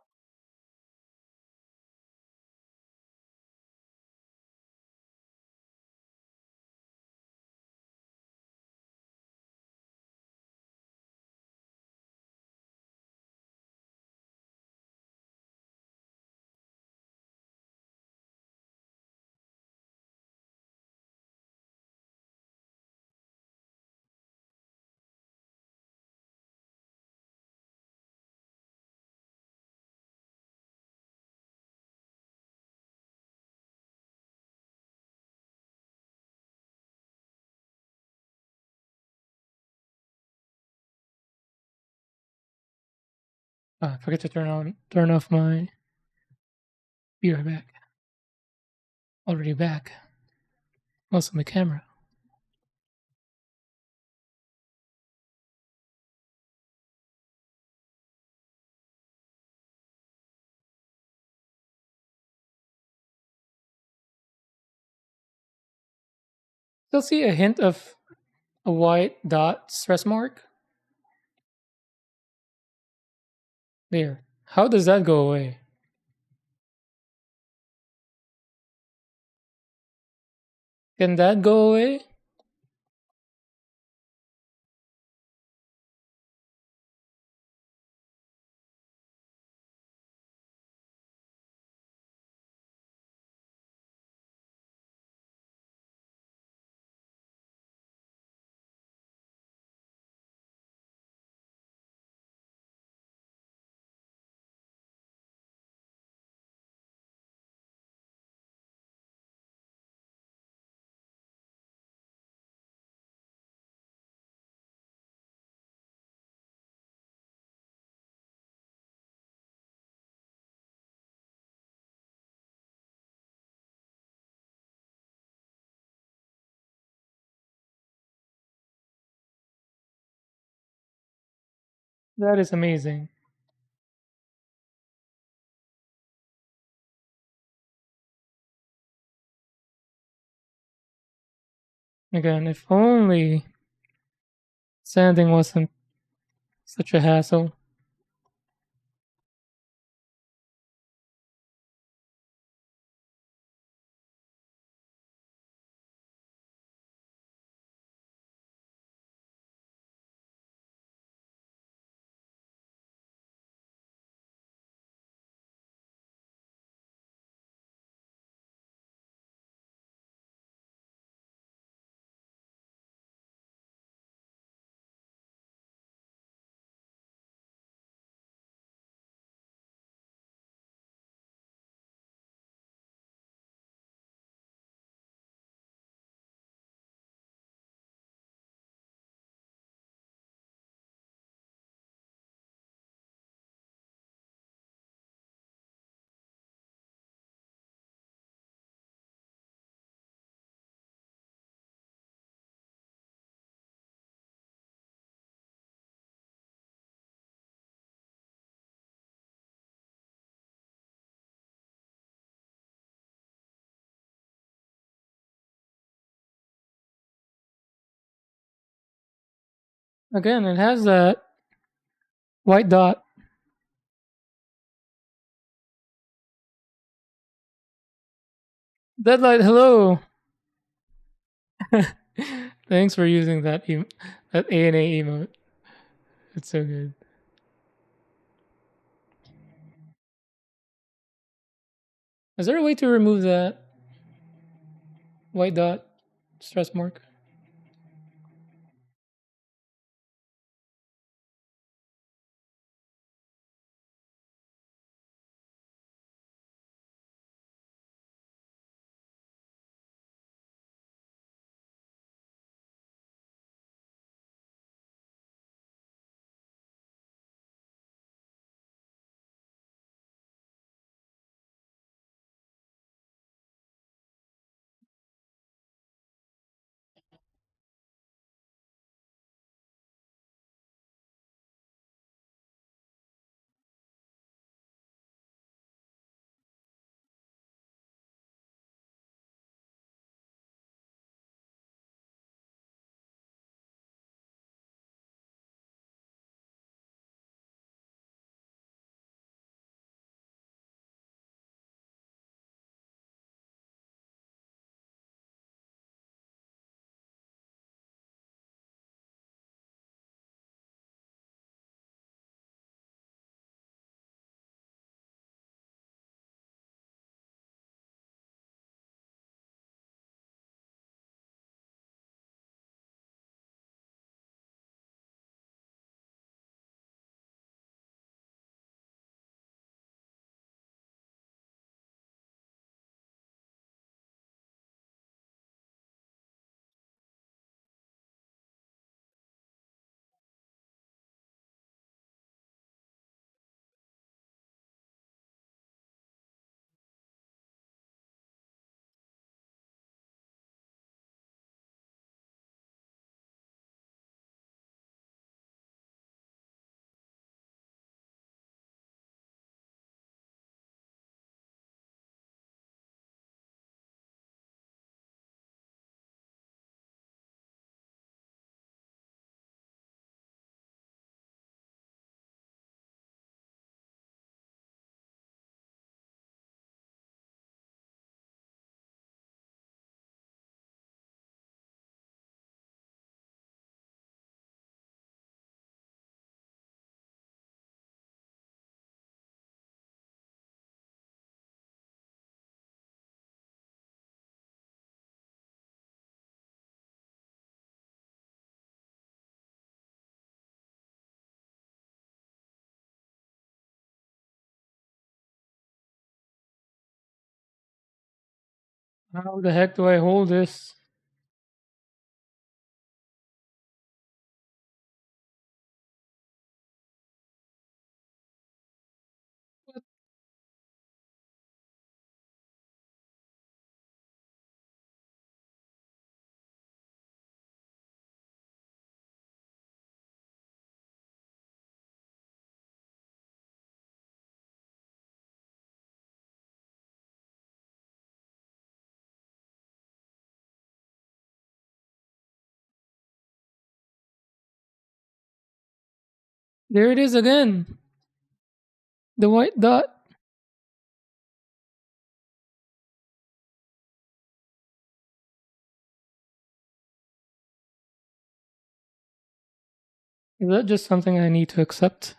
I forget to turn off my. Be right back. Already back. Also, my camera. Still see a hint of a white dot stress mark there. How does that go away? Can that go away? That is amazing. Again, if only sanding wasn't such a hassle. Again, it has that white dot Deadlight, hello. Thanks for using that A&A emote. It's so good. Is there a way to remove that white dot stress mark? How the heck do I hold this? There it is again. The white dot. Is that just something I need to accept?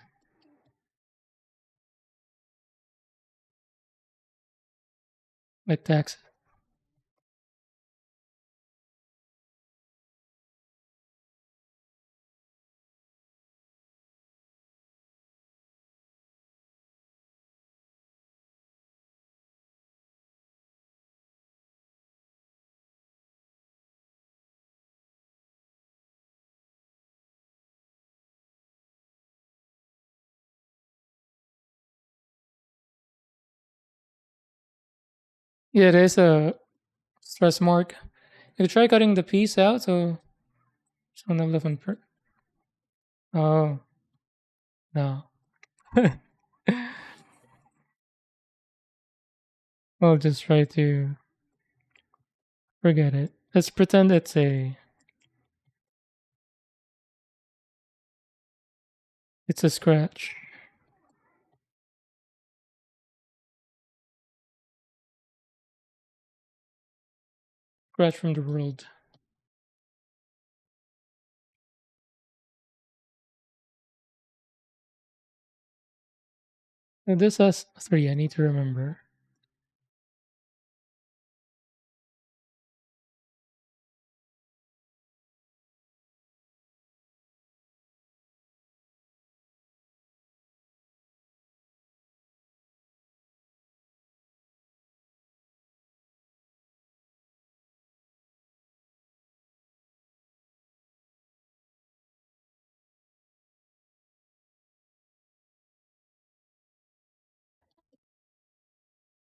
Like taxes? Yeah, there's a stress mark. You could try cutting the piece out so no different. Oh no. I'll just try to forget it. Let's pretend it's a scratch. scratch from the world. Now this has three. I need to remember.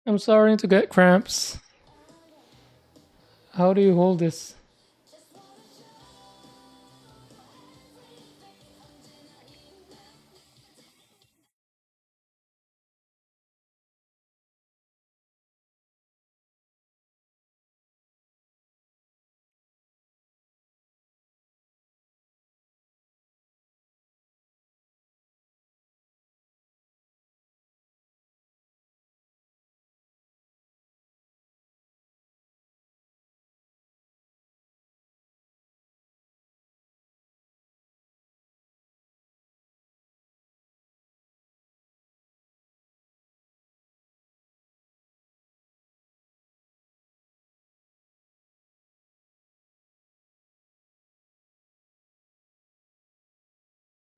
I'm starting to get cramps. How do you hold this?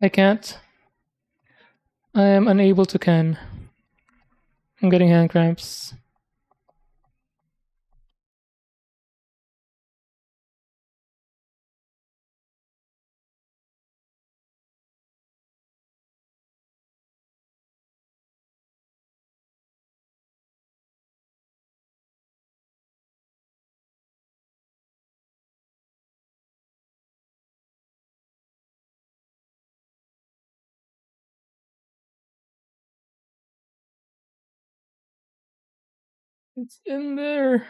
I can't. I am unable to can. I'm getting hand cramps. It's in there.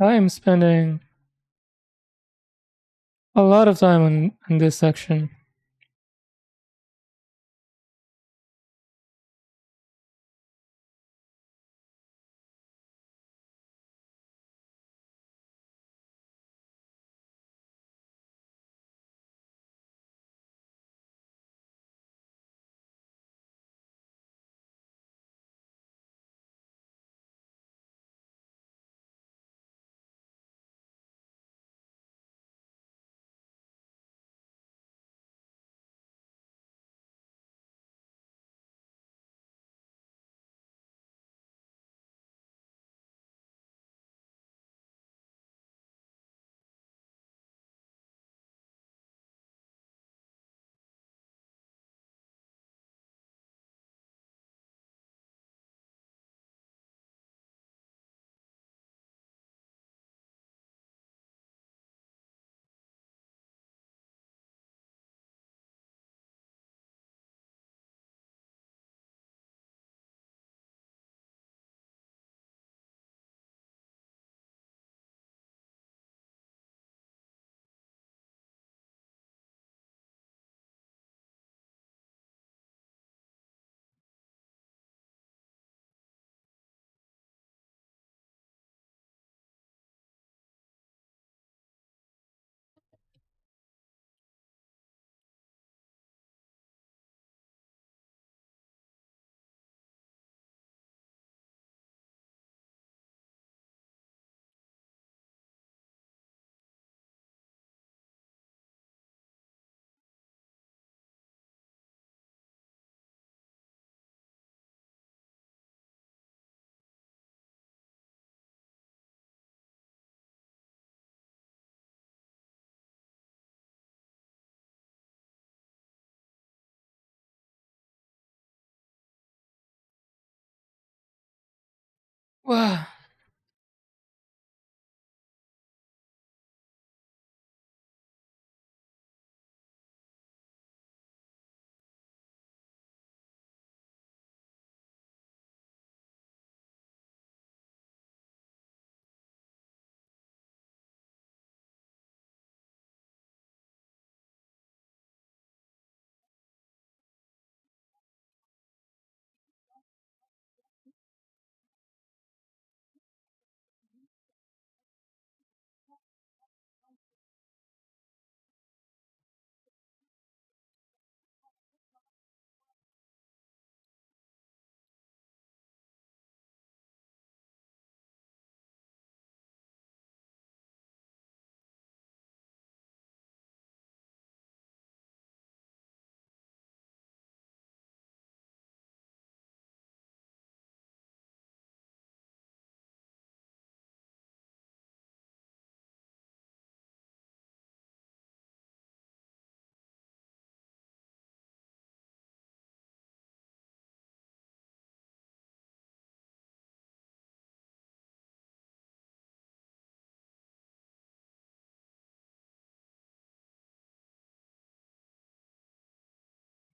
I am spending a lot of time on this section.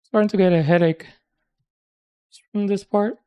Starting to get a headache from this part.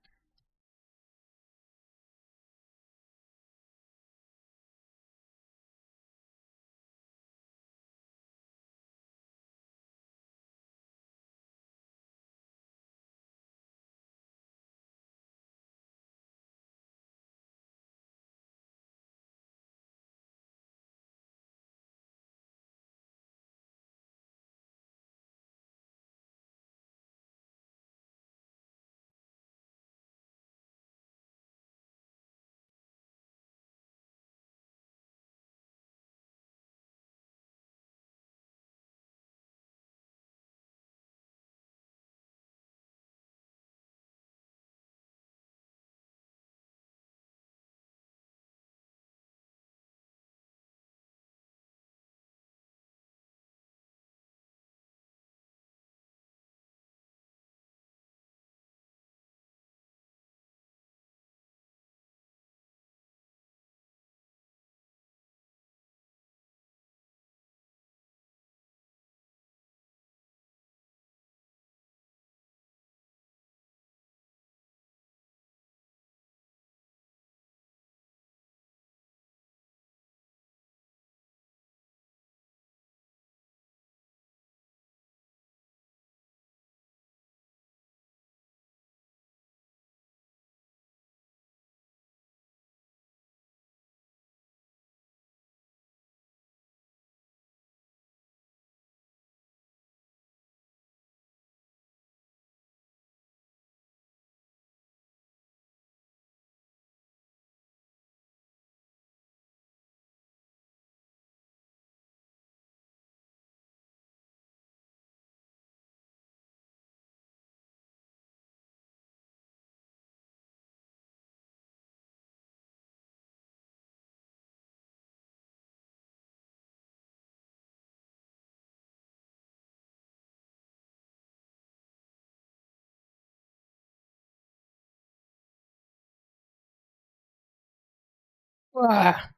Ah,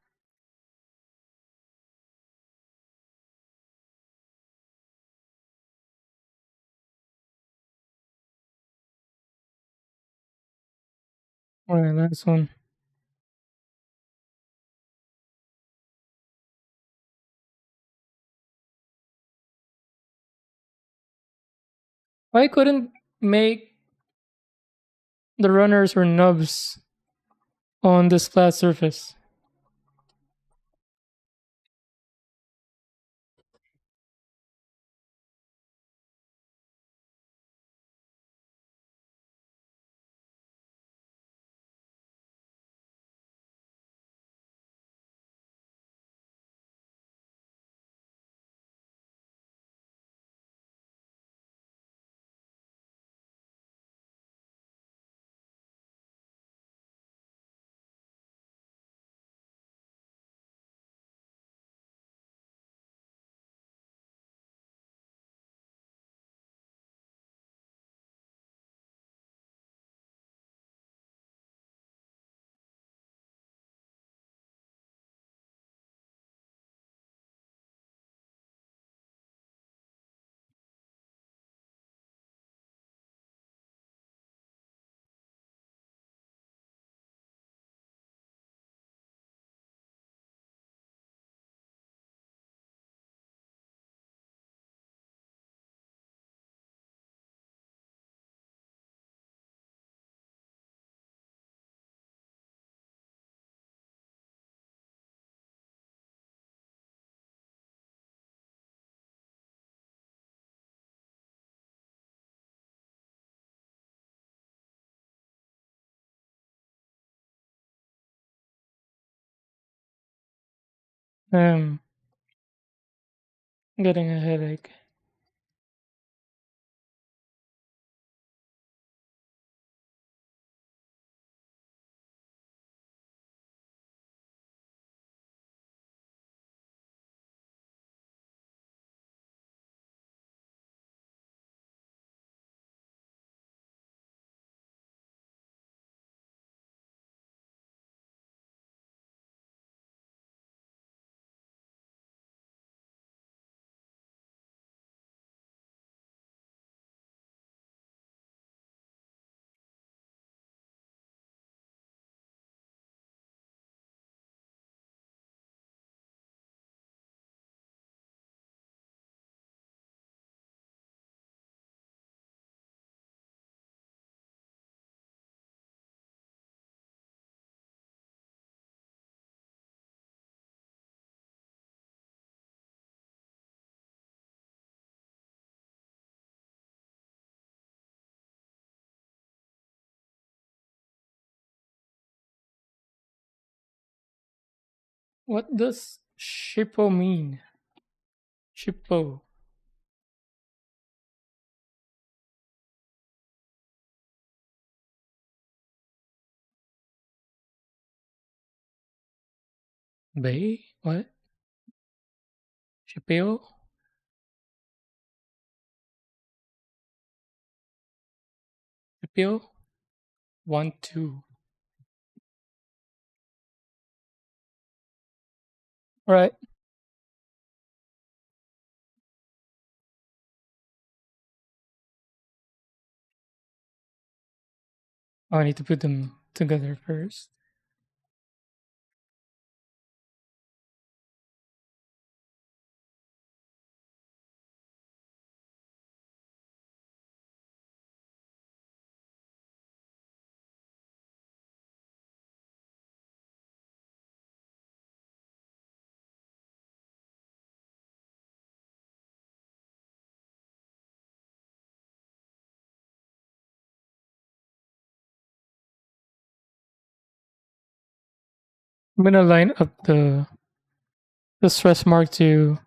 alright, last one. I couldn't make the runners or nubs on this flat surface. I'm getting a headache. What does shippo mean? Shippo. Bay? What? Shippeo? Shippeo? 1, 2. Alright. Oh, I need to put them together first. I'm gonna line up the stress mark to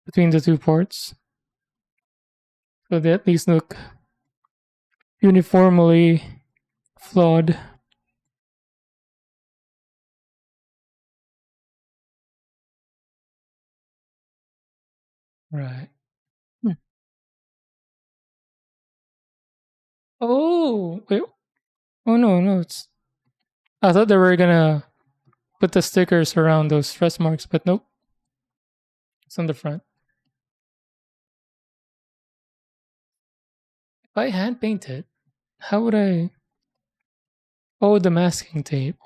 between the two parts so they at least look uniformly flawed. Right. Hmm. Oh wait. Oh no, no. It's. I thought they were gonna put the stickers around those stress marks, but nope. It's on the front. If I hand paint it, how would I? Oh, the masking tape.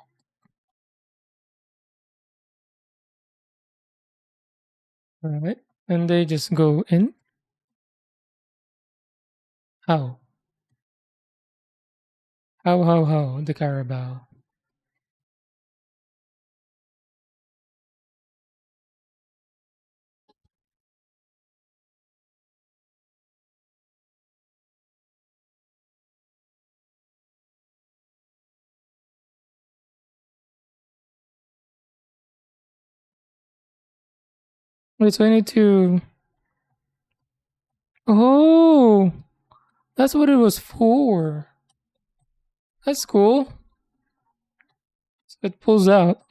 Right. And they just go in. How? How? The Carabao. Wait, so I need to. Oh, that's what it was for. That's cool. So it pulls out.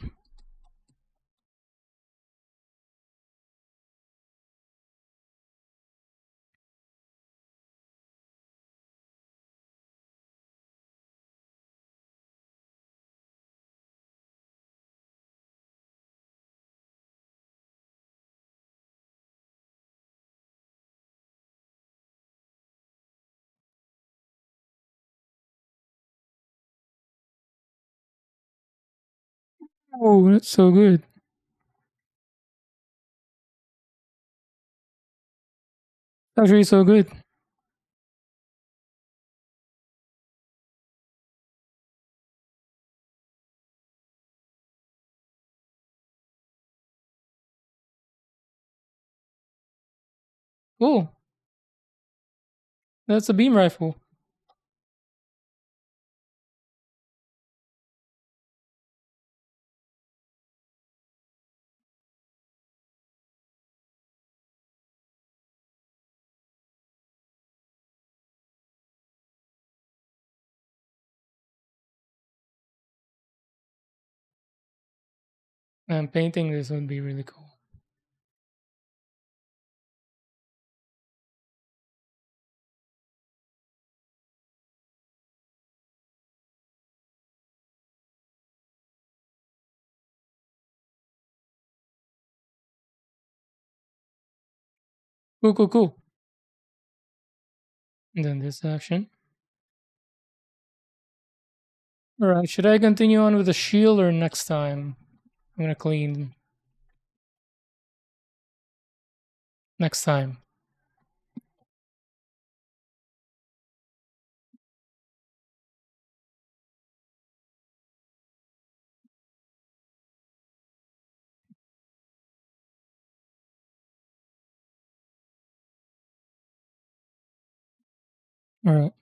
Oh, that's so good. Actually, so good. Cool. That's a beam rifle. And painting this would be really cool. Cool. And then this action. Alright, should I continue on with the shield or next time? I'm gonna clean next time. Alright.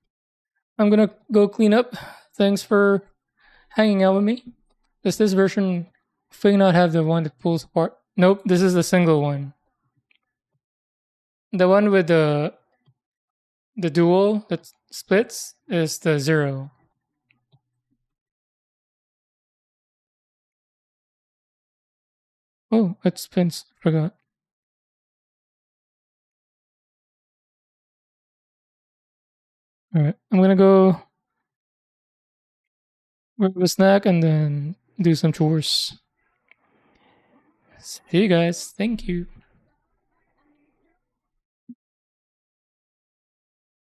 I'm gonna go clean up. Thanks for hanging out with me. Does this version Fig not have the one that pulls apart. Nope, this is the single one. The one with the dual that splits is the 0. Oh, it spins. Forgot. All right, I'm gonna go grab a snack and then do some chores. See you guys. Thank you.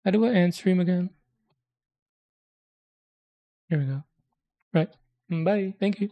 How do I end stream again? Here we go. Right. Bye. Thank you.